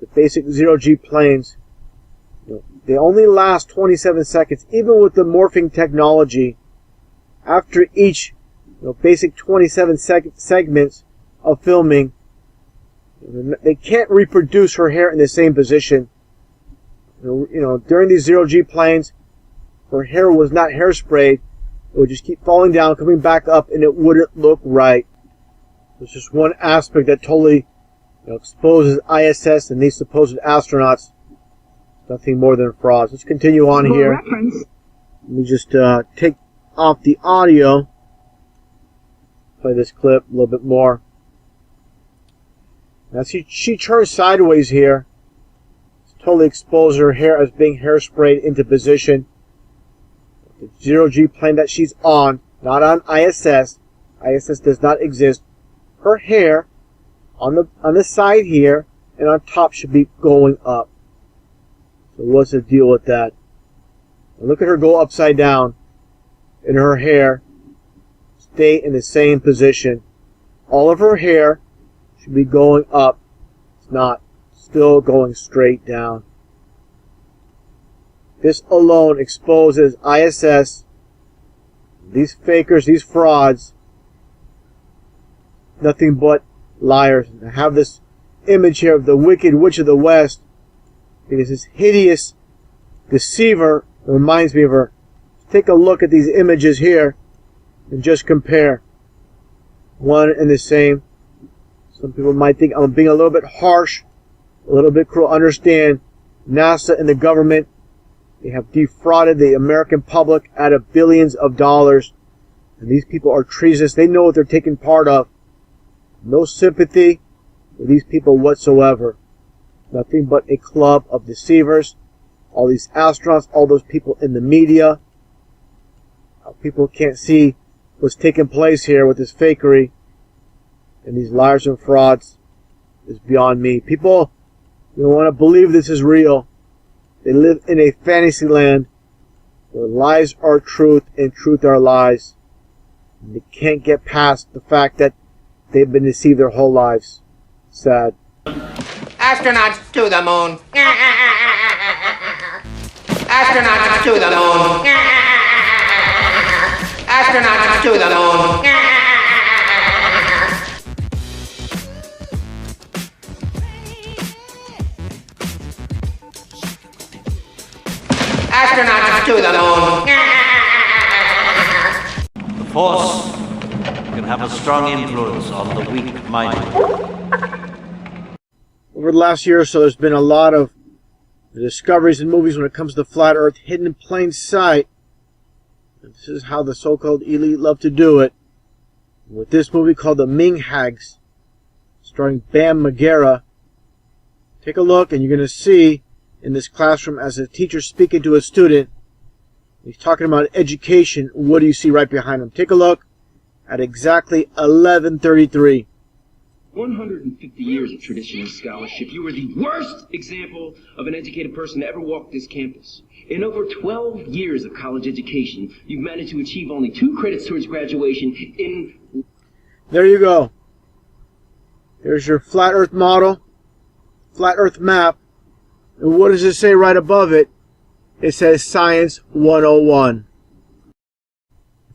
the basic zero-G planes. they only last 27 seconds, even with the morphing technology. After each basic 27 segments of filming, they can't reproduce her hair in the same position. During these zero-G planes, her hair was not hairsprayed. It would just keep falling down, coming back up, and it wouldn't look right. There's just one aspect that totally exposes ISS and these supposed astronauts. Nothing more than frauds. Let's continue on here. Let me just take off the audio. Play this clip a little bit more. Now she turns sideways here. Totally exposes her hair as being hairsprayed into position. The zero-G plane that she's on, not on ISS. ISS does not exist. Her hair on the side here and on top should be going up. So what's the deal with that? Now look at her go upside down, and her hair stay in the same position. All of her hair should be going up. It's not. Still going straight down. This alone exposes ISS, these fakers, these frauds, nothing but liars. I have this image here of the Wicked Witch of the West. It is this hideous deceiver that reminds me of her. Take a look at these images here and just compare. One and the same. Some people might think I'm being a little bit harsh, a little bit cruel. Understand, NASA and the government, they have defrauded the American public out of billions of dollars. And these people are treasonous. They know what they're taking part of. No sympathy for these people whatsoever. Nothing but a club of deceivers. All these astronauts, all those people in the media. People can't see what's taking place here with this fakery and these liars and frauds is beyond me. People don't want to believe this is real. They live in a fantasy land where lies are truth and truth are lies. And they can't get past the fact that they've been deceived their whole lives. Sad. Astronauts to the moon. Astronauts to the moon. Astronauts to the moon. Astronauts to the moon. The Force can have a strong influence on the weak-minded. Over the last year or so, there's been a lot of discoveries in movies when it comes to flat Earth, hidden in plain sight. And this is how the so-called elite love to do it. With this movie called The Ming Hags, starring Bam Margera. Take a look, and you're going to see in this classroom as a teacher speaking to a student. He's talking about education. What do you see right behind him? Take a look at exactly 11:33. 150 years of traditional scholarship. You were the worst example of an educated person to ever walk this campus. In over 12 years of college education, you've managed to achieve only 2 credits towards graduation in... There you go. There's your flat Earth model, flat Earth map. And what does it say right above it? It says Science 101.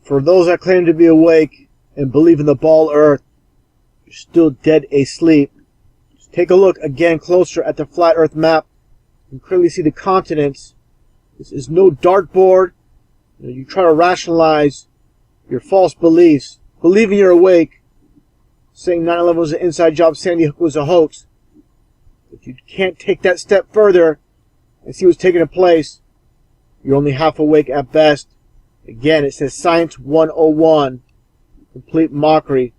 For those that claim to be awake and believe in the ball Earth, you're still dead asleep. Just take a look again closer at the flat Earth map. You can clearly see the continents. This is no dartboard. You try to rationalize your false beliefs, believing you're awake, saying 9/11 was an inside job, Sandy Hook was a hoax. If you can't take that step further and see what's taking place, you're only half awake at best. Again, it says Science 101. Complete mockery.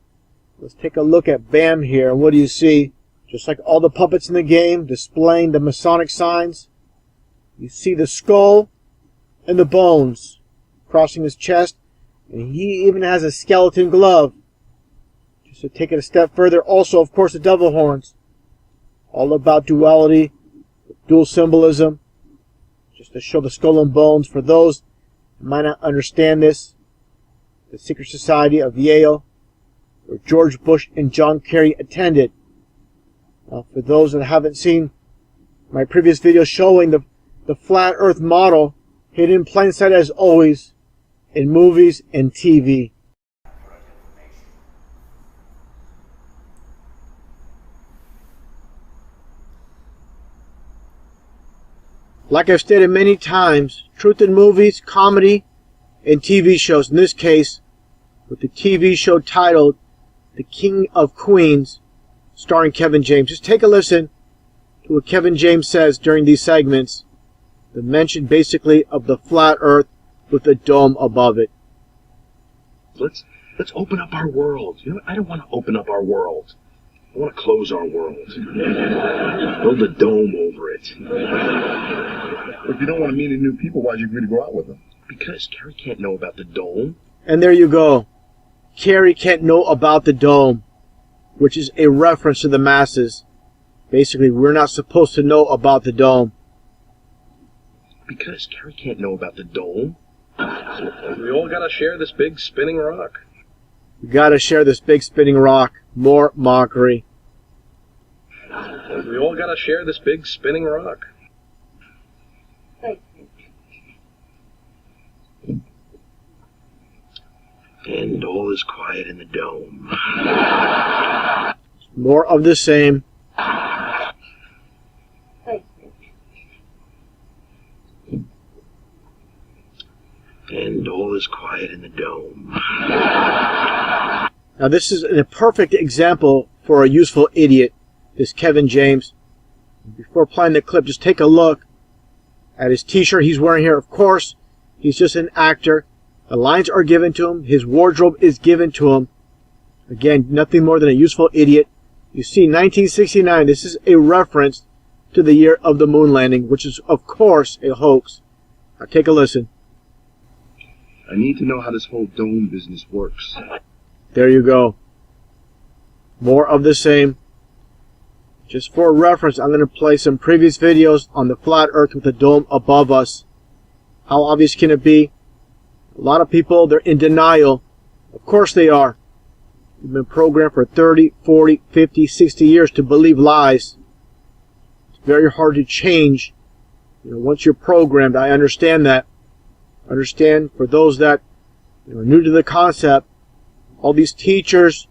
Let's take a look at Bam here. What do you see? Just like all the puppets in the game displaying the Masonic signs, you see the skull and the bones crossing his chest, and he even has a skeleton glove. Just to take it a step further, also, of course, the devil horns. All about duality, dual symbolism, just to show the skull and bones. For those who might not understand this, the secret society of Yale, where George Bush and John Kerry attended. Now, for those that haven't seen my previous video showing the the flat earth model hidden in plain sight as always in movies and TV. Like I've stated many times, truth in movies, comedy, and TV shows. In this case, with the TV show titled The King of Queens, starring Kevin James. Just take a listen to what Kevin James says during these segments. The mention basically of the flat earth with a dome above it. Let's open up our world. You know, I don't want to open up our world. I want to close our world. Build a dome over it. But if you don't want to meet any new people, why'd you agree to go out with them? Because Carrie can't know about the dome. And there you go. Carrie can't know about the dome, which is a reference to the masses. Basically, we're not supposed to know about the dome. Because Carrie can't know about the dome. We all gotta share this big spinning rock. We gotta share this big spinning rock. More mockery. We all gotta share this big spinning rock. And all is quiet in the dome. More of the same. And all is quiet in the dome. Now this is a perfect example for a useful idiot, this Kevin James. Before playing the clip, just take a look at his t-shirt he's wearing here. Of course, he's just an actor. The lines are given to him. His wardrobe is given to him. Again, nothing more than a useful idiot. You see, 1969, this is a reference to the year of the moon landing, which is, of course, a hoax. Now take a listen. I need to know how this whole dome business works. There you go. More of the same. Just for reference, I'm going to play some previous videos on the flat earth with the dome above us. How obvious can it be? A lot of people, they're in denial. Of course they are. You've been programmed for 30, 40, 50, 60 years to believe lies. It's very hard to change. You know, once you're programmed, I understand that. Understand, for those that are new to the concept, all these teachers,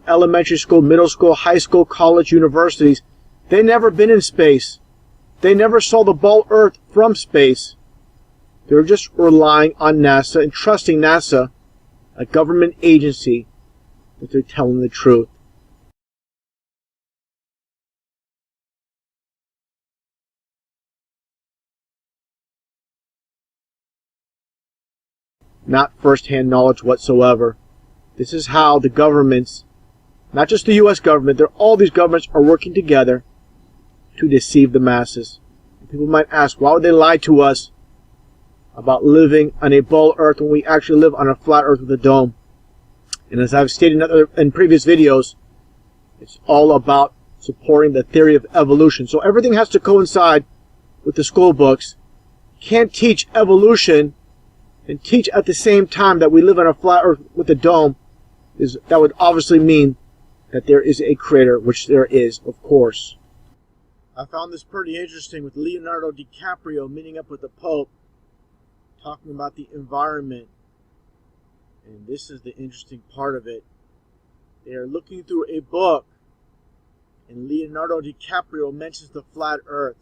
elementary school, middle school, high school, college, universities, they never been in space. They never saw the ball Earth from space. They're just relying on NASA and trusting NASA, a government agency, that they're telling the truth. Not first-hand knowledge whatsoever. This is how the governments, not just the U.S. government, all these governments are working together to deceive the masses. People might ask, why would they lie to us about living on a ball Earth when we actually live on a flat Earth with a dome? And as I've stated in previous videos, it's all about supporting the theory of evolution. So everything has to coincide with the school books. Can't teach evolution and teach at the same time that we live on a flat Earth with a dome. That would obviously mean that there is a creator, which there is, of course. I found this pretty interesting with Leonardo DiCaprio meeting up with the Pope, talking about the environment. And this is the interesting part of it. They are looking through a book, and Leonardo DiCaprio mentions the flat Earth.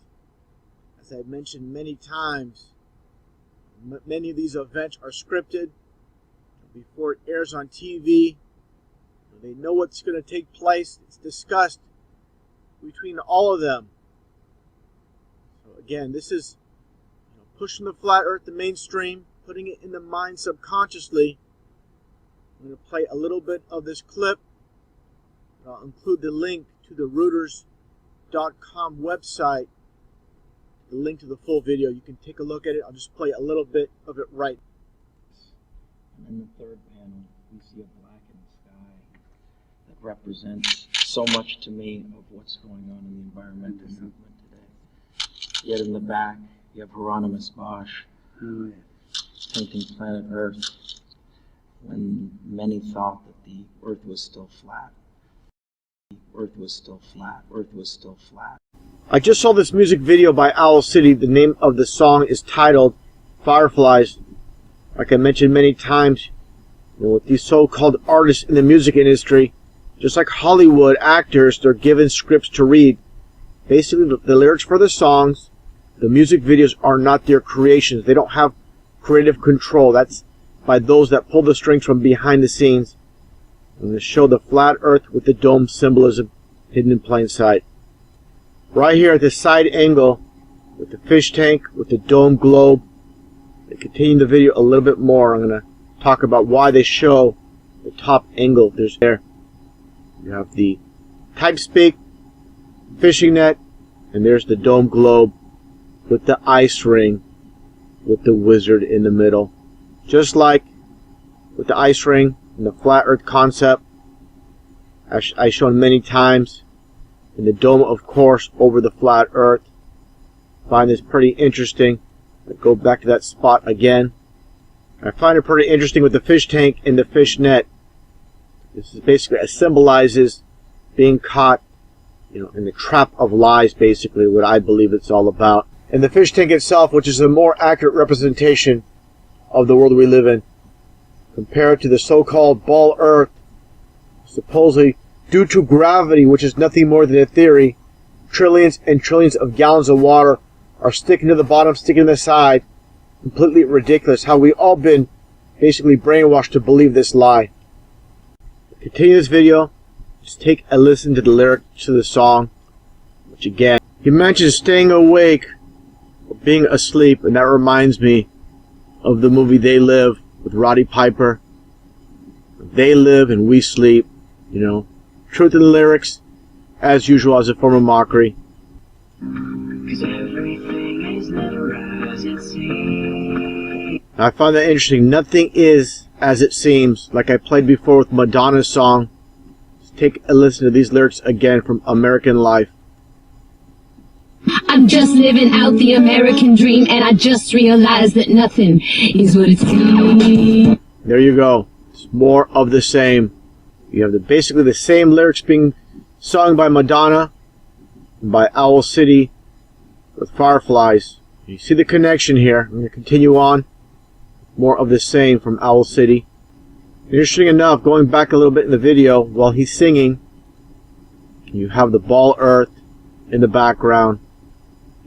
As I've mentioned many times, many of these events are scripted before it airs on TV. They know what's going to take place. It's discussed between all of them. So again, this is pushing the flat Earth to mainstream, putting it in the mind subconsciously. I'm going to play a little bit of this clip. I'll include the link to the Reuters.com website, the link to the full video. You can take a look at it. I'll just play a little bit of it right. And in the third panel, we see a blackened sky that represents so much to me of what's going on in the environmental movement today. Yet in the back, you have Hieronymus Bosch painting planet Earth when many thought that the Earth was still flat. The Earth was still flat. Earth was still flat. I just saw this music video by Owl City. The name of the song is titled Fireflies. Like I mentioned many times, with these so-called artists in the music industry, just like Hollywood actors, they're given scripts to read. Basically, the lyrics for the songs, the music videos are not their creations. They don't have creative control. That's by those that pull the strings from behind the scenes. I'm going to show the flat earth with the dome symbolism hidden in plain sight. Right here at the side angle with the fish tank, with the dome globe. To continue the video a little bit more, I'm going to talk about why they show the top angle. There's there. You have the type speak, fishing net, and there's the dome globe with the ice ring with the wizard in the middle. Just like with the ice ring and the flat earth concept I've shown many times, and the dome of course over the flat earth. Find this pretty interesting. I go back to that spot again. I find it pretty interesting with the fish tank and the fish net. This is basically, it symbolizes being caught, in the trap of lies, basically what I believe it's all about. And the fish tank itself, which is a more accurate representation of the world we live in, compared to the so-called ball earth, supposedly due to gravity, which is nothing more than a theory, trillions and trillions of gallons of water are sticking to the bottom, sticking to the side. Completely ridiculous how we all been basically brainwashed to believe this lie. Continue this video, just take a listen to the lyrics to the song, which again, he mentions staying awake or being asleep, and that reminds me of the movie They Live with Roddy Piper. They live and we sleep, Truth in the lyrics, as usual, as a form of mockery. 'Cause everything is never as it seems. I find that interesting. Nothing is as it seems, like I played before with Madonna's song. Just take a listen to these lyrics again from American Life. I'm just living out the American dream, and I just realized that nothing is what it seems. There you go. It's more of the same. You have basically the same lyrics being sung by Madonna and by Owl City with Fireflies. You see the connection here. I'm going to continue on. More of the same from Owl City. Interesting enough, going back a little bit in the video, while he's singing, you have the ball earth in the background.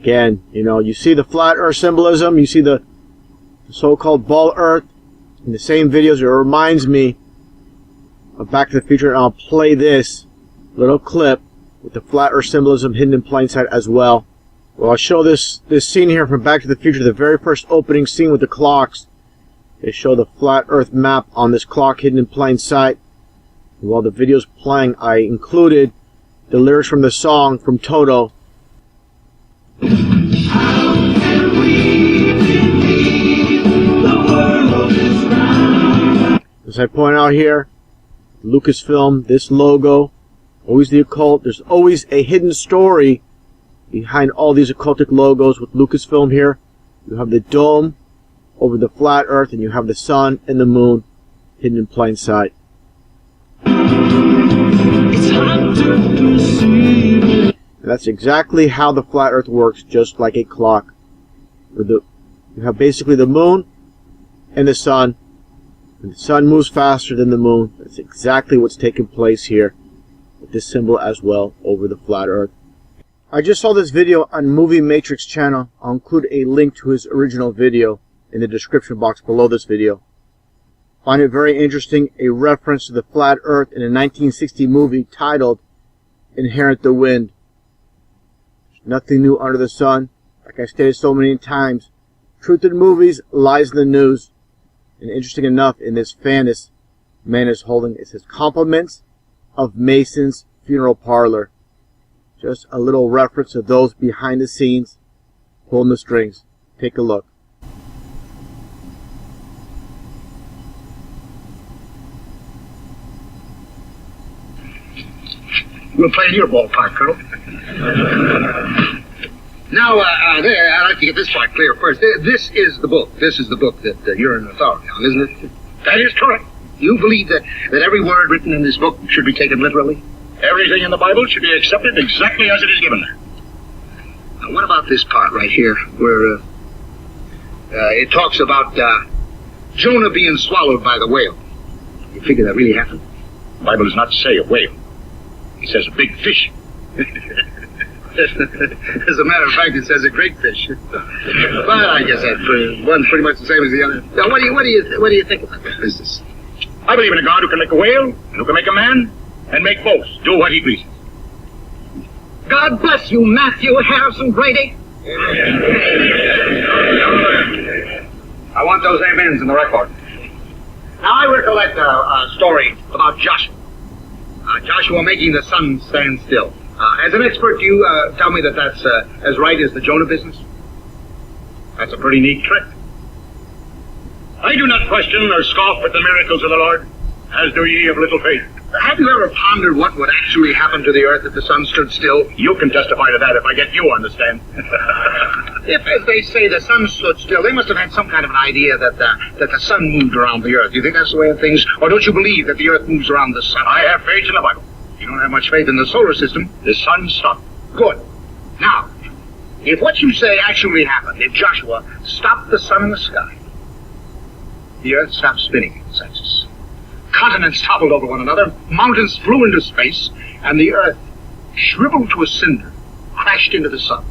Again, you see the flat earth symbolism, you see the so-called ball earth in the same videos. It reminds me of Back to the Future, and I'll play this little clip with the flat earth symbolism hidden in plain sight as well. Well, I'll show this scene here from Back to the Future, the very first opening scene with the clocks. They show the flat earth map on this clock hidden in plain sight. And while the video's playing, I included the lyrics from the song from Toto. As I point out here, Lucasfilm, this logo, always the occult. There's always a hidden story behind all these occultic logos with Lucasfilm here. You have the dome over the flat earth, and you have the sun and the moon hidden in plain sight. And that's exactly how the flat earth works, just like a clock. You have basically the moon and the sun. And the sun moves faster than the moon. That's exactly what's taking place here with this symbol as well over the flat earth. I just saw this video on Movie Matrix channel. I'll include a link to his original video in the description box below this video. Find it very interesting, a reference to the flat earth in a 1960 movie titled Inherent the Wind. There's nothing new under the sun. Like I stated so many times, truth in movies, lies in the news. And interesting enough, in this fan this man is holding, it says compliments of Mason's funeral parlor. Just a little reference to those behind the scenes pulling the strings. Take a look. We'll play in your ballpark, Colonel. Now, I'd like to get this part clear first. This is the book. This is the book that you're an authority on, isn't it? That is correct. You believe that every word written in this book should be taken literally? Everything in the Bible should be accepted exactly as it is given there. What about this part right here, where it talks about Jonah being swallowed by the whale? You figure that really happened? The Bible does not say a whale. It says a big fish. As a matter of fact, it says a great fish. But I guess that one's pretty much the same as the other. Now, what do you think about this business? I believe in a God who can make a whale, and who can make a man, and make both do what he pleases. God bless you, Matthew Harrison Brady. I want those amens in the record. Now, I recollect a story about Joshua. Joshua making the sun stand still. As an expert, do you tell me that that's as right as the Jonah business? That's a pretty neat trick. I do not question or scoff at the miracles of the Lord, as do ye of little faith. Have you ever pondered what would actually happen to the earth if the sun stood still? You can testify to that if I get you on the stand. If, as they say, the sun stood still, they must have had some kind of an idea that the sun moved around the earth. Do you think that's the way of things? Or don't you believe that the earth moves around the sun? I have faith in the Bible. You don't have much faith in the solar system. The sun stopped. Good. Now, if what you say actually happened, if Joshua stopped the sun in the sky, the earth stopped spinning in its axis. Continents toppled over one another, mountains flew into space, and the earth, shriveled to a cinder, crashed into the sun.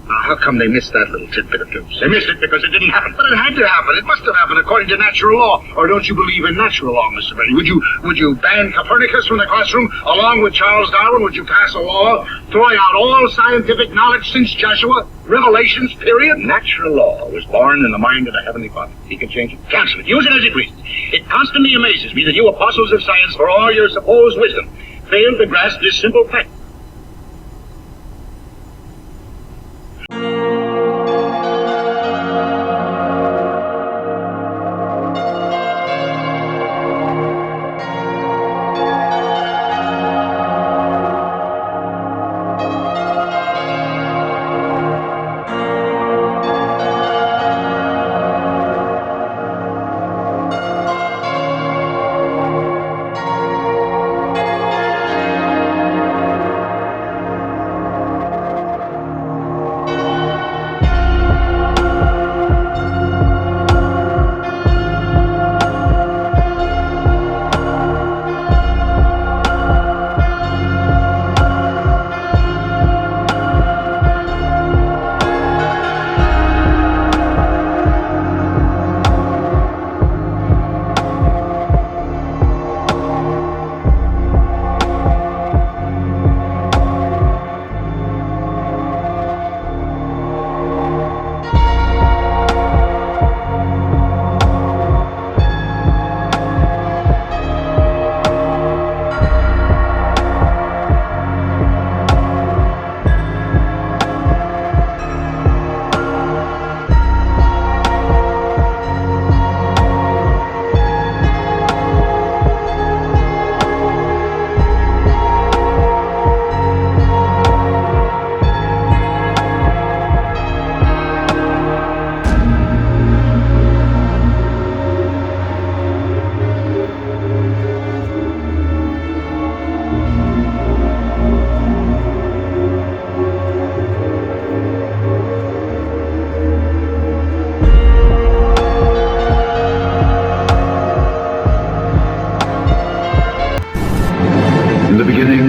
Now, how come they missed that little tidbit of news? They missed it because it didn't happen. But it had to happen. It must have happened according to natural law. Or don't you believe in natural law, Mr. Brady? Would you ban Copernicus from the classroom along with Charles Darwin? Would you pass a law throwing out all scientific knowledge since Joshua? Revelations, period? Natural law was born in the mind of the Heavenly Father. He can change it, cancel it, use it as he pleases. It constantly amazes me that you apostles of science, for all your supposed wisdom, fail to grasp this simple fact.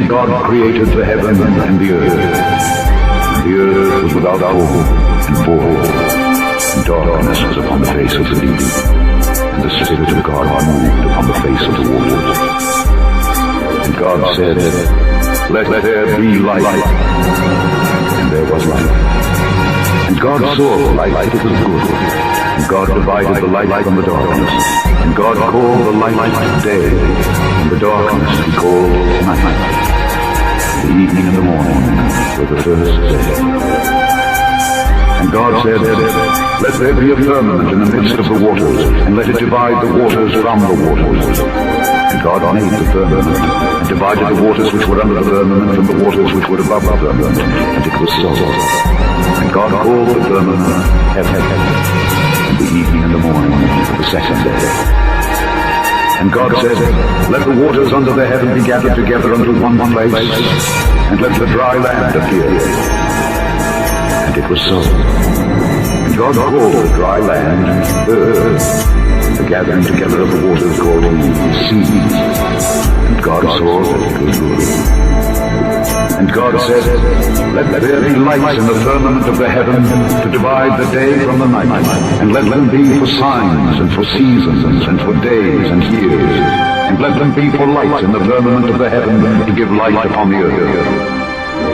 God created the heaven and the earth. And the earth was without form and void, and darkness was upon the face of the deep, and the Spirit of God moved upon the face of the waters. And God said, Let there be light. And there was light. And God saw the light that it was good. And God divided the light from the darkness. And God called the light day, and the darkness he called night. The evening and the morning were the first day. And God said, Let there be a firmament in the midst of the waters, and let it divide the waters from the waters. And God made the firmament, and divided the waters which were under the firmament from the waters which were above the firmament. And it was so. And God called the firmament heaven, and the evening and the morning were the second day. And God said, let the waters under the heaven be gathered together unto one place, and let the dry land appear. And it was so. And God called the dry land earth, the gathering together of the waters called seas. And God saw that it was good. And God said, let there be lights in the firmament of the heaven to divide the day from the night, and let them be for signs and for seasons and for days and years, and let them be for lights in the firmament of the heaven to give light upon the earth.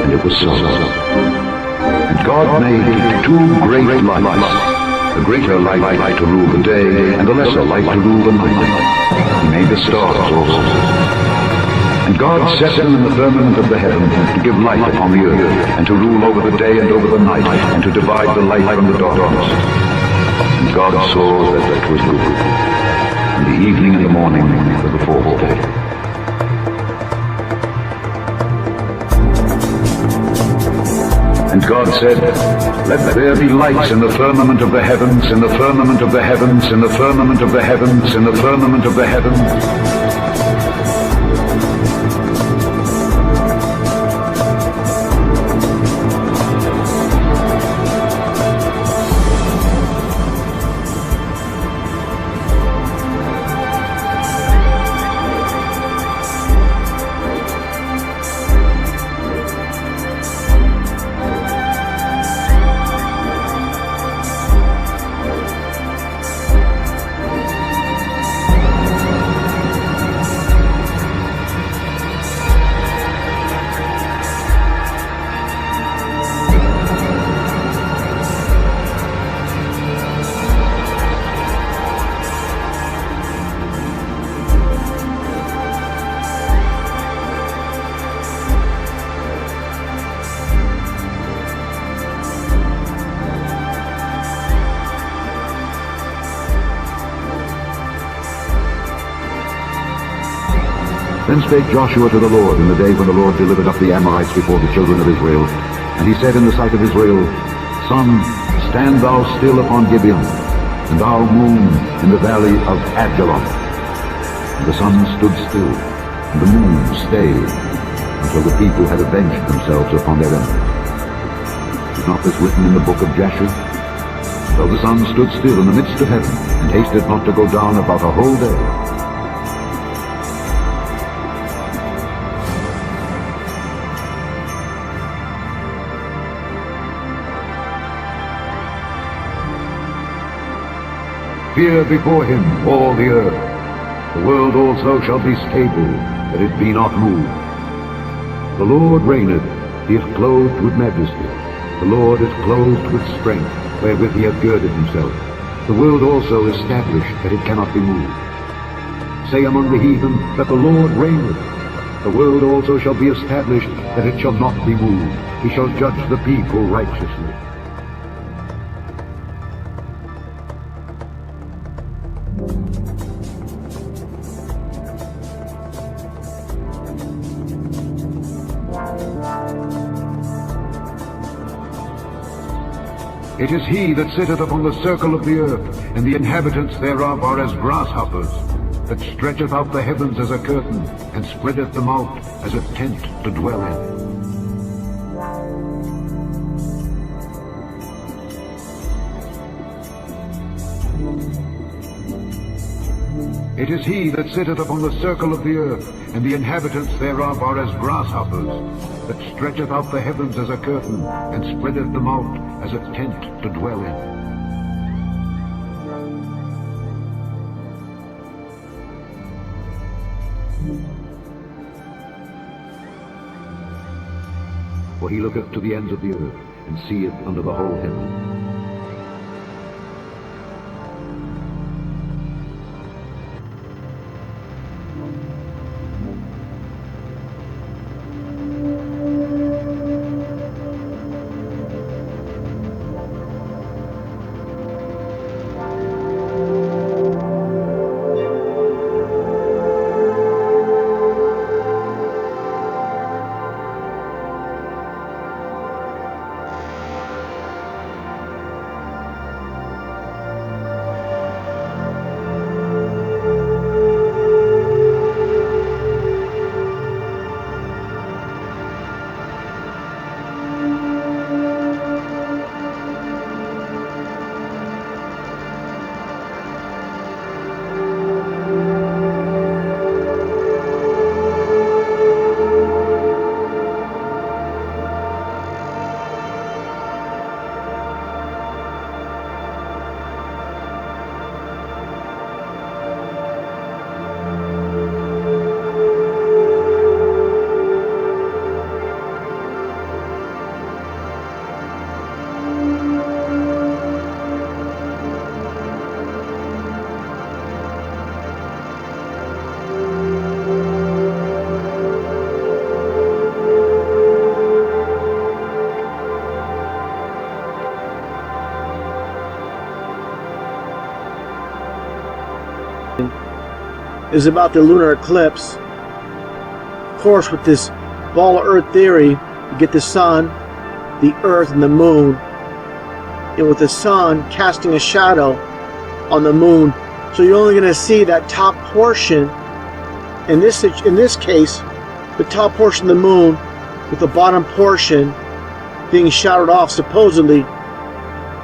And it was so. And God made two great lights, a greater light to rule the day, and a lesser light to rule the night. He made the stars also. And God set them in the firmament of the heaven to give light upon the earth, and to rule over the day and over the night, and to divide the light from the darkness. And God saw that that was good. And the evening and the morning were the fourth day. And God said, let there be lights in the firmament of the heavens, in the firmament of the heavens, in the firmament of the heavens, in the firmament of the heavens. Then spake Joshua to the Lord in the day when the Lord delivered up the Amorites before the children of Israel. And he said in the sight of Israel, Sun, stand thou still upon Gibeon, and thou moon in the valley of Ajalon. And the sun stood still, and the moon stayed, until the people had avenged themselves upon their enemies. Is not this written in the book of Jasher? So the sun stood still in the midst of heaven, and hasted not to go down about a whole day. Fear before him all the earth. The world also shall be stable, that it be not moved. The Lord reigneth, he is clothed with majesty. The Lord is clothed with strength, wherewith he hath girded himself. The world also is established, that it cannot be moved. Say among the heathen that the Lord reigneth. The world also shall be established, that it shall not be moved. He shall judge the people righteously. It is he that sitteth upon the circle of the earth, and the inhabitants thereof are as grasshoppers, that stretcheth out the heavens as a curtain, and spreadeth them out as a tent to dwell in. It is he that sitteth upon the circle of the earth, and the inhabitants thereof are as grasshoppers, that stretcheth out the heavens as a curtain, and spreadeth them out as a tent to dwell in. For he looketh to the ends of the earth, and seeth under the whole heaven. is about the lunar eclipse. Of course, with this ball of Earth theory, you get the sun, the Earth, and the moon. And with the sun casting a shadow on the moon, so you're only going to see that top portion. In this case, the top portion of the moon, with the bottom portion being shadowed off supposedly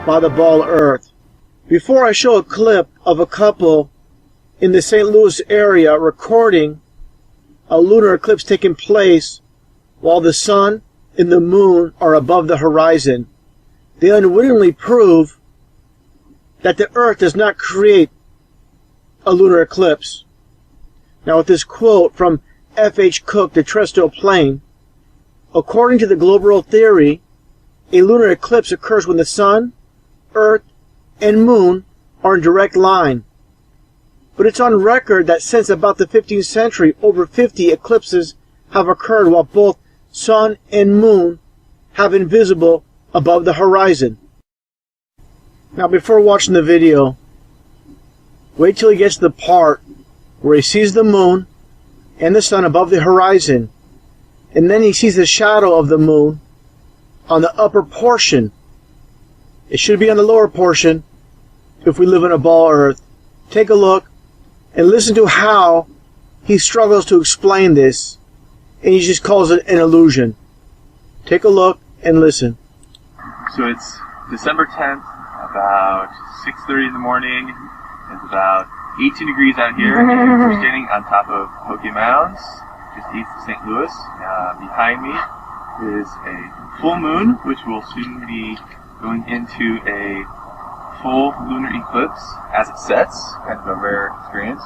by the ball of Earth. Before I show a clip of a couple in the St. Louis area recording a lunar eclipse taking place while the sun and the moon are above the horizon, they unwittingly prove that the Earth does not create a lunar eclipse. Now, with this quote from F.H. Cook, the terrestrial plane, according to the global theory, a lunar eclipse occurs when the sun, Earth, and moon are in direct line. But it's on record that since about the 15th century, over 50 eclipses have occurred while both sun and moon have been visible above the horizon. Now, before watching the video, wait till he gets to the part where he sees the moon and the sun above the horizon, and then he sees the shadow of the moon on the upper portion. It should be on the lower portion if we live in a ball of Earth. Take a look and listen to how he struggles to explain this, and he just calls it an illusion. Take a look and listen. So it's December 10th, about 6:30 in the morning. It's about 18 degrees out here, and we're standing on top of Poke Mounds, just east of St. Louis. Behind me is a full moon, which will soon be going into a full lunar eclipse as it sets, kind of a rare experience,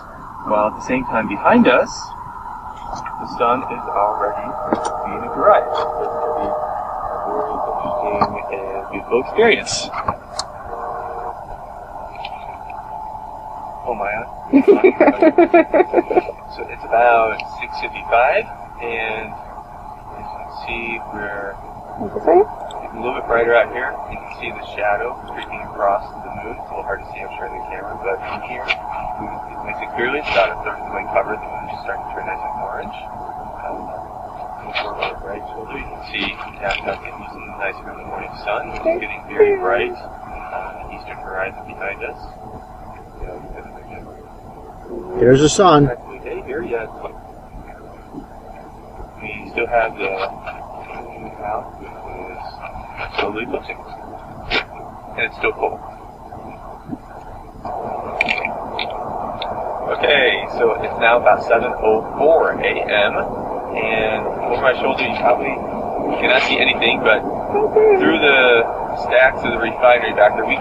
while at the same time behind us, the sun is already being a bright. It's going to be a very interesting and beautiful experience. Oh my God. So it's about 6:55, and as you can see, we're a little bit brighter out here. You can see the shadow creeping across the moon. It's a little hard to see, I'm sure, in the camera, but from here, it's nice and clearly. It's about a third of the way covered. The moon is starting to turn nice and orange. Over right shoulder, you can see downtown getting some nice early morning sun, which is getting very bright on the eastern horizon behind us. There's the sun. Day here yet. We still have the moon out, which is slowly eclipsing, and it's still cold. Okay, so it's now about 7:04 a.m. and over my shoulder you probably cannot see anything, but through the stacks of the refinery back there, we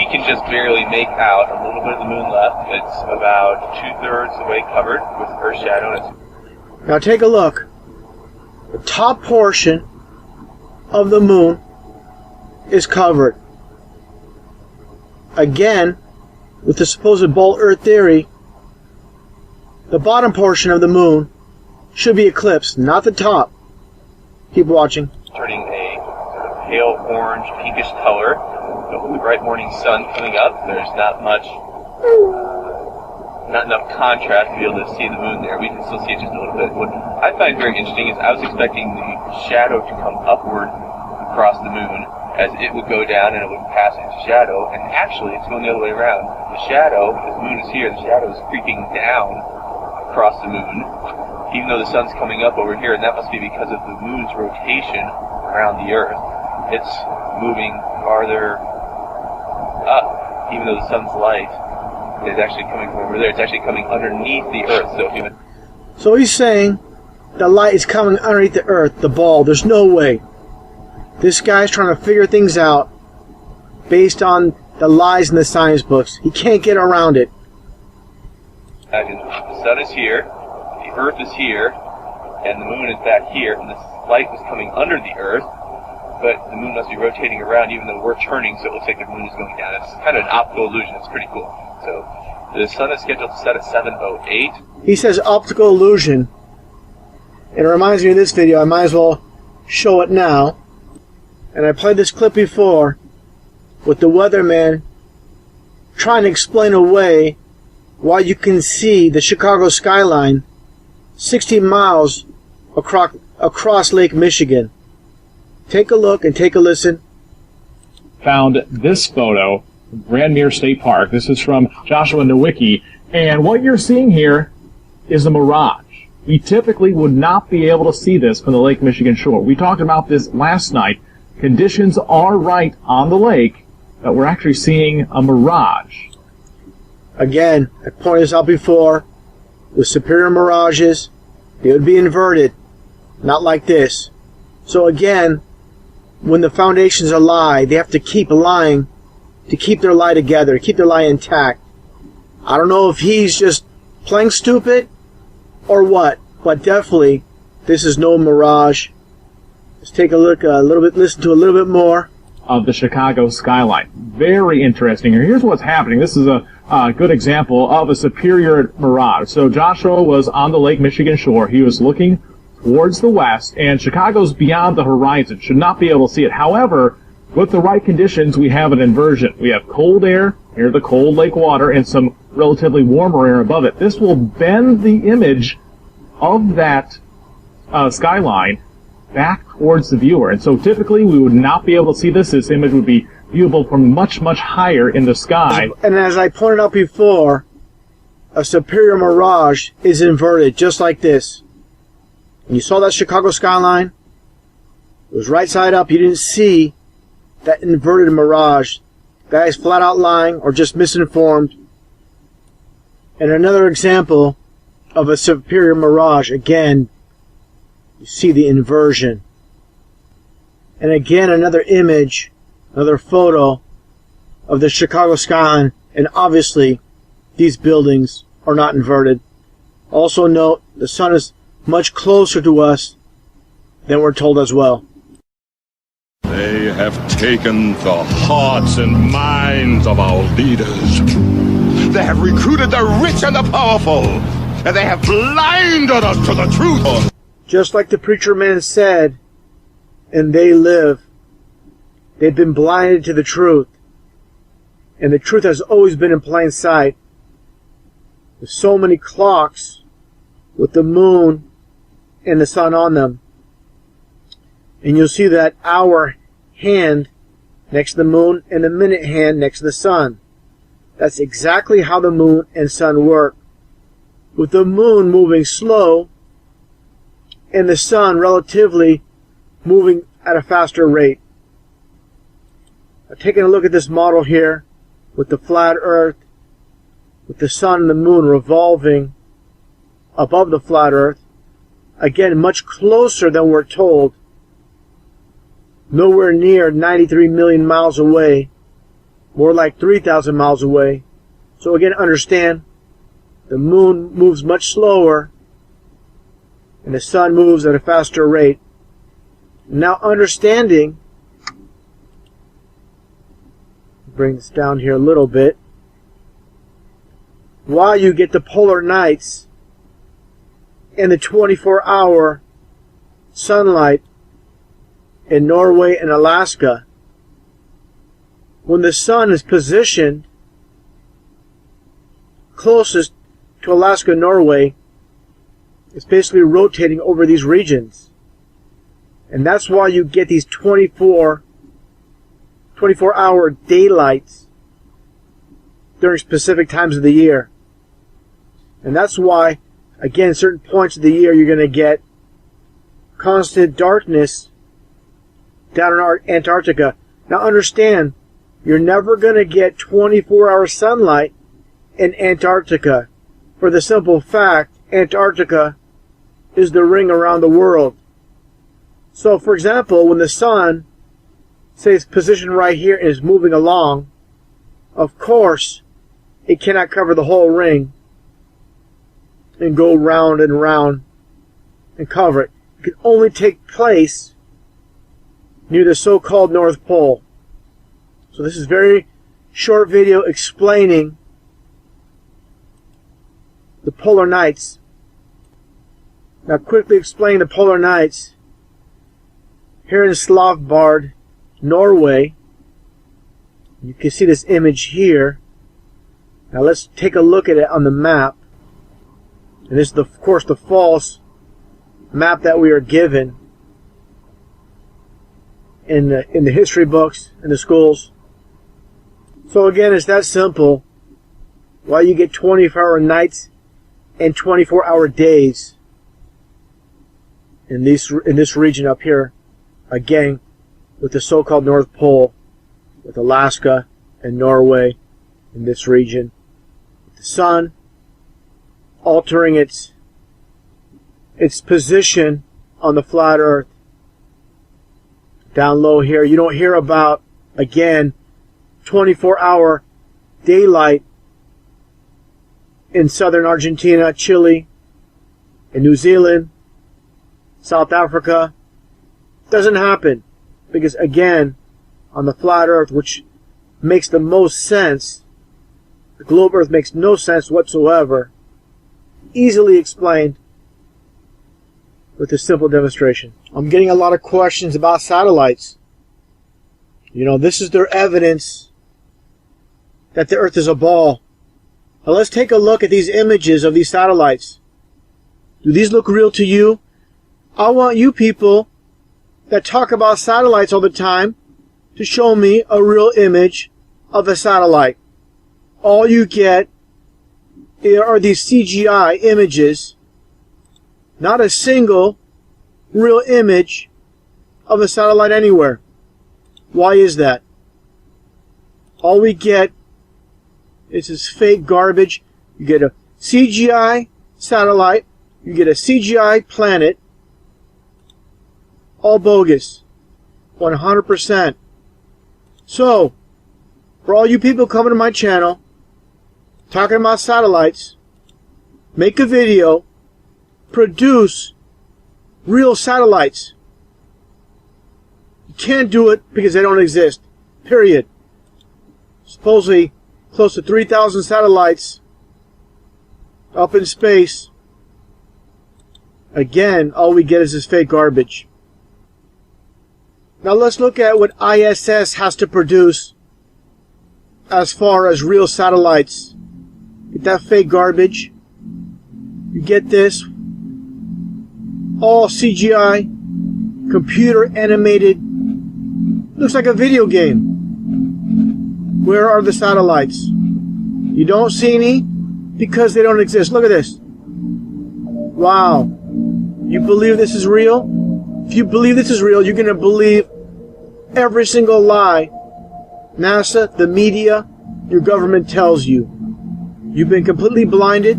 can just barely make out a little bit of the moon left. It's about 2/3 the way covered with Earth shadow. Now take a look. The top portion of the moon is covered. Again, with the supposed ball Earth theory, the bottom portion of the moon should be eclipsed, not the top. Keep watching. Turning a sort of pale orange, pinkish color. But with the bright morning sun coming up, there's not enough contrast to be able to see the moon there. We can still see it just a little bit. What I find very interesting is I was expecting the shadow to come upward across the moon as it would go down and it would pass into shadow, and actually it's going the other way around. The shadow, as the moon is here, the shadow is creeping down across the moon, even though the sun's coming up over here, and that must be because of the moon's rotation around the Earth. It's moving farther up, even though the sun's light is actually coming from over there. It's actually coming underneath the Earth. So he's saying the light is coming underneath the Earth, the ball. There's no way. This guy's trying to figure things out based on the lies in the science books. He can't get around it. The sun is here, the Earth is here, and the moon is back here, and this light was coming under the Earth. But the moon must be rotating around even though we're turning, so it looks like the moon is going down. It's kind of an optical illusion. It's pretty cool. So the sun is scheduled to set at 7:08. He says optical illusion. It reminds me of this video. I might as well show it now. And I played this clip before with the weatherman trying to explain away while you can see the Chicago skyline 60 miles across Lake Michigan. Take a look and take a listen. Found this photo from Grandmere State Park. This is from Joshua Nowicki. And what you're seeing here is a mirage. We typically would not be able to see this from the Lake Michigan shore. We talked about this last night. Conditions are right on the lake, but we're actually seeing a mirage. Again, I pointed this out before. With superior mirages, they would be inverted, not like this. So again, when the foundations are lie, they have to keep lying to keep their lie together, keep their lie intact. I don't know if he's just playing stupid or what, but definitely this is no mirage. Let's take a look a little bit, listen to a little bit more Of the Chicago skyline. Very interesting here. Here's what's happening. This is a good example of a superior mirage. So Joshua was on the Lake Michigan shore. He was looking towards the west, and Chicago's beyond the horizon. Should not be able to see it. However, with the right conditions, we have an inversion. We have cold air near the cold lake water and some relatively warmer air above it. This will bend the image of that skyline back towards the viewer. And so typically we would not be able to see this. This image would be viewable from much, much higher in the sky. And as I pointed out before, a superior mirage is inverted, just like this. And you saw that Chicago skyline? It was right side up. You didn't see that inverted mirage. The guy's flat out lying or just misinformed. And another example of a superior mirage. Again, you see the inversion. And again, another image, another photo of the Chicago skyline. And obviously, these buildings are not inverted. Also note, the sun is much closer to us than we're told as well. They have taken the hearts and minds of our leaders. They have recruited the rich and the powerful, and they have blinded us to the truth. Just like the preacher man said, and they live, they've been blinded to the truth. And the truth has always been in plain sight. There's so many clocks with the moon and the sun on them. And you'll see that hour hand next to the moon and the minute hand next to the sun. That's exactly how the moon and sun work. With the moon moving slow and the sun relatively moving at a faster rate. Now, taking a look at this model here with the flat earth, with the sun and the moon revolving above the flat earth, again much closer than we're told, nowhere near 93 million miles away, more like 3,000 miles away. So again, understand, the moon moves much slower and the sun moves at a faster rate. Now understanding, bring this down here a little bit, why you get the polar nights and the 24-hour sunlight in Norway and Alaska. When the sun is positioned closest to Alaska and Norway, it's basically rotating over these regions. And that's why you get these 24-hour daylights during specific times of the year. And that's why, again, certain points of the year you're going to get constant darkness down in Antarctica. Now understand, you're never going to get 24-hour sunlight in Antarctica, for the simple fact Antarctica is the ring around the world. So for example, when the sun, say it's positioned right here and is moving along, of course it cannot cover the whole ring and go round and round and cover it. It can only take place near the so-called North Pole. So this is a very short video explaining the polar nights. Now quickly explain the polar nights. Here in Now let's take a look at it on the map. And this is, of course, the false map that we are given in the history books, in the schools. So again, it's that simple. Why you get 24-hour nights and 24-hour days in this region up here, again, with the so-called North Pole, with Alaska and Norway in this region. The sun altering its position on the flat Earth. Down low here, you don't hear about, again, 24-hour daylight in southern Argentina, Chile, and New Zealand, South Africa. Doesn't happen because, again, on the flat Earth, which makes the most sense, the globe Earth makes no sense whatsoever, easily explained with a simple demonstration. I'm getting a lot of questions about satellites. You know, this is their evidence that the Earth is a ball. Now let's take a look at these images of these satellites. Do these look real to you? I want you people that talk about satellites all the time to show me a real image of a satellite. All you get are these CGI images, not a single real image of a satellite anywhere. Why is that? All we get is this fake garbage. You get a CGI satellite, you get a CGI planet, all bogus, 100%. So, for all you people coming to my channel, talking about satellites, make a video, produce real satellites. You can't do it because they don't exist, period. Supposedly close to 3,000 satellites up in space. Again, all we get is this fake garbage. Now let's look at what ISS has to produce as far as real satellites. Get that fake garbage. You get this. All CGI, computer animated. Looks like a video game. Where are the satellites? You don't see any because they don't exist. Look at this. Wow. You believe this is real? If you believe this is real, you're going to believe every single lie NASA, the media, your government tells you. You've been completely blinded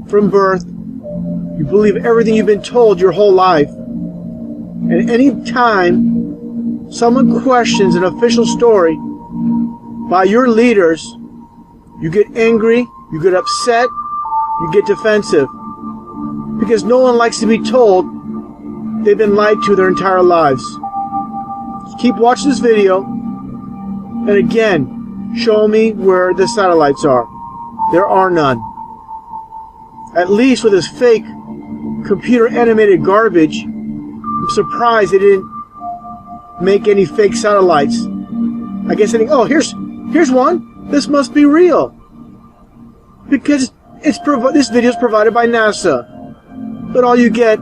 from birth. You believe everything you've been told your whole life. And any time someone questions an official story by your leaders, you get angry, you get upset, you get defensive. Because no one likes to be told they've been lied to their entire lives. Just keep watching this video, and again, show me where the satellites are. There are none. At least with this fake computer animated garbage, I'm surprised they didn't make any fake satellites. I guess they think, oh, here's one. This must be real. Because this video is provided by NASA. But all you get,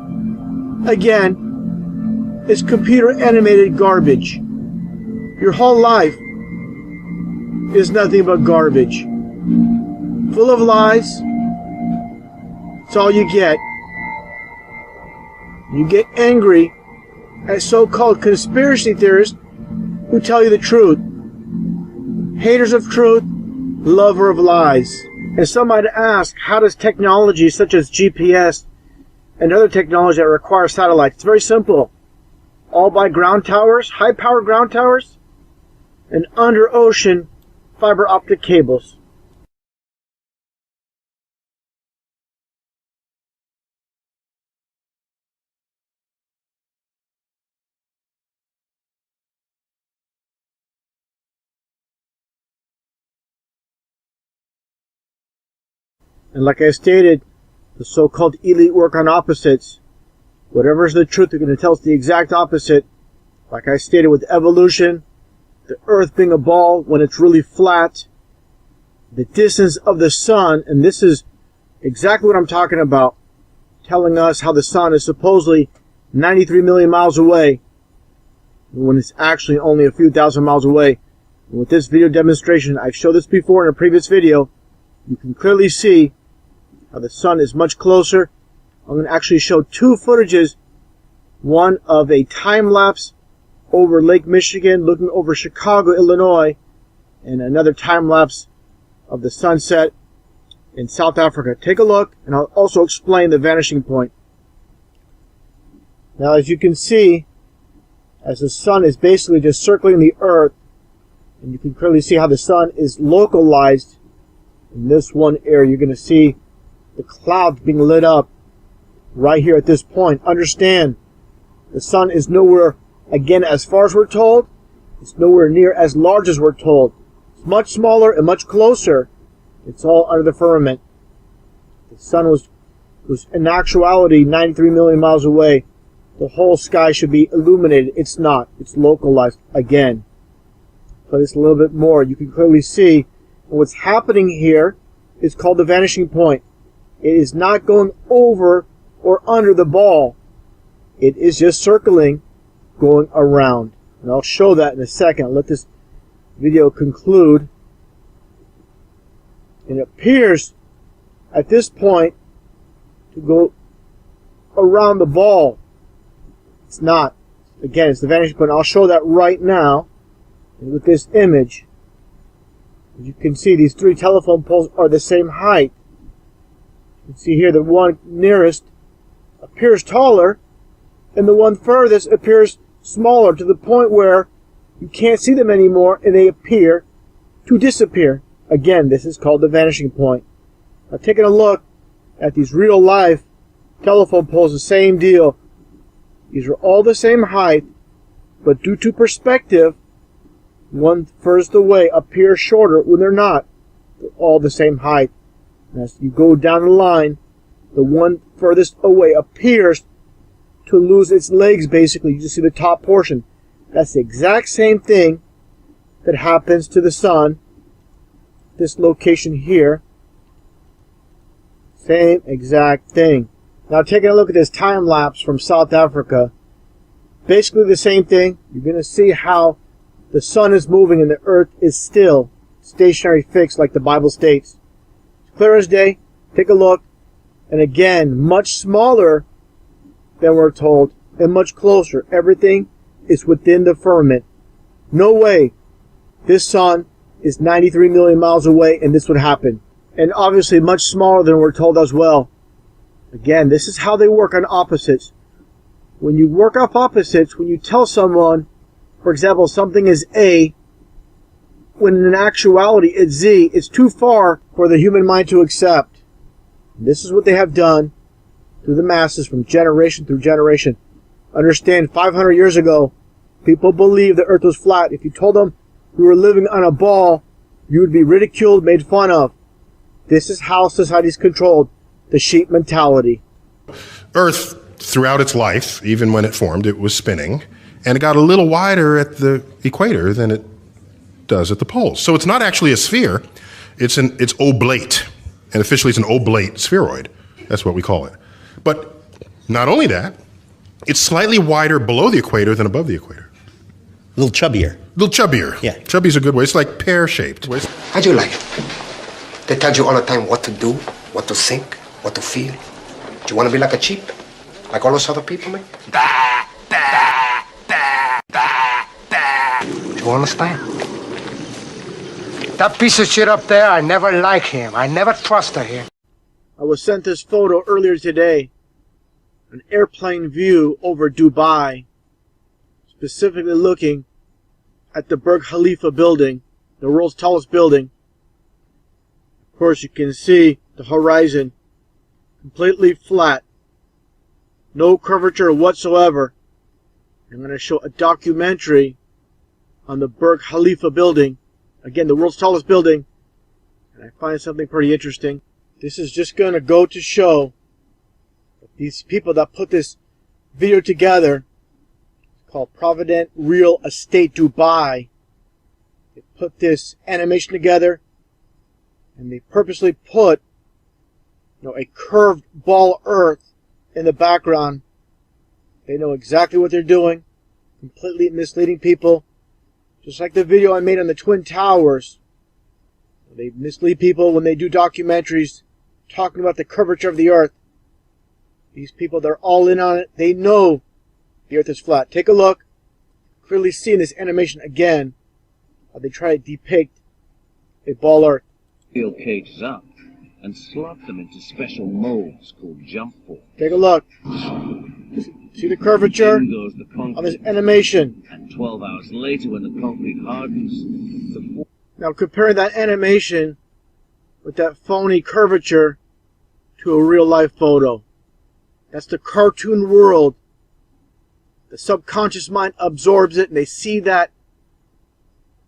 again, is computer animated garbage. Your whole life is nothing but garbage. Full of lies. That's all you get. You get angry at so-called conspiracy theorists who tell you the truth. Haters of truth, lover of lies. And some might ask, how does technology such as GPS and other technology that require satellites? It's very simple. All by ground towers, high-power ground towers, and under-ocean fiber optic cables. And like I stated, the so-called elite work on opposites. Whatever's the truth, they're going to tell us the exact opposite. Like I stated with evolution, the Earth being a ball when it's really flat. the distance of the sun, and this is exactly what I'm talking about, telling us how the sun is supposedly 93 million miles away when it's actually only a few thousand miles away. And with this video demonstration, I've showed this before in a previous video, you can clearly see how the sun is much closer. I'm going to actually show two footages, one of a time-lapse over Lake Michigan looking over Chicago, Illinois, and another time-lapse of the sunset in South Africa. Take a look, and I'll also explain the vanishing point. Now, as you can see, as the sun is basically just circling the earth, and you can clearly see how the sun is localized in this one area. You're going to see the clouds being lit up right here at this point. Understand, the sun is nowhere, again, as far as we're told, it's nowhere near as large as we're told. It's much smaller and much closer. It's all under the firmament. The sun was in actuality 93 million miles away. The whole sky should be illuminated. It's not. It's localized again. Play this a little bit more. You can clearly see what's happening here is called the vanishing point. It is not going over or under the ball. It is just circling, going around. And I'll show that in a second. I'll let this video conclude. And it appears at this point to go around the ball. It's not. Again, it's the vanishing point. I'll show that right now. And with this image, as you can see, these three telephone poles are the same height. You can see here the one nearest appears taller, and the one furthest appears smaller, to the point where you can't see them anymore, and they appear to disappear. Again, this is called the vanishing point. Now, taking a look at these real-life telephone poles, the same deal. These are all the same height, but due to perspective, one furthest away appears shorter when they're not. They're all the same height. And as you go down the line, the one furthest away appears to lose its legs, basically. You just see the top portion. That's the exact same thing that happens to the sun. This location here. Same exact thing. Now, taking a look at this time lapse from South Africa. Basically the same thing. You're going to see how the sun is moving and the earth is still stationary, fixed, like the Bible states. It's clear as day. Take a look. And again, much smaller than we're told and much closer. Everything is within the firmament. No way this sun is 93 million miles away and this would happen. And obviously much smaller than we're told as well. Again, this is how they work on opposites. When you work off opposites, when you tell someone, for example, something is A, when in actuality it's Z, it's too far for the human mind to accept. And this is what they have done to the masses from generation through generation. Understand, 500 years ago, people believed the earth was flat. If you told them we were living on a ball, you would be ridiculed, made fun of. This is how society is controlled, the sheep mentality. Earth, throughout its life, even when it formed, it was spinning. And it got a little wider at the equator than it does at the poles. So it's not actually a sphere, it's oblate. And officially it's an oblate spheroid. That's what we call it. But not only that, it's slightly wider below the equator than above the equator. A little chubbier. A little chubbier. Yeah. Chubby's a good way. It's like pear-shaped. How do you like it? They tell you all the time what to do, what to think, what to feel. Do you want to be like a sheep? Like all those other people, man? Do you understand? That piece of shit up there, I never like him. I never trusted him. I was sent this photo earlier today. An airplane view over Dubai. Specifically looking at the Burj Khalifa building, the world's tallest building. Of course, you can see the horizon completely flat. No curvature whatsoever. I'm going to show a documentary on the Burj Khalifa building. Again, the world's tallest building. And I find something pretty interesting. This is just going to go to show that these people that put this video together, it's called Provident Real Estate Dubai. They put this animation together. And they purposely put, a curved ball Earth in the background. They know exactly what they're doing, completely misleading people. Just like the video I made on the Twin Towers. They mislead people when they do documentaries talking about the curvature of the Earth. These people, they're all in on it. They know the Earth is flat. Take a look. Clearly see in this animation again how they try to depict a ball Earth. Peel cages up and slot them into special molds called jump forms. Take a look. See the curvature In goes the concrete. on this animation. And 12 hours later, when the concrete hardens, Now compare that animation with that phony curvature to a real life photo. That's the cartoon world. The subconscious mind absorbs it and they see that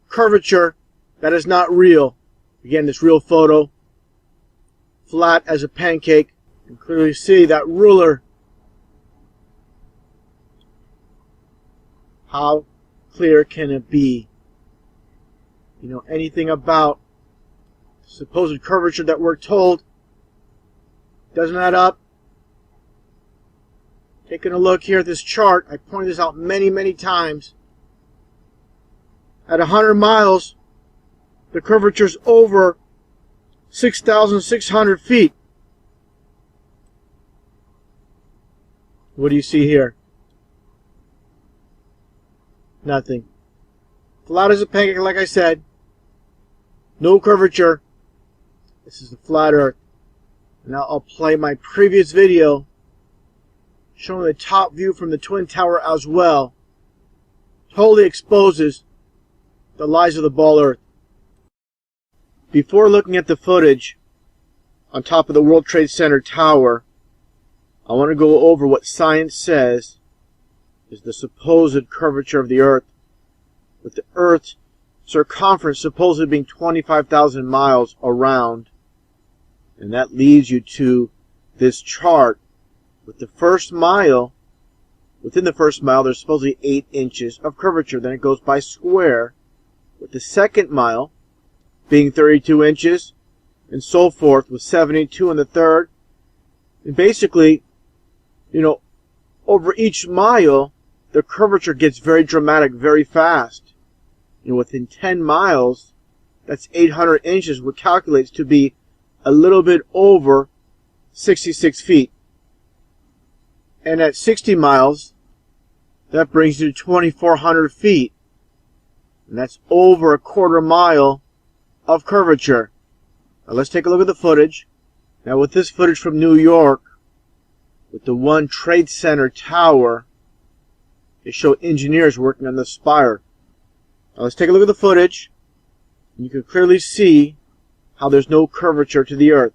curvature that is not real. Again, this real photo, flat as a pancake. You can clearly see that ruler. How clear can it be? You know anything about the supposed curvature that we're told doesn't add up? Taking a look here at this chart, I pointed this out many, many times. At 100 miles, the curvature is over 6,600 feet. What do you see here? Nothing. Flat as a pancake, like I said. No curvature. This is the flat Earth. Now I'll play my previous video showing the top view from the Twin Tower as well. Totally exposes the lies of the ball Earth. Before looking at the footage on top of the World Trade Center tower, I want to go over what science says is the supposed curvature of the Earth, with the Earth's circumference supposedly being 25,000 miles around. And that leads you to this chart with the first mile. Within the first mile, there's supposedly 8 inches of curvature. Then it goes by square, with the second mile being 32 inches, and so forth, with 72 in the third. And basically, over each mile, the curvature gets very dramatic very fast. Within 10 miles, that's 800 inches, which calculates to be a little bit over 66 feet. And at 60 miles, that brings you to 2,400 feet. And that's over a quarter mile of curvature. Now let's take a look at the footage. Now with this footage from New York, with the World Trade Center tower, they show engineers working on the spire. Now let's take a look at the footage. And you can clearly see how there's no curvature to the Earth.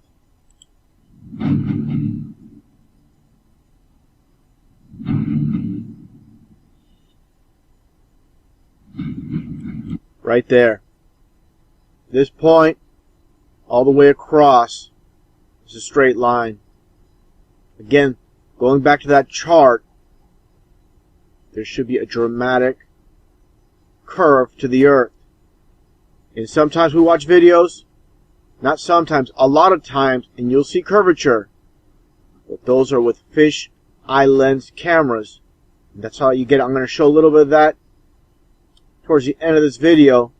Right there. This point, all the way across, is a straight line. Again, going back to that chart, there should be a dramatic curve to the Earth. And sometimes we watch videos, not sometimes, a lot of times, and you'll see curvature. But those are with fish eye lens cameras. And that's how you get it. I'm going to show a little bit of that towards the end of this video.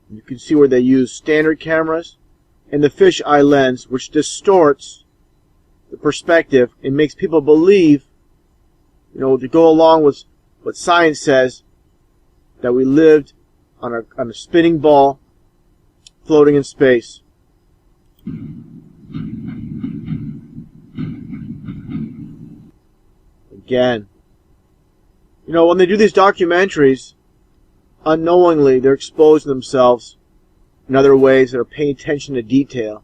You can see where they use standard cameras and the fish eye lens, which distorts the perspective and makes people believe, to go along with what science says, that we lived on a spinning ball floating in space. Again, when they do these documentaries, unknowingly they're exposing themselves in other ways that are paying attention to detail.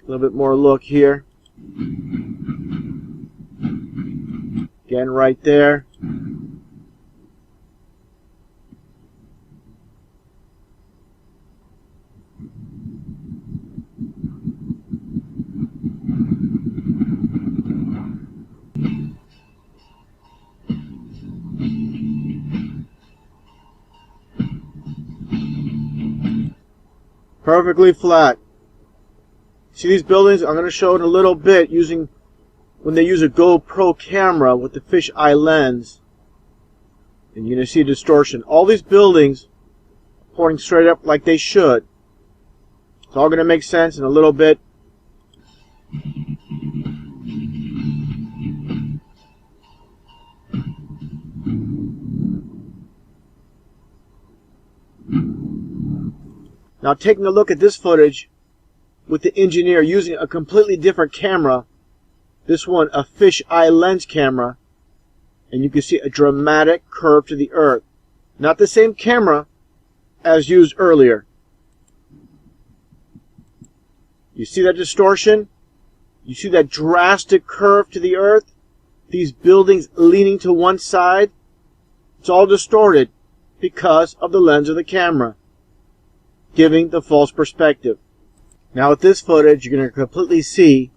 A little bit more look here. Again, right there. Perfectly flat. See these buildings? I'm going to show it a little bit using when they use a GoPro camera with the fisheye lens. And you're going to see distortion. All these buildings pointing straight up like they should. It's all going to make sense in a little bit. Now taking a look at this footage with the engineer using a completely different camera, this one a fisheye lens camera, and you can see a dramatic curve to the earth. Not the same camera as used earlier. You see that distortion? You see that drastic curve to the earth? These buildings leaning to one side? It's all distorted because of the lens of the camera, giving the false perspective. Now with this footage, you're going to completely see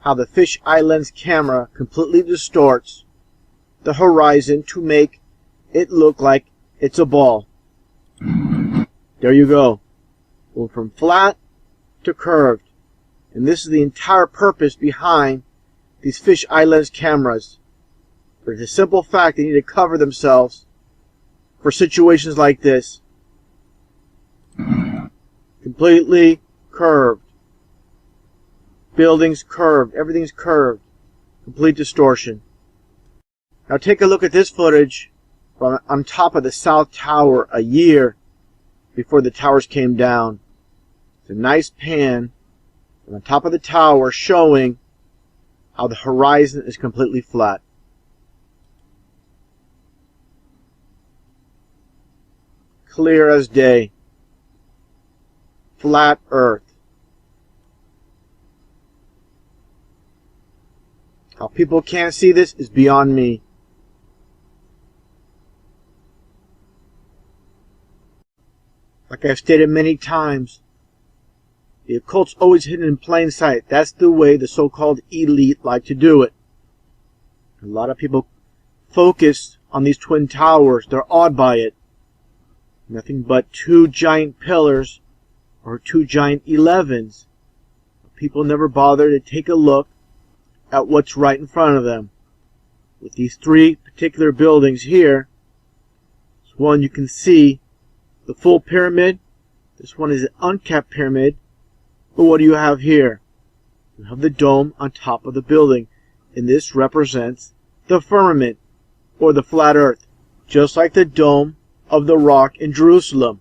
how the fisheye lens camera completely distorts the horizon to make it look like it's a ball. There you go. Going from flat to curved. And this is the entire purpose behind these fisheye lens cameras. For the simple fact they need to cover themselves for situations like this. Completely curved. Buildings curved. Everything's curved. Complete distortion. Now take a look at this footage from on top of the South Tower a year before the towers came down. It's a nice pan from the top of the tower showing how the horizon is completely flat. Clear as day. Flat earth. How people can't see this is beyond me. Like I've stated many times, the occult's always hidden in plain sight. That's the way the so-called elite like to do it. A lot of people focus on these twin towers. They're awed by it. Nothing but two giant pillars or two giant 11s. People never bother to take a look at what's right in front of them. With these three particular buildings here, this one you can see the full pyramid. This one is an uncapped pyramid. But what do you have here? You have the dome on top of the building. And this represents the firmament, or the flat earth. Just like the dome of the rock in Jerusalem.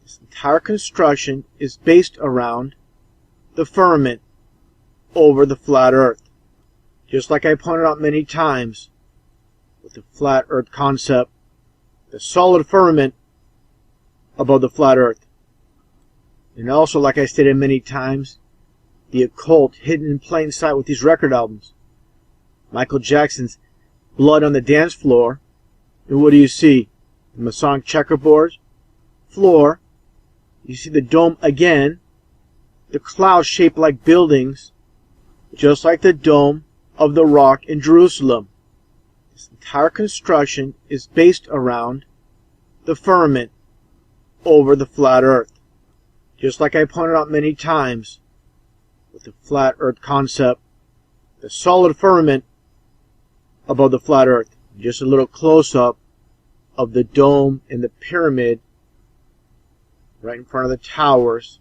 This entire construction is based around the firmament over the flat earth. Just like I pointed out many times with the flat earth concept, the solid firmament above the flat earth. And also, like I stated many times, the occult hidden in plain sight with these record albums. Michael Jackson's Blood on the Dance Floor. And what do you see? The Masonic checkerboard floor. You see the dome again. The clouds shaped like buildings, just like the dome of the rock in Jerusalem. This entire construction is based around the firmament over the flat earth. Just like I pointed out many times with the flat earth concept, the solid firmament above the flat earth. Just a little close-up of the dome and the pyramid right in front of the towers.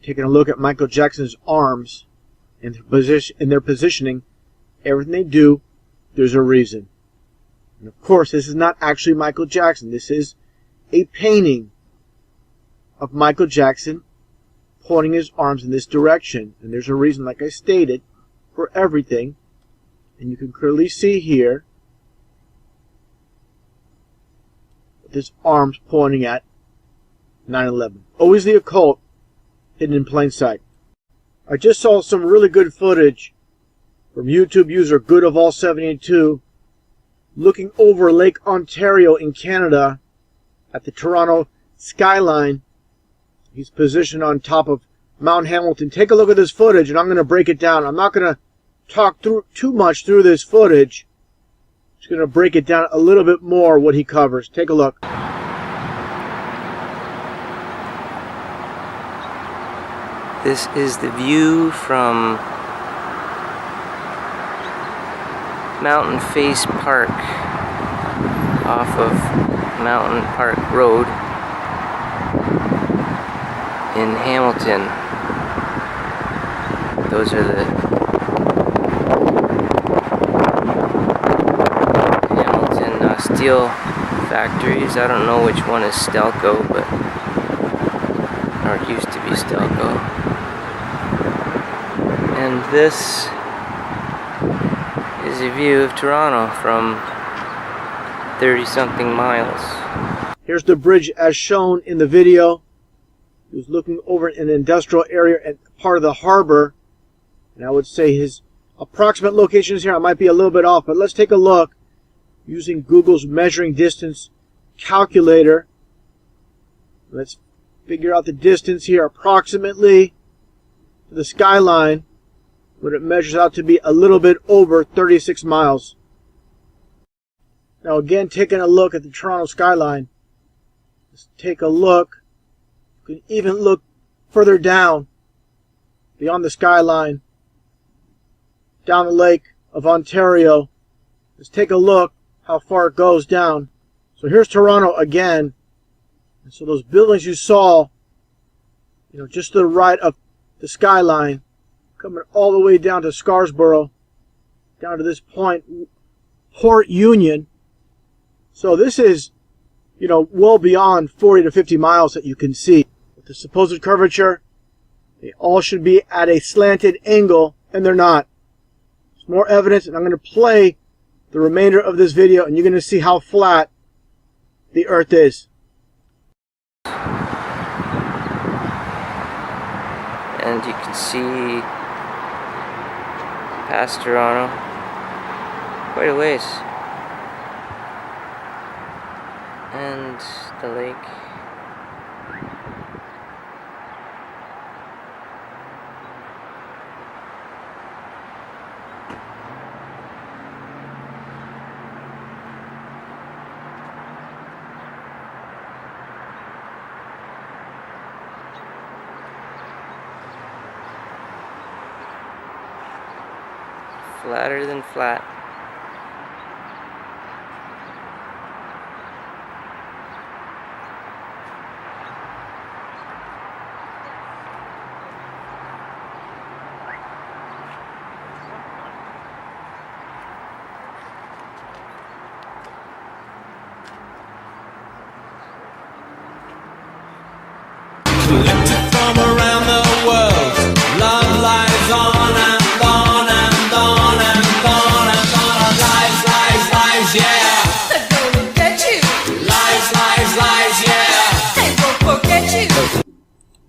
Taking a look at Michael Jackson's arms and their positioning. Everything they do, there's a reason. And of course, this is not actually Michael Jackson. This is a painting of Michael Jackson pointing his arms in this direction. And there's a reason, like I stated, for everything. And you can clearly see here with his arms pointing at 9/11. Always the occult hidden in plain sight. I just saw some really good footage from YouTube user Good of All 72 looking over Lake Ontario in Canada at the Toronto skyline. He's positioned on top of Mount Hamilton. Take a look at this footage, and I'm going to break it down. I'm not going to talk too much through this footage. I'm just going to break it down a little bit more, what he covers. Take a look. This is the view from Mountain Face Park off of Mountain Park Road in Hamilton. Those are the Hamilton steel factories. I don't know which one is Stelco, but or it used to be Stelco. And this is a view of Toronto from 30-something miles. Here's the bridge as shown in the video. He was looking over an industrial area and part of the harbor. And I would say his approximate location is here. I might be a little bit off, but let's take a look using Google's measuring distance calculator. Let's figure out the distance here approximately to the skyline, but it measures out to be a little bit over 36 miles. Now again, taking a look at the Toronto skyline, let's take a look. You can even look further down beyond the skyline, down the Lake of Ontario. Let's take a look how far it goes down. So here's Toronto again. And so those buildings you saw, just to the right of the skyline, coming all the way down to Scarborough, down to this point, Port Union. So this is, well beyond 40 to 50 miles that you can see. With the supposed curvature, they all should be at a slanted angle, and they're not. There's more evidence, and I'm going to play the remainder of this video, and you're going to see how flat the Earth is. And you can see past Toronto quite a ways. And the lake. Flatter than flat. Collected from around the world, love lies on and on and on and on and on. Lies, lies, lies, yeah. They don't look at you. Lies, lies, lies, yeah. They won't forget you.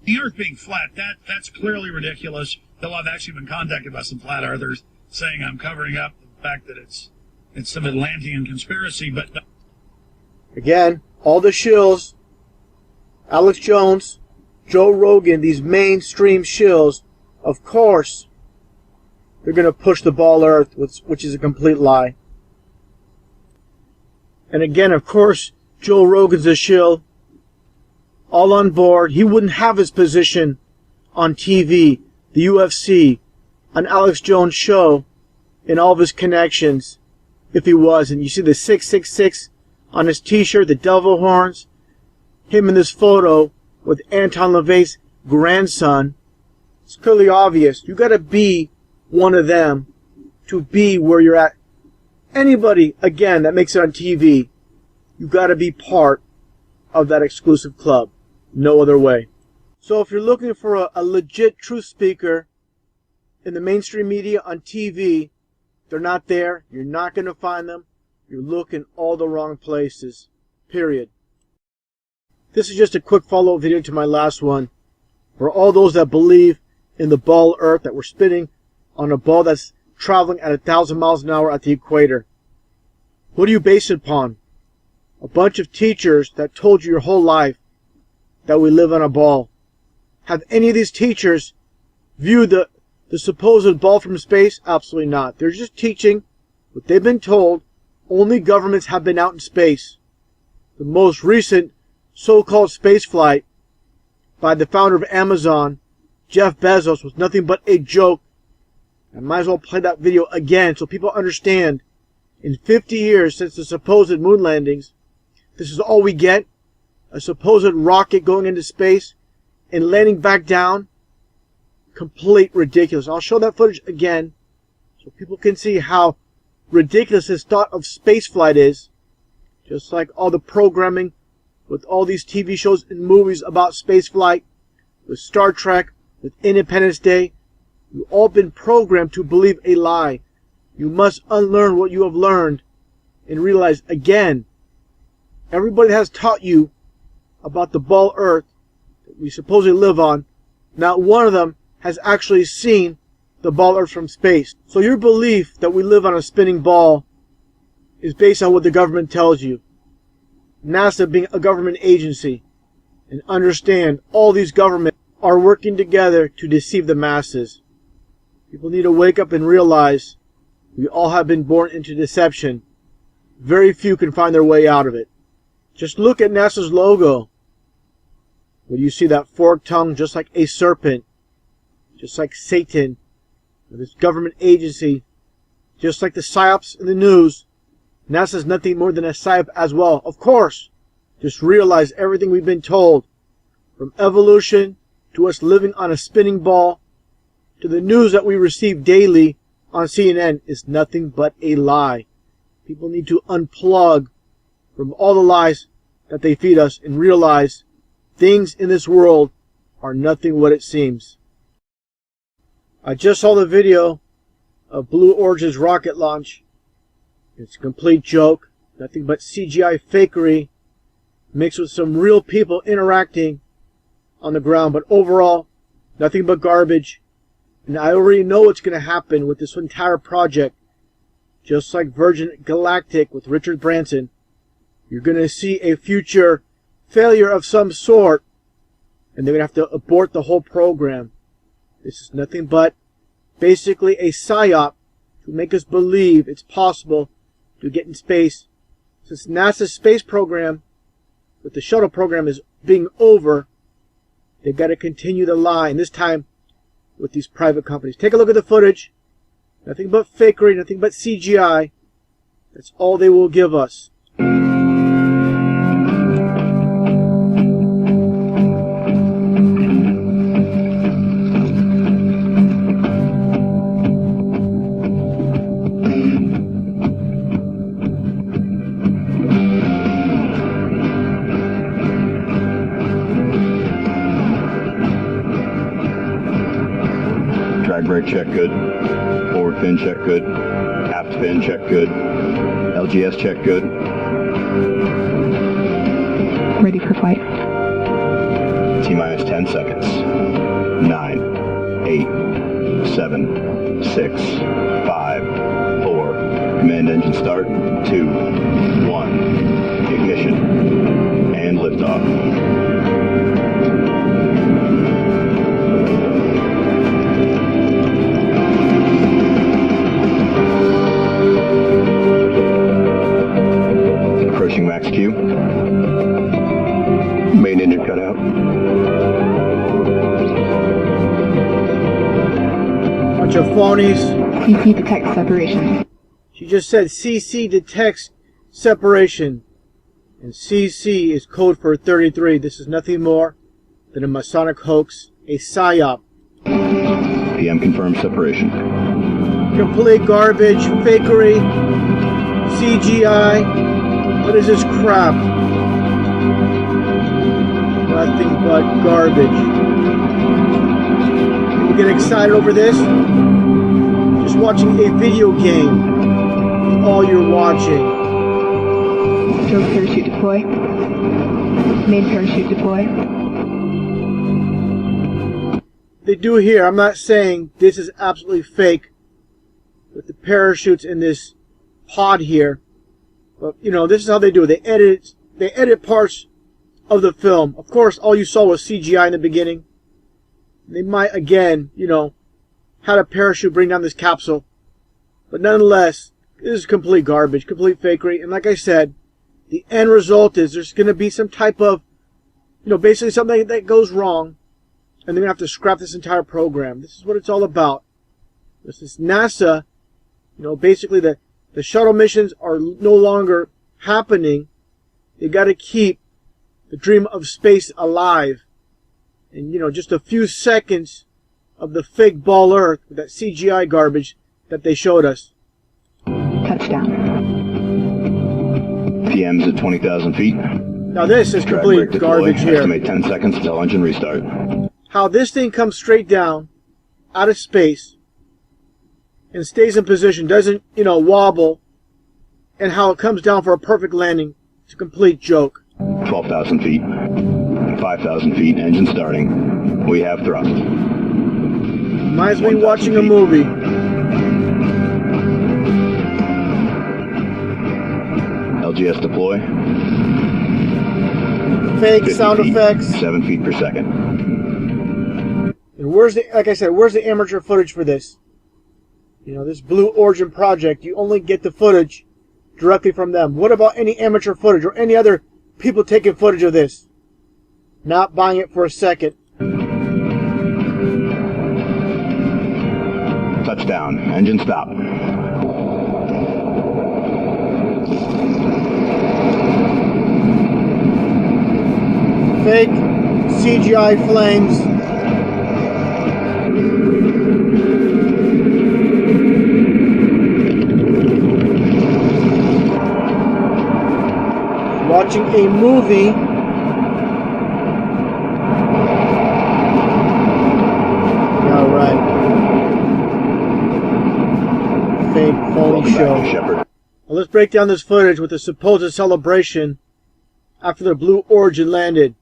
The Earth being flat, that's clearly ridiculous. Though I've actually been contacted by some flat earthers saying I'm covering up the fact that it's some Atlantean conspiracy, but Again, all the shills, Alex Jones, Joe Rogan, these mainstream shills, of course, they're going to push the ball Earth, which is a complete lie. And again, of course, Joe Rogan's a shill, all on board. He wouldn't have his position on TV, the UFC, on Alex Jones' show, and all of his connections if he wasn't. You see the 666 on his t-shirt, the devil horns, him in this photo with Anton LaVey's grandson. It's clearly obvious. You got to be one of them to be where you're at. Anybody, again, that makes it on TV, you got to be part of that exclusive club. No other way. So if you're looking for a legit truth speaker in the mainstream media on TV, they're not there. You're not going to find them. You're looking all the wrong places. Period. This is just a quick follow-up video to my last one. For all those that believe in the ball Earth, that we're spinning on a ball that's traveling at 1,000 miles an hour at the equator. What do you base it upon? A bunch of teachers that told you your whole life that we live on a ball. Have any of these teachers viewed the supposed ball from space? Absolutely not. They're just teaching what they've been told. Only governments have been out in space. The most recent so-called space flight by the founder of Amazon, Jeff Bezos was nothing but a joke. I might as well play that video again so people understand. In 50 years since the supposed moon landings, this is all we get? A supposed rocket going into space and landing back down? Complete ridiculous. I'll show that footage again so people can see how ridiculous this thought of spaceflight is. Just like all the programming with all these TV shows and movies about spaceflight, with Star Trek, with Independence Day, you've all been programmed to believe a lie. You must unlearn what you have learned and realize again, everybody has taught you about the ball Earth that we supposedly live on. Not one of them has actually seen the ball Earth from space. So your belief that we live on a spinning ball is based on what the government tells you. NASA being a government agency, and understand all these governments are working together to deceive the masses. People need to wake up and realize we all have been born into deception. Very few can find their way out of it. Just look at NASA's logo. When you see that forked tongue just like a serpent, just like Satan, or this government agency, just like the psyops in the news, NASA is nothing more than a psyop as well. Of course, just realize everything we've been told, from evolution to us living on a spinning ball, to the news that we receive daily on CNN, is nothing but a lie. People need to unplug from all the lies that they feed us and realize things in this world are nothing what it seems. I just saw the video of Blue Origin's rocket launch. It's a complete joke, nothing but CGI fakery mixed with some real people interacting on the ground, but overall, nothing but garbage. And I already know what's going to happen with this entire project. Just like Virgin Galactic with Richard Branson, you're going to see a future failure of some sort, and they're going to have to abort the whole program. This is nothing but basically a psyop to make us believe it's possible to get in space. Since NASA's space program with the shuttle program is being over, they've got to continue the lie, and this time with these private companies. Take a look at the footage. Nothing but fakery, nothing but CGI. That's all they will give us. Drag brake check good. Forward fin check good. Aft fin check good. LGS check good. Ready for flight. T-minus 10 seconds. 9, 8, 7, 6, 5, 4. Command engine start. 2, 1. Ignition. And liftoff. Approaching max Q. Main engine cut out. Bunch of phonies. CC detects separation. She just said CC detects separation. And CC is code for 33. This is nothing more than a Masonic hoax, a psyop. PM confirms separation. Complete garbage, fakery, CGI. What is this crap? Nothing but garbage. People get excited over this. Just watching a video game is all you're watching. Stroke parachute deploy. Main parachute deploy. They do here. I'm not saying this is absolutely fake with the parachutes in this pod here. But, you know, this is how they do it. They edit parts of the film. Of course, all you saw was CGI in the beginning. They might, again, you know, had a parachute bring down this capsule. But nonetheless, this is complete garbage, complete fakery. And like I said, the end result is there's going to be some type of, you know, basically something that goes wrong. and they're going to have to scrap this entire program. This is what it's all about. This is NASA. You know, basically the shuttle missions are no longer happening. They got to keep the dream of space alive. And, you know, just a few seconds of the fake ball Earth, that CGI garbage that they showed us. Touchdown. PM's at 20,000 feet. Now this is complete garbage here. Estimate 10 seconds until engine restart. How this thing comes straight down, out of space, and stays in position, doesn't, you know, wobble, and how it comes down for a perfect landing. It's a complete joke. 12,000 feet. 5,000 feet, engine starting. We have thrust. Reminds me watching a movie. LGS deploy. Fake sound effects. 7 feet per second. And where's the, like I said, where's the amateur footage for this? You know, this Blue Origin project, you only get the footage directly from them. What about any amateur footage or any other people taking footage of this? Not buying it for a second. Touchdown. Engine stop. Fake CGI flames. Watching a movie. All right. Fake phony show. Well, let's break down this footage with the supposed celebration after the Blue Origin landed.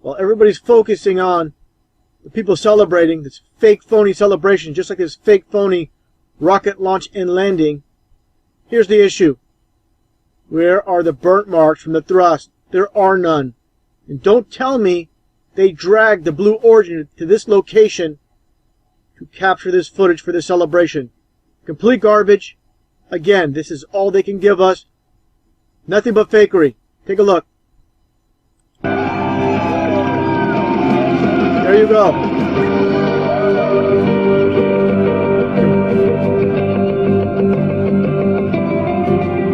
While everybody's focusing on the people celebrating this fake phony celebration, just like this fake phony rocket launch and landing, here's the issue. Where are the burnt marks from the thrust? There are none. And don't tell me they dragged the Blue Origin to this location to capture this footage for this celebration. Complete garbage. Again, this is all they can give us. Nothing but fakery. Take a look. There you go.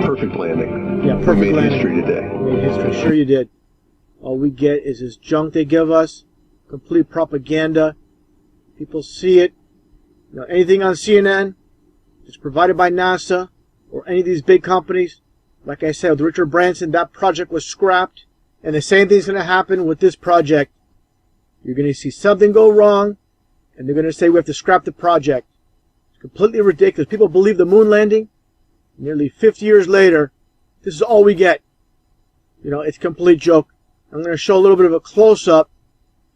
Perfect landing. Yeah, perfect we made landing. history today. Made history. Sure you did. All we get is this junk they give us. Complete propaganda. People see it. You know, anything on CNN is provided by NASA or any of these big companies. Like I said, with Richard Branson, that project was scrapped. And the same thing's going to happen with this project. You're going to see something go wrong, and they're going to say we have to scrap the project. It's completely ridiculous. People believe the moon landing. Nearly 50 years later, this is all we get. You know, it's a complete joke. I'm going to show a little bit of a close-up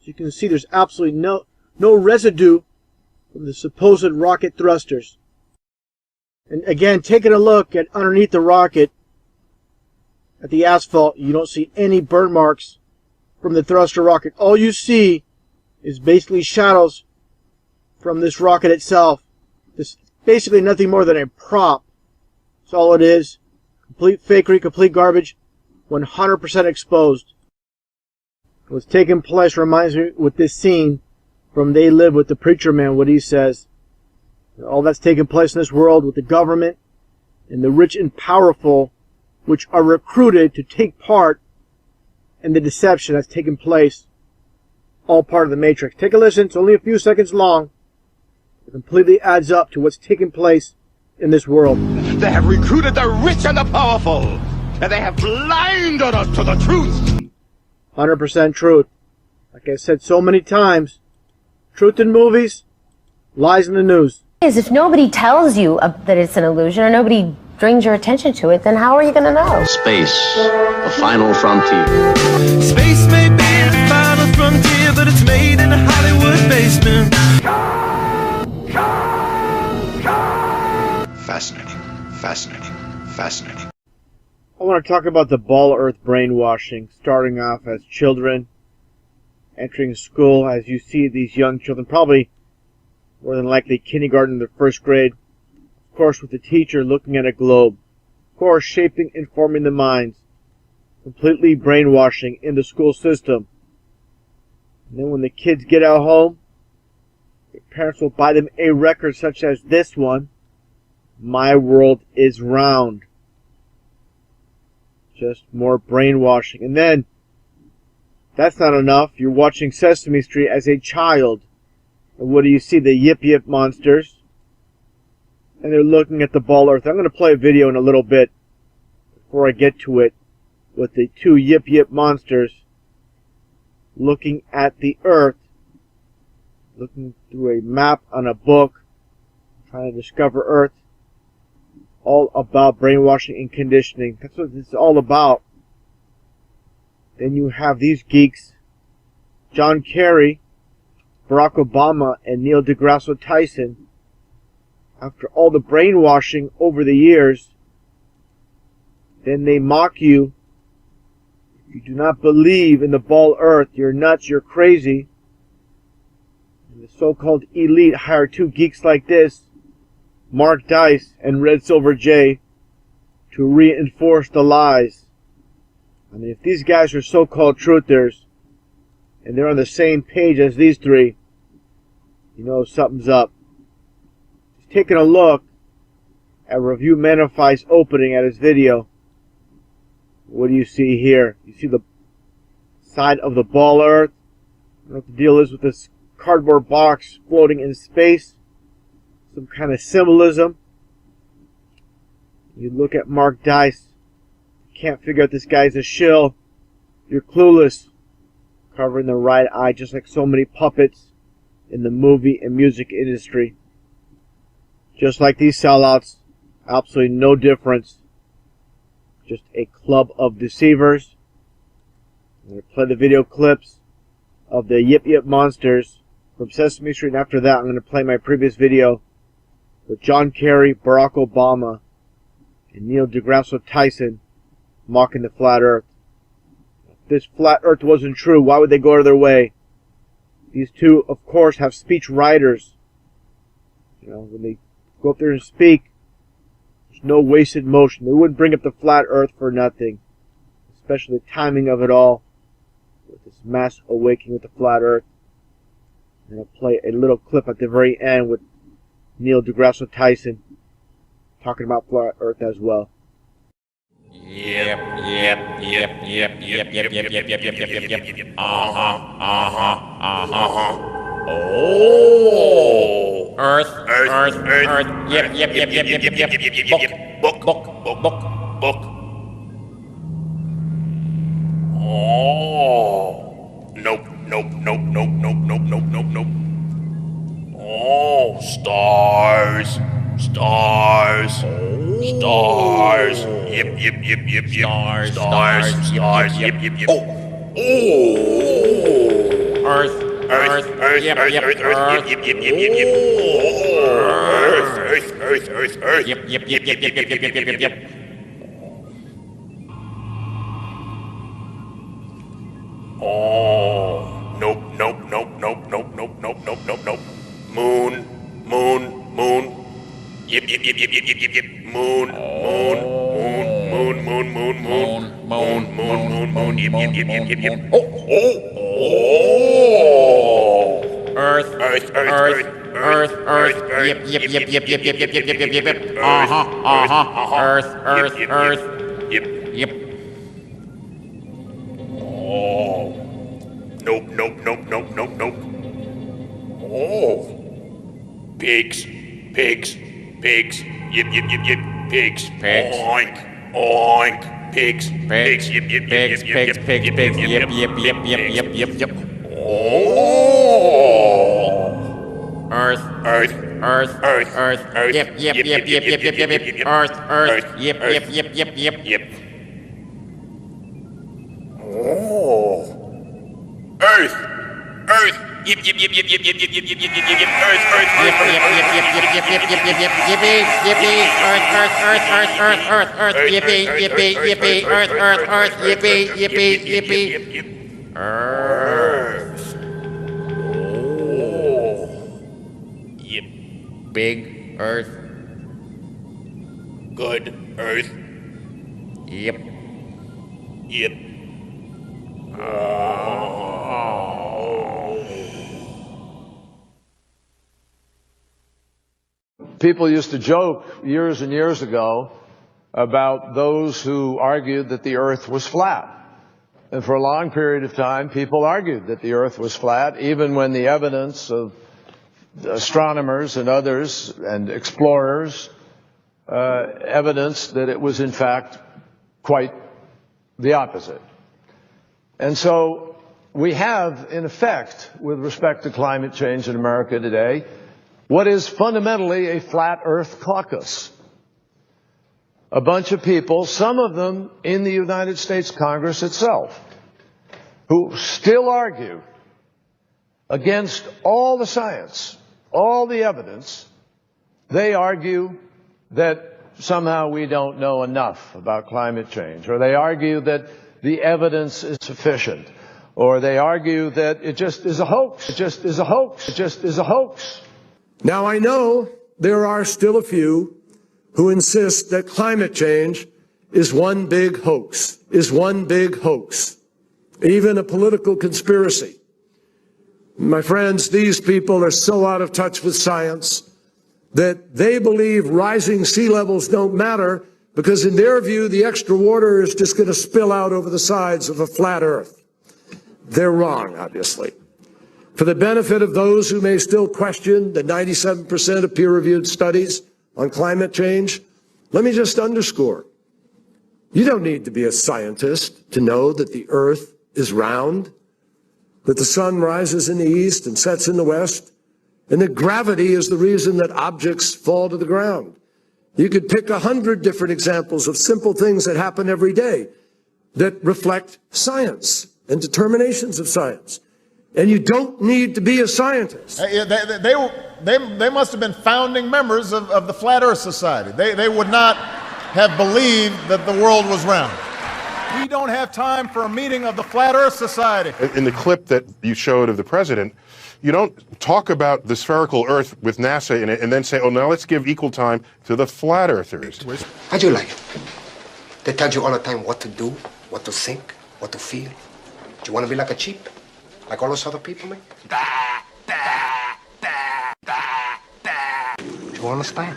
so you can see there's absolutely no residue from the supposed rocket thrusters. And again, taking a look at underneath the rocket, at the asphalt, you don't see any burn marks from the thruster rocket. All you see is basically shadows from this rocket itself. This basically nothing more than a prop. That's all it is. Complete fakery, complete garbage, 100% exposed. What's taking place reminds me with this scene from They Live with the Preacher Man, what he says. All that's taking place in this world with the government and the rich and powerful, which are recruited to take part in the deception that's taking place. All part of the Matrix. Take a listen. It's only a few seconds long. It completely adds up to what's taking place in this world. They have recruited the rich and the powerful, and they have blinded us to the truth. 100% truth. Like I said so many times, truth in movies, lies in the news. If nobody tells you that it's an illusion or nobody brings your attention to it, then how are you going to know? Space, the final frontier. Space may be the final frontier, but it's made in a Hollywood basement. Fascinating, fascinating, fascinating. I want to talk about the ball Earth brainwashing, starting off as children, entering school, as you see these young children, probably more than likely kindergarten or first grade, of course with the teacher looking at a globe, of course shaping and forming the minds, completely brainwashing in the school system. And then when the kids get out home, their parents will buy them a record such as this one, My World is Round. Just more brainwashing. And then, that's not enough. You're watching Sesame Street as a child. And what do you see? The Yip Yip monsters. And they're looking at the ball earth. I'm going to play a video in a little bit before I get to it with the two Yip Yip monsters looking at the earth, looking through a map on a book, trying to discover earth. All about brainwashing and conditioning. That's what this is all about. Then you have these geeks, John Kerry, Barack Obama, and Neil deGrasse Tyson. After all the brainwashing over the years, then they mock you. If you do not believe in the ball earth, you're nuts, you're crazy. And the so-called elite hire two geeks like this, Mark Dice and Red Silver J, to reinforce the lies. I mean, if these guys are so-called truthers, and they're on the same page as these three, you know something's up. Just taking a look at Review Manify's opening at his video. What do you see here? You see the side of the ball earth. I don't know what the deal is with this cardboard box floating in space. Some kind of symbolism. You look at Mark Dice. Can't figure out this guy's a shill. You're clueless. Covering the right eye just like so many puppets in the movie and music industry. Just like these sellouts. Absolutely no difference. Just a club of deceivers. I'm going to play the video clips of the Yip Yip monsters from Sesame Street, and after that I'm going to play my previous video with John Kerry, Barack Obama, and Neil deGrasse Tyson mocking the flat earth. If this flat earth wasn't true, why would they go out of their way? These two, of course, have speech writers. You know, when they go up there and speak, there's no wasted motion. They wouldn't bring up the flat earth for nothing. Especially the timing of it all, with this mass awakening with the flat earth. And I'll play a little clip at the very end with Neil deGrasse Tyson talking about flat earth as well. Yep. Oh. Earth. Yep. Book. Oh. Nope. Oh, stars. Yep. Stars. Yep. Oh. Earth. Yep. Yep. Oh. Nope. Moon. Yep. Moon. Yep. Oh. Earth. Yep. Earth. Yep. Oh. Nope. Oh. Pigs. Yep. Pigs. Oink. Pigs. Yep. Oh. Earth. Yep. Earth. Yep. Oh. Earth. Yep. Earth. Oh. Yep. Big Earth. Good Earth. Yep. Oh. People used to joke years and years ago about those who argued that the earth was flat. And for a long period of time, people argued that the earth was flat, even when the evidence of astronomers and others and explorers evidenced that it was in fact quite the opposite. And so we have, in effect, with respect to climate change in America today, what is fundamentally a flat earth caucus. A bunch of people, some of them in the United States Congress itself, who still argue against all the science, all the evidence. They argue that somehow we don't know enough about climate change, or they argue that the evidence is sufficient, or they argue that it just is a hoax, it just is a hoax, it just is a hoax. Now, I know there are still a few who insist that climate change is one big hoax, even a political conspiracy. My friends, these people are so out of touch with science that they believe rising sea levels don't matter because in their view, the extra water is just going to spill out over the sides of a flat earth. They're wrong, obviously. For the benefit of those who may still question the 97% of peer-reviewed studies on climate change, let me just underscore, you don't need to be a scientist to know that the earth is round, that the sun rises in the east and sets in the west, and that gravity is the reason that objects fall to the ground. You could pick 100 different examples of simple things that happen every day that reflect science and determinations of science. And you don't need to be a scientist. They must have been founding members of the Flat Earth Society. They would not have believed that the world was round. We don't have time for a meeting of the Flat Earth Society. In the clip that you showed of the president, you don't talk about the spherical Earth with NASA in it and then say, oh, now let's give equal time to the flat earthers. How do you like it? They tell you all the time what to do, what to think, what to feel. Do you want to be like a sheep? Like all those other people, man? Do you understand?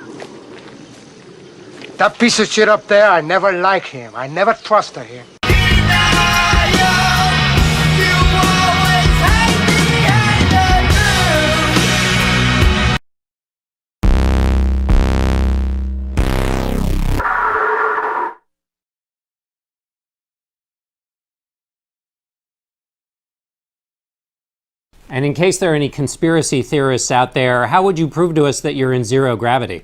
That piece of shit up there, I never like him. I never trusted him. And in case there are any conspiracy theorists out there, how would you prove to us that you're in zero gravity?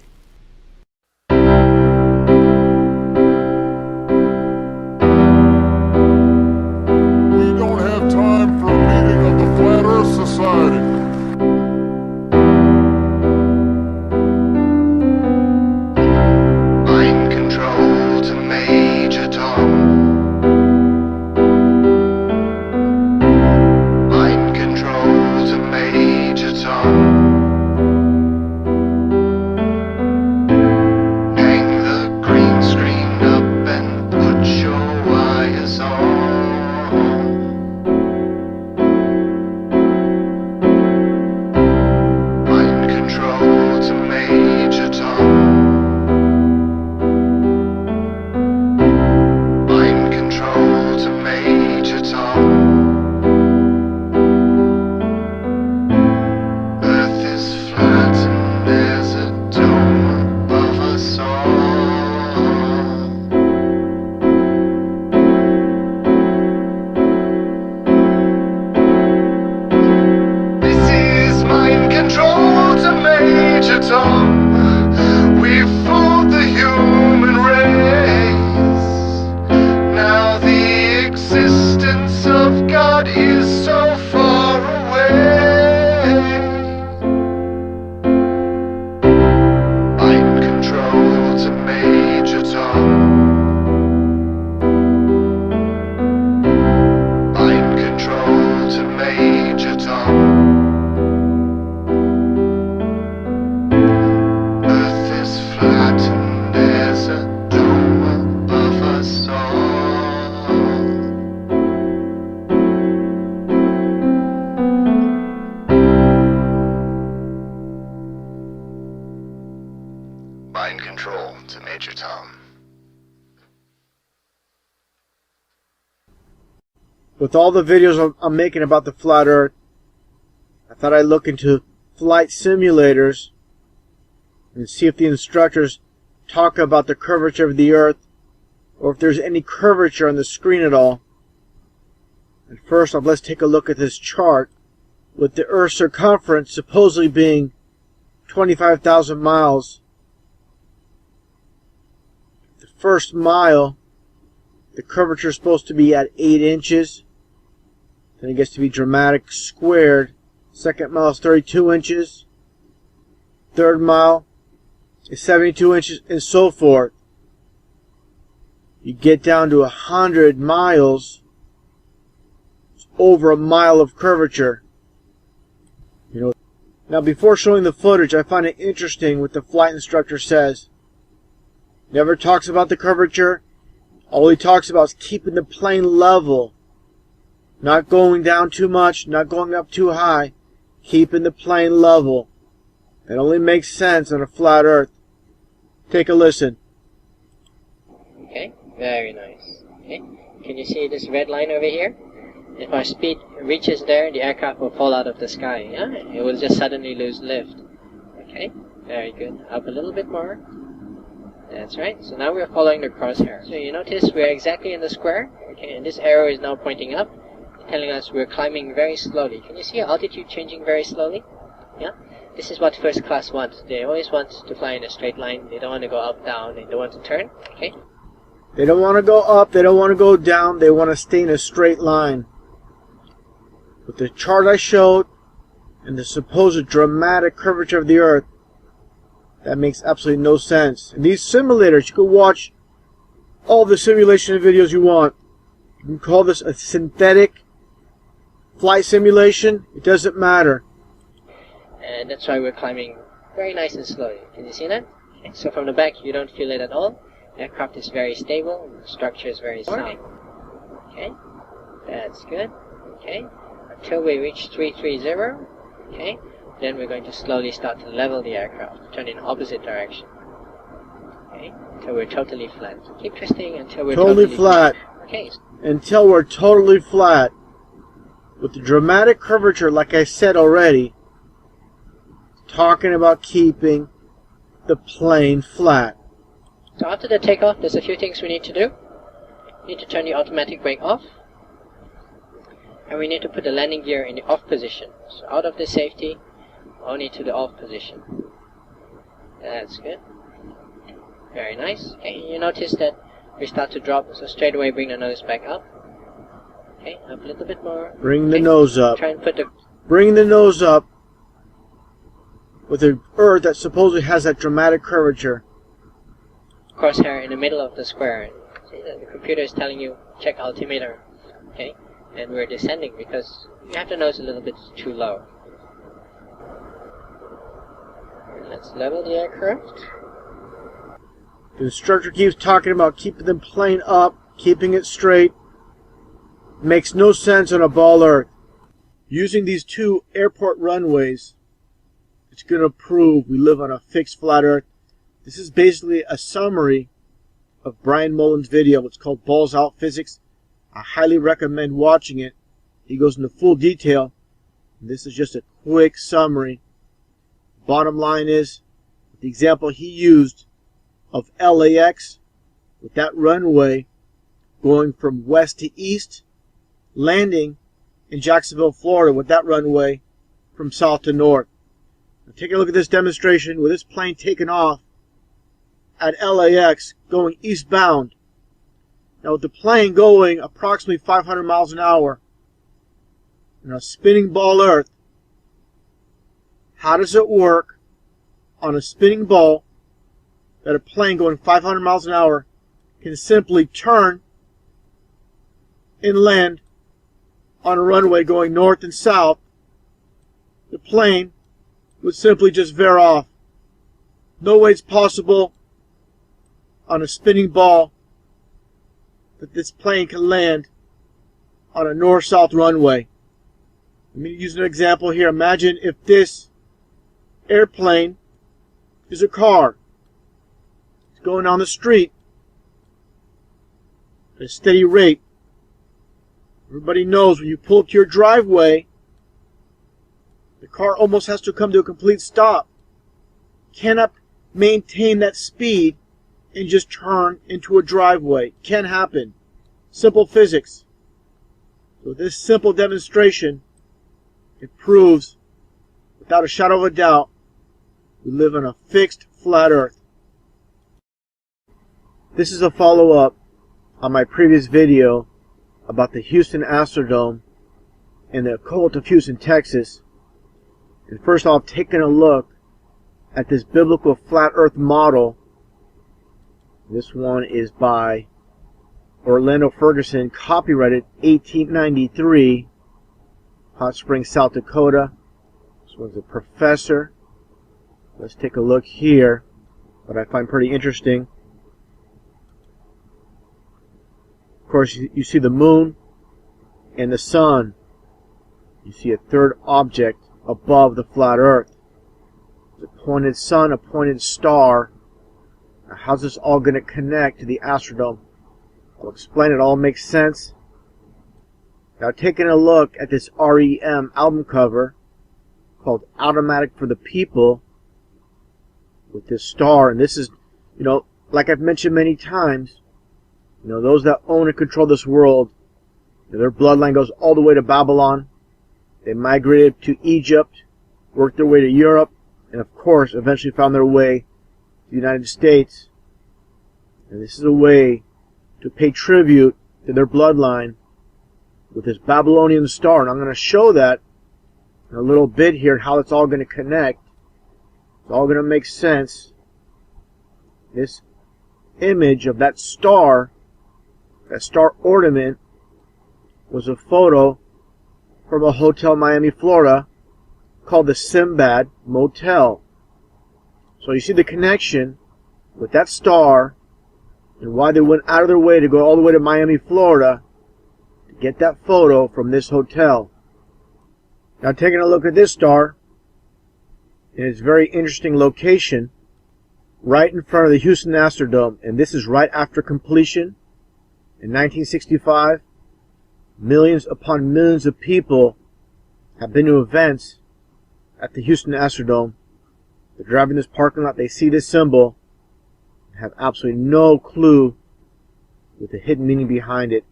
With all the videos I'm making about the flat Earth, I thought I'd look into flight simulators and see if the instructors talk about the curvature of the Earth or if there's any curvature on the screen at all. And first off, let's take a look at this chart with the Earth's circumference supposedly being 25,000 miles. The first mile, the curvature is supposed to be at 8 inches. Then it gets to be dramatic squared. Second mile is 32 inches. Third mile is 72 inches, and so forth. You get down to 100 miles, it's over a mile of curvature. You know. Now, before showing the footage, I find it interesting what the flight instructor says. Never talks about the curvature. All he talks about is keeping the plane level. Not going down too much, not going up too high. Keeping the plane level. It only makes sense on a flat Earth. Take a listen. Okay, very nice. Okay, can you see this red line over here? If our speed reaches there, the aircraft will fall out of the sky. Yeah, it will just suddenly lose lift. Okay, very good. Up a little bit more. That's right. So now we're following the crosshair. So you notice we're exactly in the square. Okay, and this arrow is now pointing up, telling us we're climbing very slowly. Can you see altitude changing very slowly? Yeah? This is what first class wants. They always want to fly in a straight line. They don't want to go up, down. They don't want to turn. Okay? They don't want to go up. They don't want to go down. They want to stay in a straight line. With the chart I showed and the supposed dramatic curvature of the Earth, that makes absolutely no sense. In these simulators, you can watch all the simulation videos you want. You can call this a synthetic flight simulation. It doesn't matter. And that's why we're climbing very nice and slowly. Can you see that? Okay. So from the back, you don't feel it at all. The aircraft is very stable. The structure is very sound. Okay. That's good. Okay. Until we reach 330. Okay. Then we're going to slowly start to level the aircraft. Turn in opposite direction. Okay. Until we're totally flat. So keep twisting until we're totally flat. Okay. Until we're totally flat. With the dramatic curvature, like I said already, talking about keeping the plane flat. So after the takeoff, there's a few things we need to do. We need to turn the automatic brake off. And we need to put the landing gear in the off position. So out of the safety, only to the off position. That's good. Very nice. Okay, you notice that we start to drop, so straight away bring the nose back up. Okay, up a little bit more. Bring the nose up. Try and put the... Bring the nose up with the Earth that supposedly has that dramatic curvature. Crosshair in the middle of the square. See, the computer is telling you, check altimeter. Okay, and we're descending because you have the nose a little bit too low. Let's level the aircraft. The instructor keeps talking about keeping the plane up, keeping it straight. Makes no sense on a ball Earth. Using these two airport runways, it's going to prove we live on a fixed flat Earth. This is basically a summary of Brian Mullen's video. It's called Balls Out Physics. I highly recommend watching it. He goes into full detail. This is just a quick summary. Bottom line is, the example he used of LAX, with that runway going from west to east, landing in Jacksonville, Florida, with that runway from south to north. Now take a look at this demonstration with this plane taking off at LAX going eastbound. Now with the plane going approximately 500 miles an hour in a spinning ball Earth, how does it work on a spinning ball that a plane going 500 miles an hour can simply turn and land on a runway going north and south? The plane would simply just veer off. No way it's possible on a spinning ball that this plane can land on a north-south runway. Let me use an example here. Imagine if this airplane is a car. It's going down the street at a steady rate. Everybody knows when you pull up to your driveway, the car almost has to come to a complete stop. Cannot maintain that speed and just turn into a driveway. Can't happen. Simple physics. So this simple demonstration, it proves without a shadow of a doubt we live on a fixed flat earth. This is a follow-up on my previous video about the Houston Astrodome and the occult of Houston, Texas. And first off, taking a look at this biblical flat earth model. This one is by Orlando Ferguson, copyrighted 1893, Hot Springs, South Dakota. This one's a professor. Let's take a look here, what I find pretty interesting. Of course, you see the moon and the sun. You see a third object above the flat earth. A pointed sun, a pointed star. Now, how's this all going to connect to the Astrodome? I'll explain. It all makes sense. Now, taking a look at this REM album cover called Automatic for the People with this star, and this is, like I've mentioned many times, those that own and control this world, their bloodline goes all the way to Babylon. They migrated to Egypt, worked their way to Europe, and of course, eventually found their way to the United States. And this is a way to pay tribute to their bloodline with this Babylonian star. And I'm going to show that in a little bit here, and how it's all going to connect. It's all going to make sense. This image of that star ornament, was a photo from a hotel in Miami, Florida, called the Sinbad Motel. So you see the connection with that star and why they went out of their way to go all the way to Miami, Florida to get that photo from this hotel. Now, taking a look at this star in its very interesting location right in front of the Houston Astrodome, and this is right after completion in 1965. Millions upon millions of people have been to events at the Houston Astrodome. They're driving this parking lot, they see this symbol, and have absolutely no clue with the hidden meaning behind it.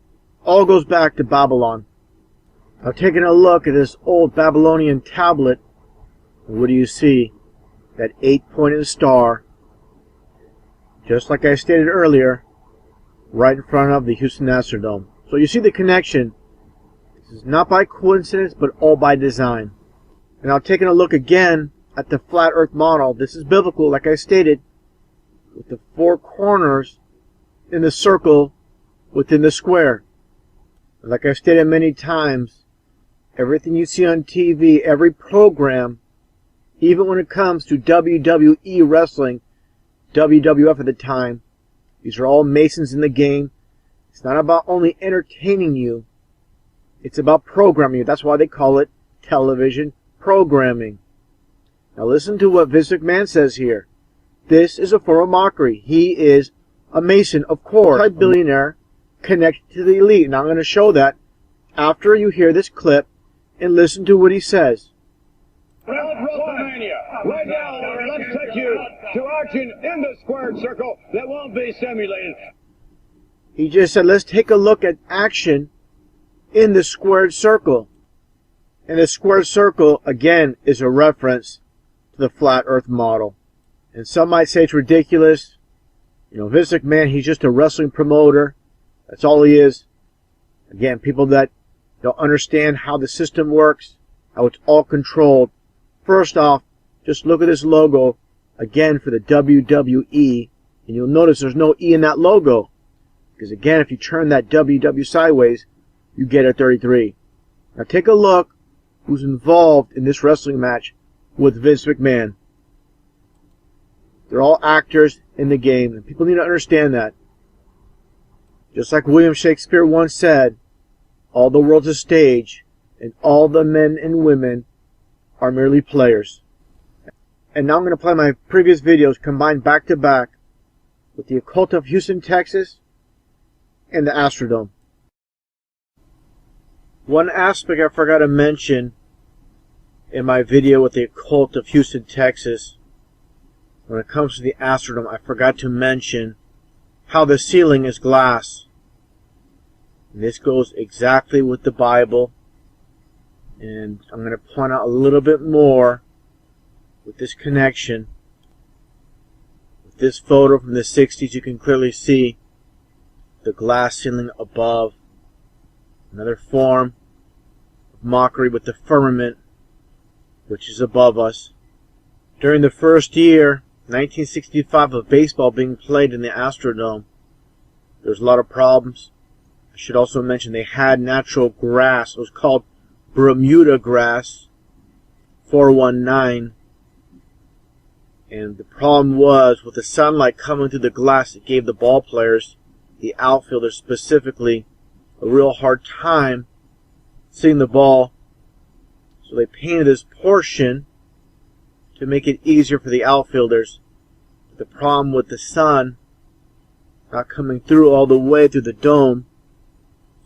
All goes back to Babylon. Now, taking a look at this old Babylonian tablet, what do you see? That 8-pointed star, just like I stated earlier, right in front of the Houston Astrodome. So you see the connection. This is not by coincidence, but all by design. And now, taking a look again at the flat earth model, this is biblical, like I stated, with the 4 corners in the circle within the square. And like I've stated many times, everything you see on TV, every program, even when it comes to WWE wrestling, WWF at the time, these are all Masons in the game. It's not about only entertaining you, it's about programming you. That's why they call it television programming. Now listen to what Vince McMahon says here. This is a form of mockery. He is a Mason, of course, a billionaire connected to the elite. Now I'm going to show that after you hear this clip and listen to what he says. WrestleMania. Right now, let's take you to action in the squared circle that won't be simulated. He just said, let's take a look at action in the squared circle. And the squared circle, again, is a reference to the flat earth model. And some might say it's ridiculous. Vince McMahon, he's just a wrestling promoter. That's all he is. Again, people that don't understand how the system works, how it's all controlled. First off, just look at this logo, again, for the WWE. And you'll notice there's no E in that logo. Because again, if you turn that WW sideways, you get a 33. Now take a look who's involved in this wrestling match with Vince McMahon. They're all actors in the game, and people need to understand that. Just like William Shakespeare once said, all the world's a stage, and all the men and women are merely players. And now I'm going to play my previous videos combined back to back with the occult of Houston, Texas, and the Astrodome. One aspect I forgot to mention in my video with the occult of Houston, Texas, when it comes to the Astrodome, I forgot to mention how the ceiling is glass. And this goes exactly with the Bible. And I'm going to point out a little bit more with this connection. With this photo from the 60s, you can clearly see the glass ceiling above. Another form of mockery with the firmament, which is above us. During the first year, 1965, of baseball being played in the Astrodome, there was a lot of problems. I should also mention they had natural grass. It was called Bermuda grass, 419. And the problem was, with the sunlight coming through the glass, it gave the ball players, the outfielders specifically, a real hard time seeing the ball. So they painted this portion to make it easier for the outfielders. But the problem with the sun not coming through all the way through the dome,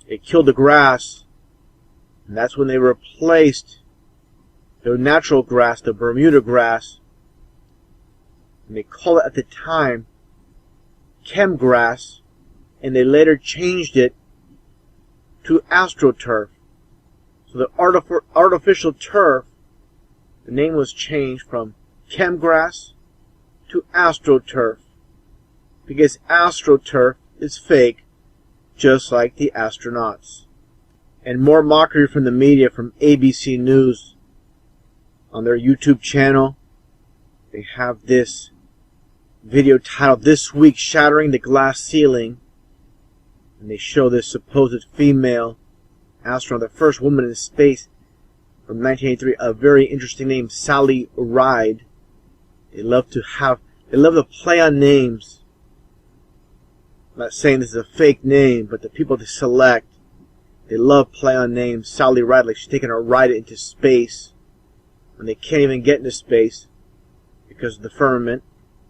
it killed the grass. And that's when they replaced their natural grass, the Bermuda grass. And they called it at the time chem grass. And they later changed it to AstroTurf. So the artificial turf, the name was changed from chemgrass to AstroTurf, because AstroTurf is fake, just like the astronauts. And more mockery from the media, from ABC News. On their YouTube channel, they have this video titled, "This Week Shattering the Glass Ceiling." And they show this supposed female astronaut, the first woman in space from 1983, a very interesting name, Sally Ride. They love to play on names. I'm not saying this is a fake name, but the people they select, they love play on names. Sally Ride, like she's taking a ride into space, and they can't even get into space because of the firmament.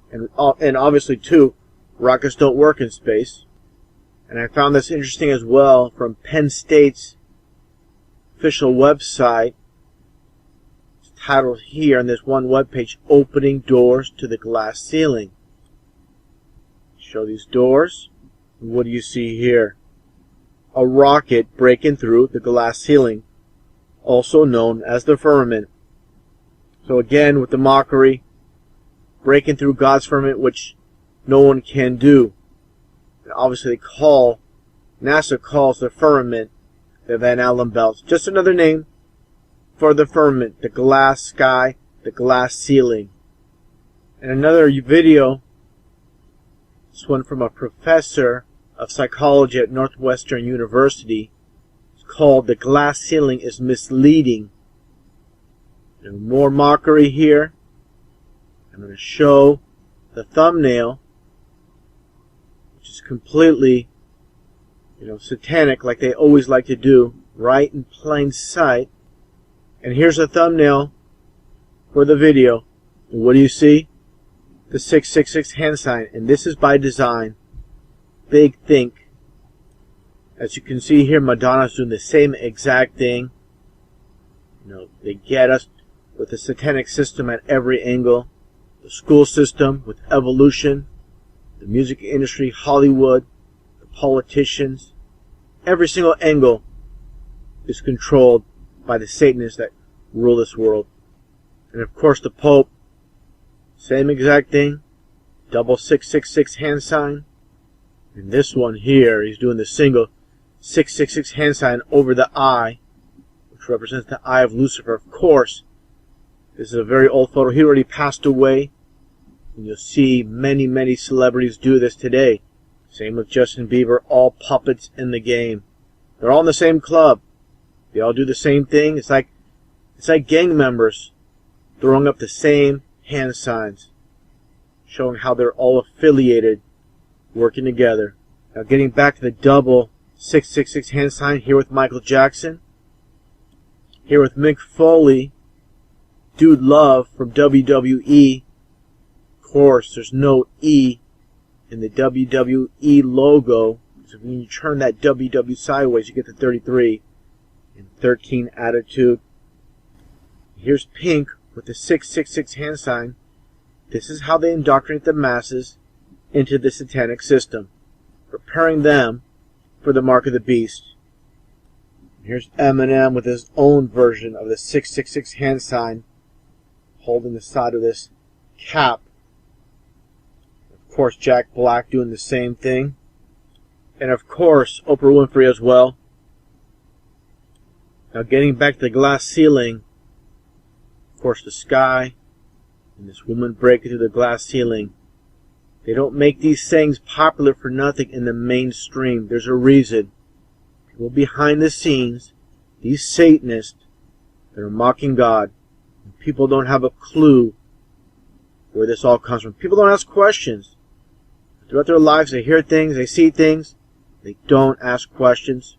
And obviously, too, rockets don't work in space. And I found this interesting as well from Penn State's official website. It's titled here on this one webpage, "Opening Doors to the Glass Ceiling." Show these doors. What do you see here? A rocket breaking through the glass ceiling, also known as the firmament. So again, with the mockery, breaking through God's firmament, which no one can do. And obviously NASA calls the firmament the Van Allen belts. Just another name for the firmament, the glass sky, the glass ceiling. And another video, this one from a professor of psychology at Northwestern University. It's called "The Glass Ceiling is Misleading." And more mockery here. I'm going to show the thumbnail, which is completely, satanic, like they always like to do, right in plain sight. And here's a thumbnail for the video. And what do you see? The 666 hand sign. And this is by design. Big think. As you can see here, Madonna's doing the same exact thing. They get us with the satanic system at every angle. The school system with evolution, the music industry, Hollywood, the politicians. Every single angle is controlled by the Satanists that rule this world. And of course the Pope, same exact thing, double 666 hand sign. And this one here, he's doing the single 666 hand sign over the eye, which represents the eye of Lucifer. Of course, this is a very old photo. He already passed away. And you'll see many, many celebrities do this today. Same with Justin Bieber, all puppets in the game. They're all in the same club. They all do the same thing. It's like gang members throwing up the same hand signs, showing how they're all affiliated, working together. Now getting back to the double 666 hand sign, here with Michael Jackson, here with Mick Foley, Dude Love from WWE. Of course, there's no E in the WWE logo, so when you turn that WW sideways, you get the 33. and 13 attitude. Here's pink with the 666 hand sign. This is how they indoctrinate the masses into the satanic system, preparing them for the mark of the beast. Here's Eminem with his own version of the 666 hand sign, holding the side of this cap. Of course, Jack Black doing the same thing. And of course, Oprah Winfrey as well. Now getting back to the glass ceiling, of course the sky, and this woman breaking through the glass ceiling. They don't make these sayings popular for nothing in the mainstream. There's a reason. People behind the scenes, these Satanists that are mocking God, and people don't have a clue where this all comes from. People don't ask questions. Throughout their lives, they hear things, they see things, they don't ask questions.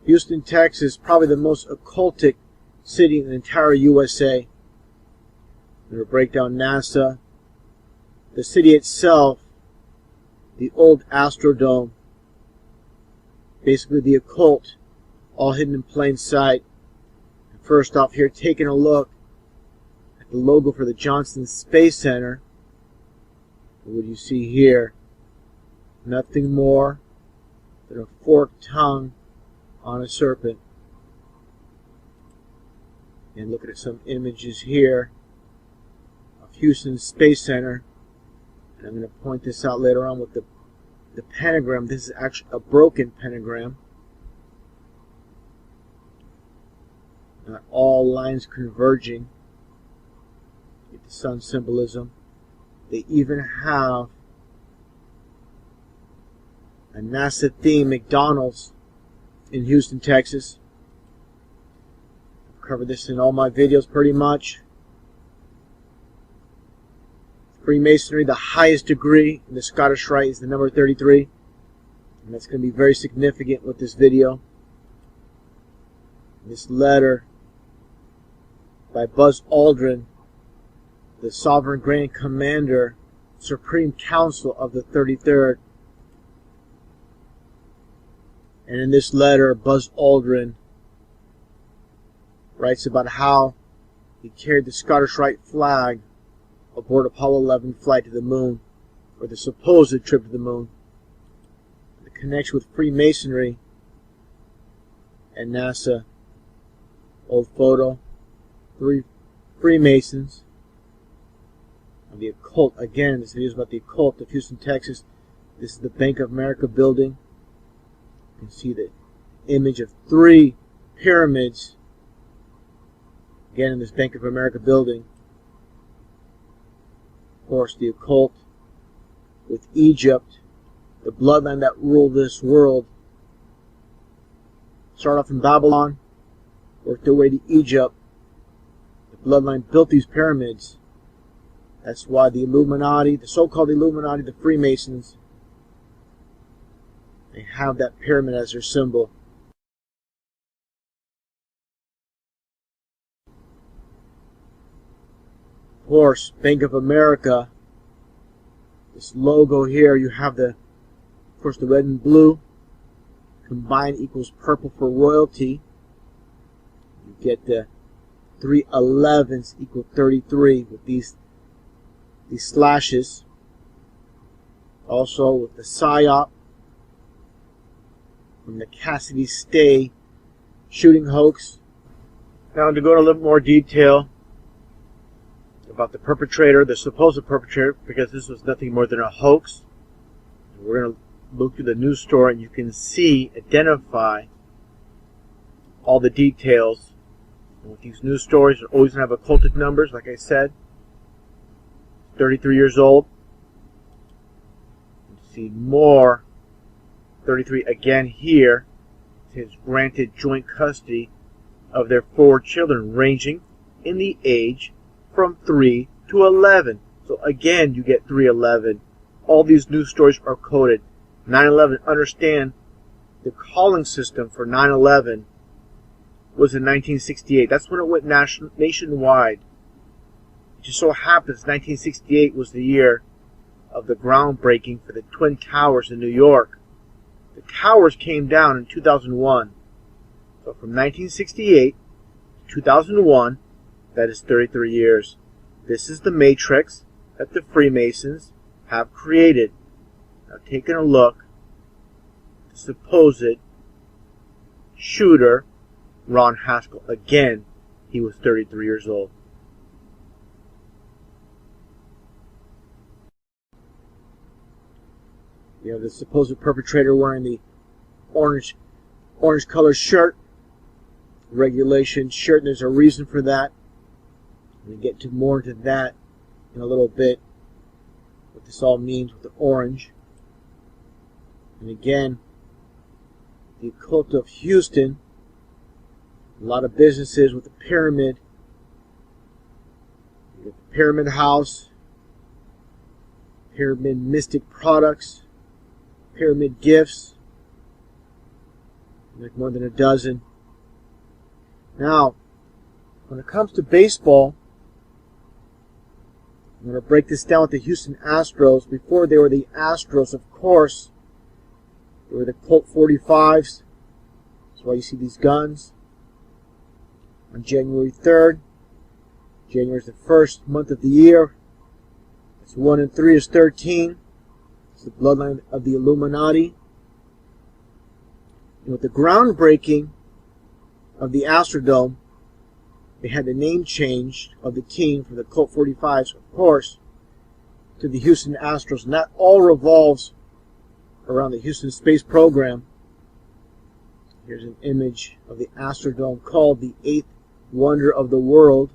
Houston, Texas, probably the most occultic city in the entire USA. I'm going to break down NASA. The city itself, the old Astrodome, basically the occult, all hidden in plain sight. First off here, taking a look at the logo for the Johnson Space Center. What do you see here? Nothing more than a forked tongue on a serpent. And looking at some images here of Houston Space Center. And I'm going to point this out later on with the pentagram. This is actually a broken pentagram. Not all lines converging. Get the sun symbolism. They even have a NASA themed McDonald's in Houston, Texas. I've covered this in all my videos pretty much. Freemasonry, the highest degree in the Scottish Rite, is the number 33. And that's going to be very significant with this video. This letter by Buzz Aldrin, the Sovereign Grand Commander, Supreme Council of the 33rd. And in this letter, Buzz Aldrin writes about how he carried the Scottish Rite flag aboard Apollo 11 flight to the moon, or the supposed trip to the moon. The connection with Freemasonry and NASA. Old photo. 3 Freemasons. And the occult. Again, this video is about the occult of Houston, Texas. This is the Bank of America building. You can see the image of 3 pyramids. Again, in this Bank of America building. Of course, the occult with Egypt, the bloodline that ruled this world. Started off in Babylon, worked their way to Egypt. The bloodline built these pyramids. That's why the Illuminati, the so-called Illuminati, the Freemasons, they have that pyramid as their symbol. Of course, Bank of America, this logo here, you have the, of course, the red and blue combined equals purple for royalty. You get the 3 11s equal 33 with these slashes. Also with the PSYOP from the Cassidy Stay shooting hoax. Now to go into a little more detail about the perpetrator, the supposed perpetrator, because this was nothing more than a hoax. We're going to look through the news story and you can see, identify all the details. And with these news stories, they're always going to have occultic numbers, like I said. 33 years old. You see more. 33 again here. His granted joint custody of their 4 children, ranging in the age from 3 to 11. So again, you get 311. All these news stories are coded. 9/11. Understand, the calling system for 9/11 was in 1968. That's when it went nationwide. It just so happens 1968 was the year of the groundbreaking for the Twin Towers in New York. The towers came down in 2001. So from 1968 to 2001, that is 33 years. This is the matrix that the Freemasons have created. Now taking a look at the supposed shooter, Ron Haskell. Again, he was 33 years old. You have the supposed perpetrator wearing the orange colored shirt, regulation shirt, and there's a reason for that. I'm going to get more into that in a little bit, what this all means with the orange. And again, the occult of Houston, a lot of businesses with the pyramid. You get the Pyramid House, Pyramid Mystic Products, Pyramid Gifts, like more than a dozen. Now, when it comes to baseball, I'm going to break this down with the Houston Astros. Before they were the Astros, of course, they were the Colt 45s. That's why you see these guns. On January 3rd, January is the first month of the year. It's 1 and 3 is 13. It's the bloodline of the Illuminati. And with the groundbreaking of the Astrodome, they had the name change of the team from the Colt 45s, of course, to the Houston Astros. And that all revolves around the Houston Space Program. Here's an image of the Astrodome called the 8th Wonder of the World.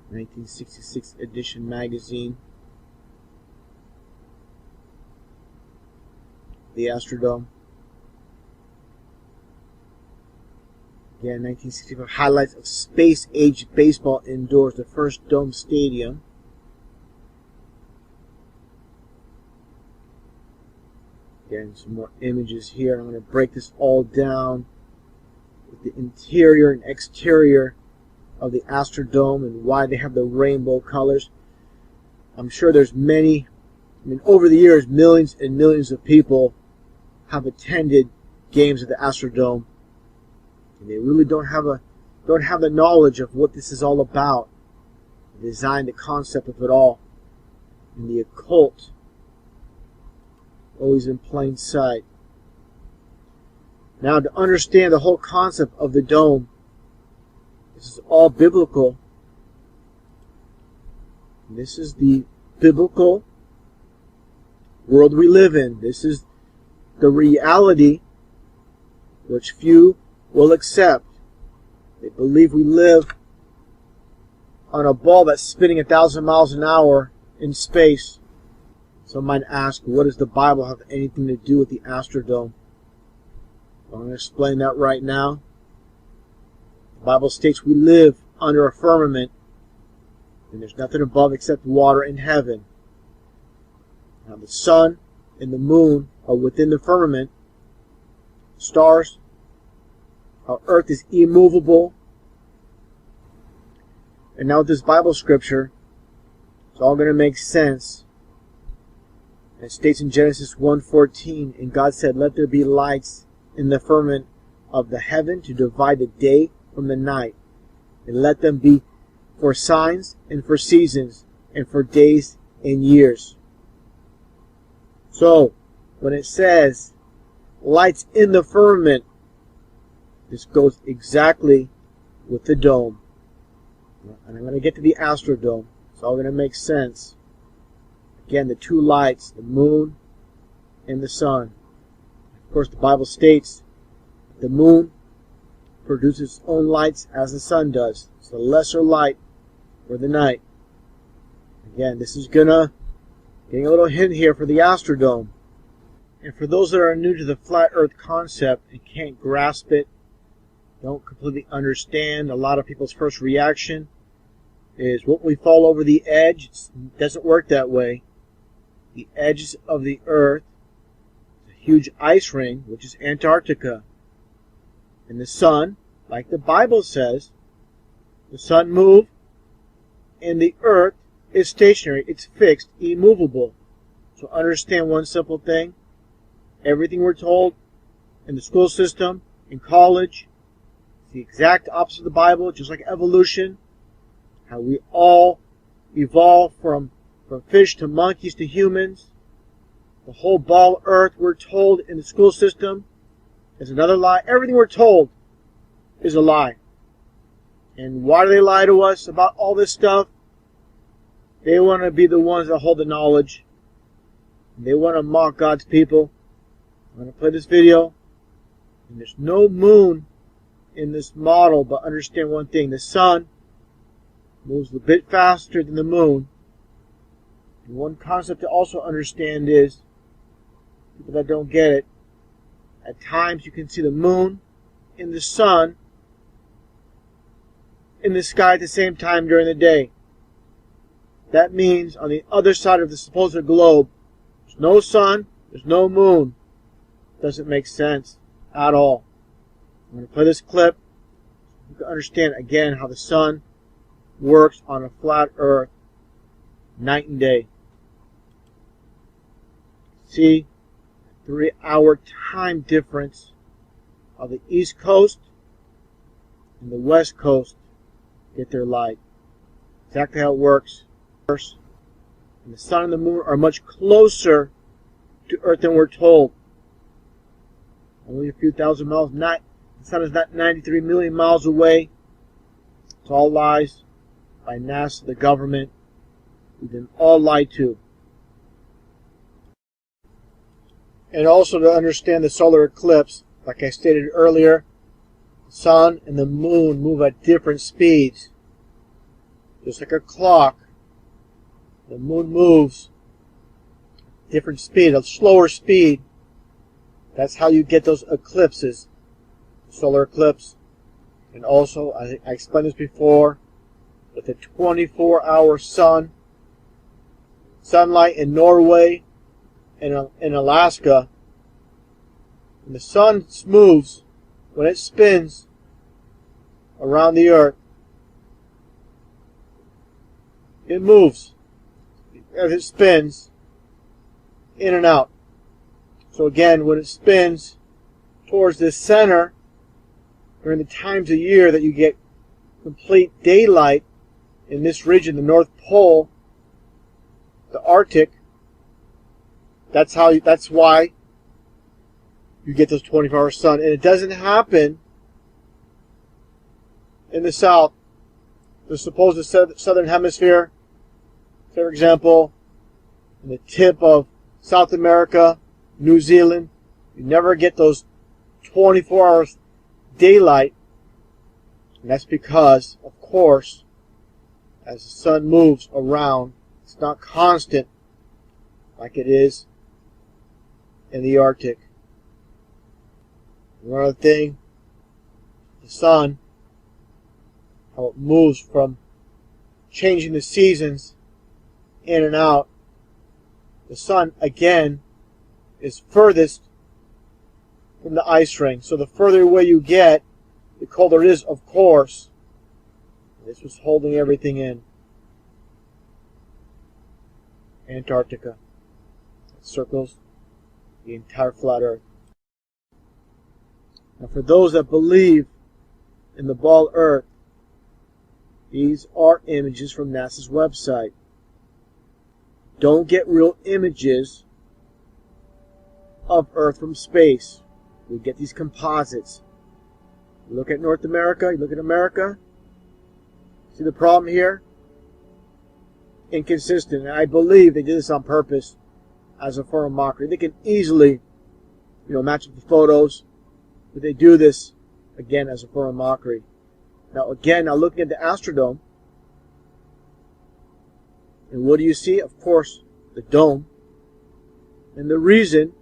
1966 edition magazine. The Astrodome. Again, 1965 highlights of space-age baseball indoors, the first dome stadium. Again, some more images here. I'm going to break this all down with the interior and exterior of the Astrodome and why they have the rainbow colors. I'm sure there's many, over the years, millions and millions of people have attended games at the Astrodome. And they really don't have the knowledge of what this is all about. The design, the concept of it all. And the occult, always in plain sight. Now, to understand the whole concept of the dome, this is all biblical. And this is the biblical world we live in. This is the reality which few will accept. They believe we live on a ball that's spinning 1,000 miles an hour in space. Some might ask, what does the Bible have anything to do with the Astrodome? I'm going to explain that right now. The Bible states we live under a firmament, and there's nothing above except water in heaven. Now the sun and the moon are within the firmament. Stars. Our earth is immovable. And now with this Bible scripture, it's all going to make sense. And it states in Genesis 1:14, and God said, let there be lights in the firmament of the heaven to divide the day from the night, and let them be for signs and for seasons and for days and years. So, when it says lights in the firmament, this goes exactly with the dome. And I'm going to get to the Astrodome. It's all going to make sense. Again, the two lights, the moon and the sun. Of course, the Bible states the moon produces its own lights as the sun does. It's the lesser light for the night. Again, this is getting a little hint here for the Astrodome. And for those that are new to the flat earth concept and can't grasp it, don't completely understand, a lot of people's first reaction is, won't we fall over the edge? It doesn't work that way. The edges of the earth, a huge ice ring, which is Antarctica. And the sun, like the Bible says, the sun moves and the earth is stationary. It's fixed, immovable. So understand one simple thing. Everything we're told in the school system, in college. It's the exact opposite of the Bible, just like evolution. How we all evolved from fish to monkeys to humans. The whole ball earth, we're told in the school system, is another lie. Everything we're told is a lie. And why do they lie to us about all this stuff? They want to be the ones that hold the knowledge. They want to mock God's people. I'm going to play this video. And there's no moon in this model, but understand one thing. The sun moves a bit faster than the moon. And one concept to also understand is, people that don't get it, at times you can see the moon and the sun in the sky at the same time during the day. That means on the other side of the supposed globe, there's no sun, there's no moon. Doesn't make sense at all. I'm going to play this clip. You can understand again how the sun works on a flat earth night and day. See, 3-hour time difference of the East Coast and the West Coast get their light. Exactly how it works. And the sun and the moon are much closer to Earth than we're told. Only a few thousand miles. The sun is not 93 million miles away. It's all lies by NASA, the government. We've been all lied to. And also to understand the solar eclipse, like I stated earlier, the sun and the moon move at different speeds. Just like a clock, the moon moves at different speed, a slower speed. That's how you get those eclipses, the solar eclipse. And also, I explained this before, with the 24-hour sunlight in Norway and in Alaska, when the sun moves, when it spins around the earth, it moves as it spins in and out. So again, when it spins towards the center, during the times of year that you get complete daylight in this region, the North Pole, the Arctic, that's why you get those 24-hour sun. And it doesn't happen in the south, the supposed southern hemisphere. For example, in the tip of South America, New Zealand, you never get those 24 hours daylight. And that's because, of course, as the sun moves around, it's not constant like it is in the Arctic. One other thing, the sun, how it moves from changing the seasons in and out. The sun, again, is furthest from the ice ring. So the further away you get, the colder it is, of course. This was holding everything in. Antarctica. It circles the entire flat Earth. Now for those that believe in the ball Earth, these are images from NASA's website. Don't get real images of Earth from space. We get these composites. You look at North America, you look at America. See the problem here? Inconsistent. And I believe they did this on purpose as a form of mockery. They can easily, match up the photos, but they do this again as a form of mockery. Now looking at the Astrodome, and what do you see? Of course, the dome. And the reason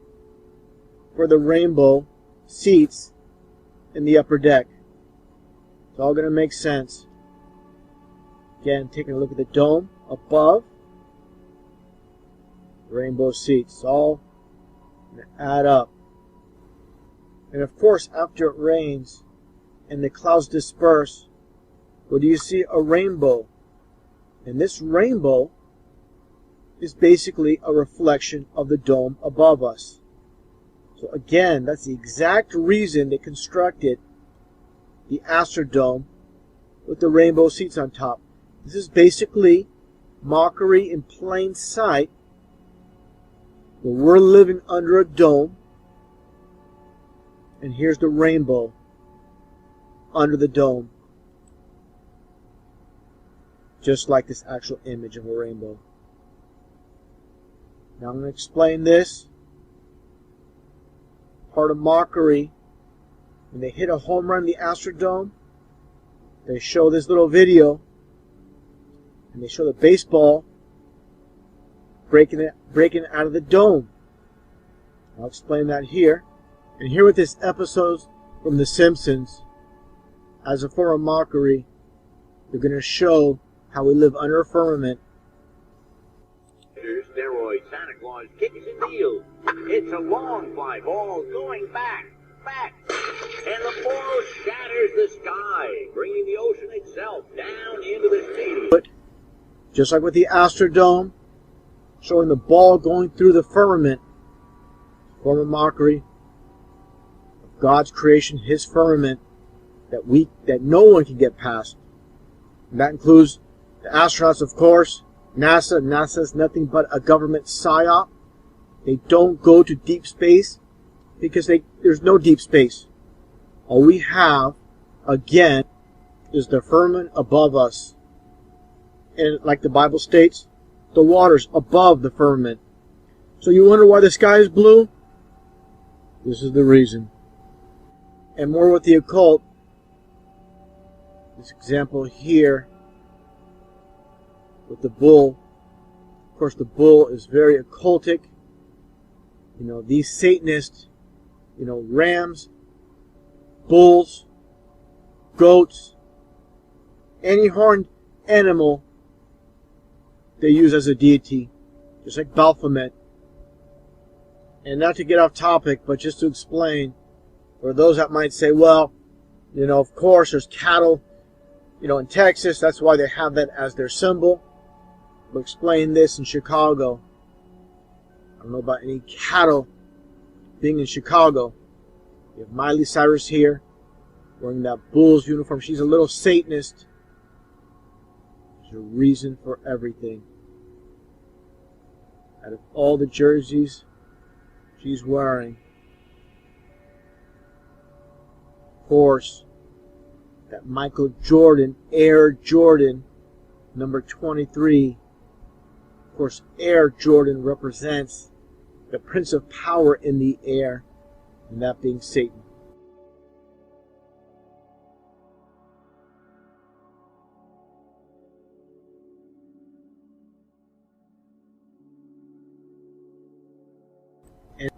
for the rainbow seats in the upper deck. It's all going to make sense. Again, taking a look at the dome above. Rainbow seats. It's all going to add up. And of course, after it rains and the clouds disperse, what do you see? A rainbow. And this rainbow is basically a reflection of the dome above us. So again, that's the exact reason they constructed the Astrodome with the rainbow seats on top. This is basically mockery in plain sight, where we're living under a dome, and here's the rainbow under the dome, just like this actual image of a rainbow. Now I'm going to explain this. Part of mockery, when they hit a home run in the Astrodome, they show this little video, and they show the baseball breaking out of the dome. I'll explain that here. And here with this episode from The Simpsons, as a form of mockery, they're going to show how we live under a firmament. Steroid Santa Claus kicks and deals. It's a long fly ball going back, and the ball shatters the sky, bringing the ocean itself down into the stadium. Just like with the Astrodome, showing the ball going through the firmament, form of mockery of God's creation, His firmament, that no one can get past. And that includes the astronauts, of course. NASA is nothing but a government psyop. They don't go to deep space because there's no deep space. All we have, again, is the firmament above us. And like the Bible states, the waters above the firmament. So you wonder why the sky is blue? This is the reason. And more with the occult. This example here with the bull. Of course, the bull is very occultic. You know, these Satanists, you know, rams, bulls, goats, any horned animal they use as a deity, just like Baphomet. And not to get off topic, but just to explain, for those that might say, well, you know, of course there's cattle, you know, in Texas, that's why they have that as their symbol. We'll explain this in Chicago. I don't know about any cattle being in Chicago. You have Miley Cyrus here, wearing that Bulls uniform. She's a little Satanist. There's a reason for everything. Out of all the jerseys she's wearing, of course, that Michael Jordan, Air Jordan, number 23. Of course, Air Jordan represents the Prince of Power in the air, and that being Satan.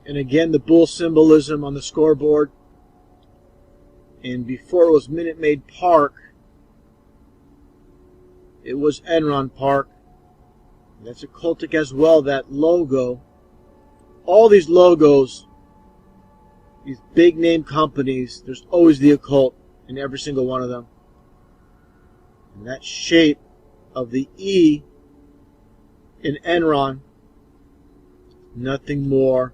And again, the bull symbolism on the scoreboard. And before it was Minute Maid Park, it was Enron Park. That's occultic as well, that logo. All these logos, these big name companies, there's always the occult in every single one of them. And that shape of the E in Enron, nothing more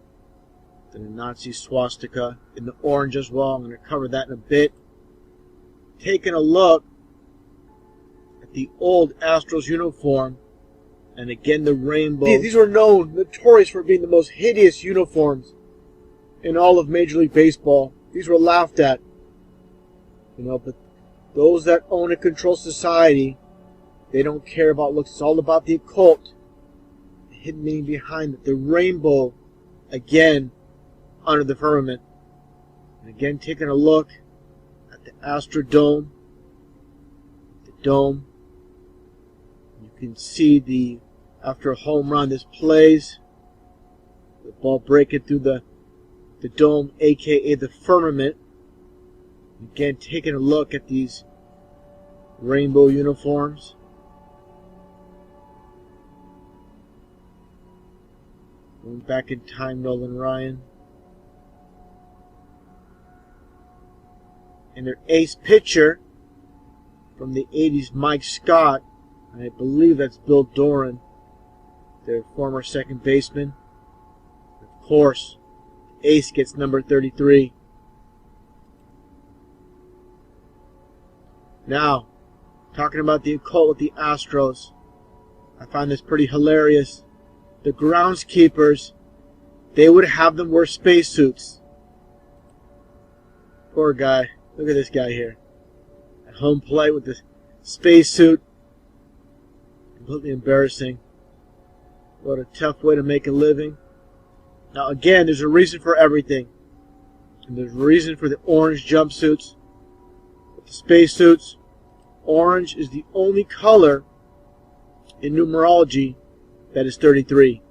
than a Nazi swastika in the orange as well. I'm going to cover that in a bit. Taking a look at the old Astros uniform, and again the rainbow. These were notorious for being the most hideous uniforms in all of Major League Baseball. These were laughed at. You know, but those that own and control society, they don't care about looks. It's all about the occult. The hidden meaning behind it. The rainbow, again, under the firmament. And again, taking a look at the Astrodome. The dome. You can see after a home run, this plays. The ball breaking through the dome, aka the firmament. Again, taking a look at these rainbow uniforms. Going back in time, Nolan Ryan. And their ace pitcher from the 80s, Mike Scott. And I believe that's Bill Doran, their former second baseman. Of course, ace gets number 33. Now, talking about the occult with the Astros, I find this pretty hilarious. The groundskeepers, they would have them wear spacesuits. Poor guy. Look at this guy here. At home plate with the spacesuit. Completely embarrassing. What a tough way to make a living. Now again, there's a reason for everything. And there's a reason for the orange jumpsuits. With the spacesuits, orange is the only color in numerology that is 33.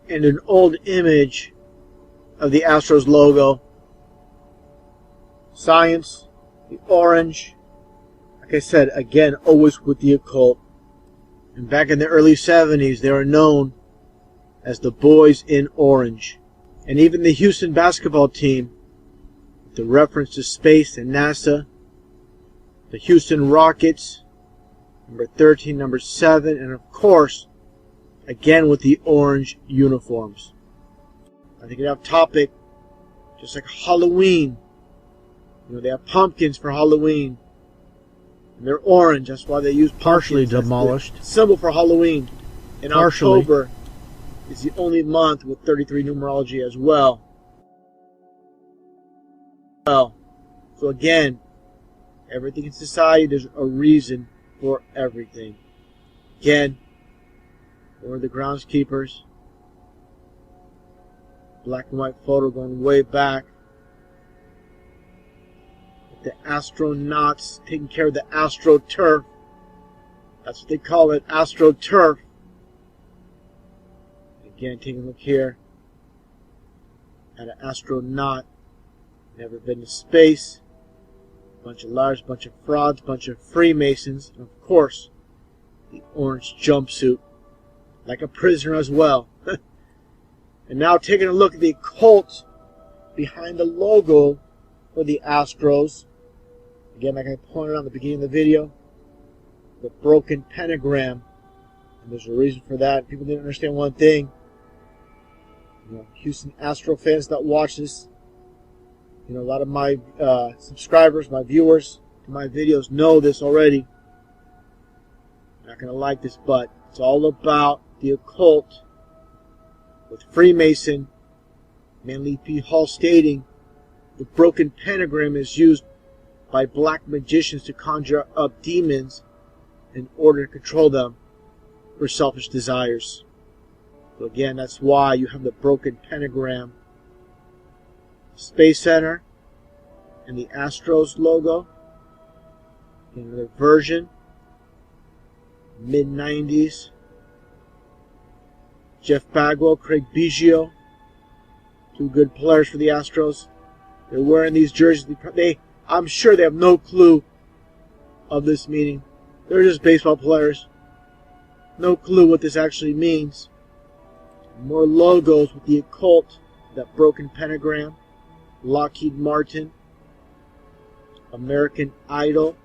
And an old image of the Astros logo. Science, the orange. Like I said, again, always with the occult. And back in the early 70s, they were known as the Boys in Orange. And even the Houston basketball team, with the reference to space and NASA, the Houston Rockets, number 13, number 7, and of course, again with the orange uniforms. I think they have topic, just like Halloween. You know, they have pumpkins for Halloween. And they're orange, that's why they use pumpkins. Partially demolished. That's the symbol for Halloween. And Partially. October is the only month with 33 numerology as well. So again, everything in society, there's a reason for everything. Again, we're the groundskeepers. Black and white photo going way back. The astronauts taking care of the astroturf. That's what they call it, astroturf. Again, taking a look here at an astronaut. Never been to space. Bunch of liars, bunch of frauds, bunch of Freemasons, and of course, the orange jumpsuit. Like a prisoner as well. And now taking a look at the occult behind the logo for the Astros. Again, like I pointed out at the beginning of the video, the broken pentagram. And there's a reason for that. People didn't understand one thing. You know, Houston Astro fans that watch this, you know, a lot of my subscribers, my viewers to my videos know this already. I'm not going to like this, but it's all about the occult with Freemason, Manly P. Hall stating the broken pentagram is used by black magicians to conjure up demons in order to control them for selfish desires. So again, that's why you have the broken pentagram. Space Center and the Astros logo. Another version. Mid-90s. Jeff Bagwell, Craig Biggio. Two good players for the Astros. They're wearing these jerseys. I'm sure they have no clue of this meaning. They're just baseball players. No clue what this actually means. More logos with the occult. That broken pentagram. Lockheed Martin. American Idol.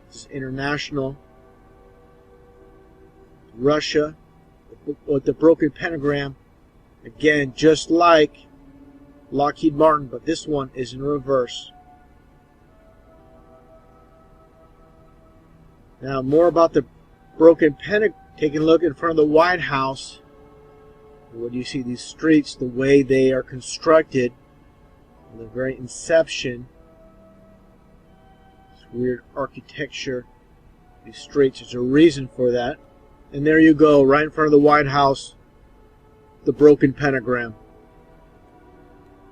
This is international. Russia. With the broken pentagram. Again, just like Lockheed Martin, but this one is in reverse. Now, more about the broken pentagram. Taking a look in front of the White House. Where do you see these streets, the way they are constructed, the very inception. This weird architecture. These streets, there's a reason for that. And there you go, right in front of the White House, the broken pentagram.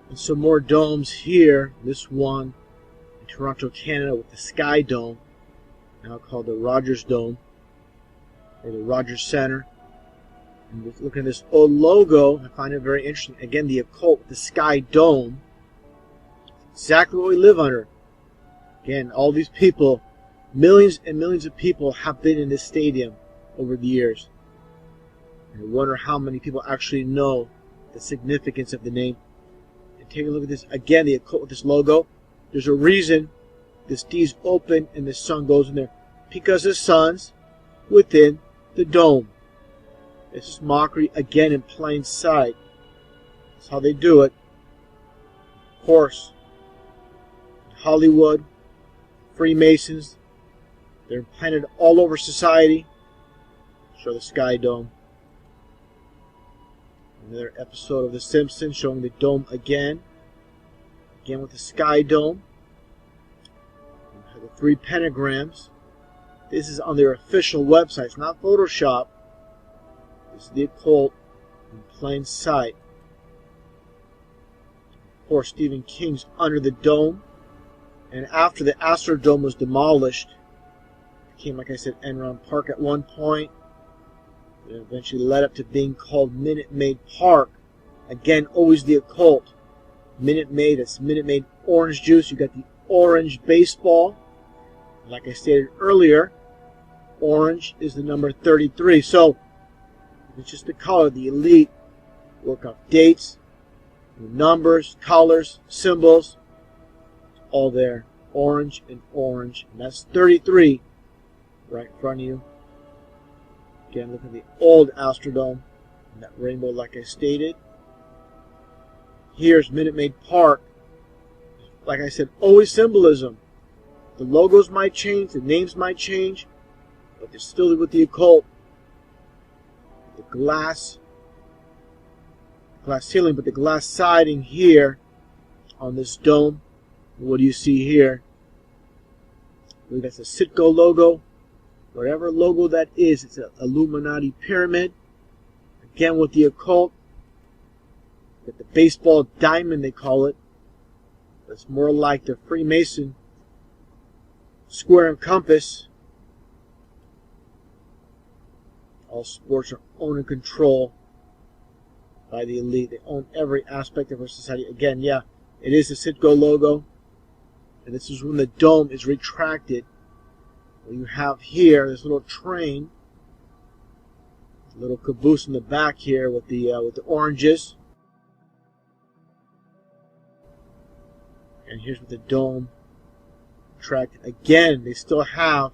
And some more domes here. This one in Toronto, Canada, with the Sky Dome, now called the Rogers Dome, or the Rogers Center. And just looking at this old logo, I find it very interesting. Again, the occult with the Sky Dome. Exactly what we live under. Again, all these people, millions and millions of people have been in this stadium over the years. And I wonder how many people actually know the significance of the name. And take a look at this. Again, the occult with this logo. There's a reason this D's open and the sun goes in there. Because the sun's within the dome. This is mockery again in plain sight. That's how they do it. Of course, Hollywood, Freemasons, they're implanted all over society. Show the Sky Dome. Another episode of The Simpsons showing the dome again. Again with the Sky Dome. We have the 3 pentagrams. This is on their official website. It's not Photoshop. This is the occult in plain sight. Of course, Stephen King's Under the Dome. And after the Astrodome was demolished, it became, like I said, Enron Park at one point. It eventually led up to being called Minute Maid Park. Again, always the occult. Minute Maid, that's Minute Maid orange juice. You got the orange baseball. Like I stated earlier, orange is the number 33. So, it's just the color. The elite work off dates, numbers, colors, symbols. All there. Orange and orange. And that's 33 right in front of you. Again, look at the old Astrodome. And that rainbow, like I stated. Here's Minute Maid Park. Like I said, always symbolism. The logos might change, the names might change, but they're still with the occult. The glass ceiling, but the glass siding here on this dome. What do you see here? I believe that's a Citgo logo. Whatever logo that is, it's an Illuminati pyramid. Again with the occult. With the baseball diamond, they call it. It's more like the Freemason square and compass. All sports are owned and controlled by the elite. They own every aspect of our society. Again, yeah, it is the Citgo logo. And this is when the dome is retracted. What you have here, this little train, a little caboose in the back here with the oranges. And here's with the dome retracted. Again, they still have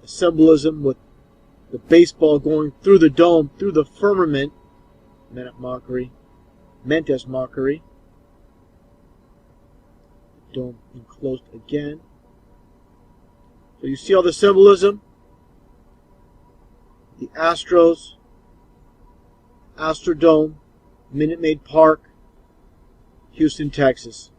the symbolism with the baseball going through the dome, through the firmament, meant as mockery. Dome enclosed again. So you see all the symbolism. The Astros, Astrodome, Minute Maid Park, Houston, Texas.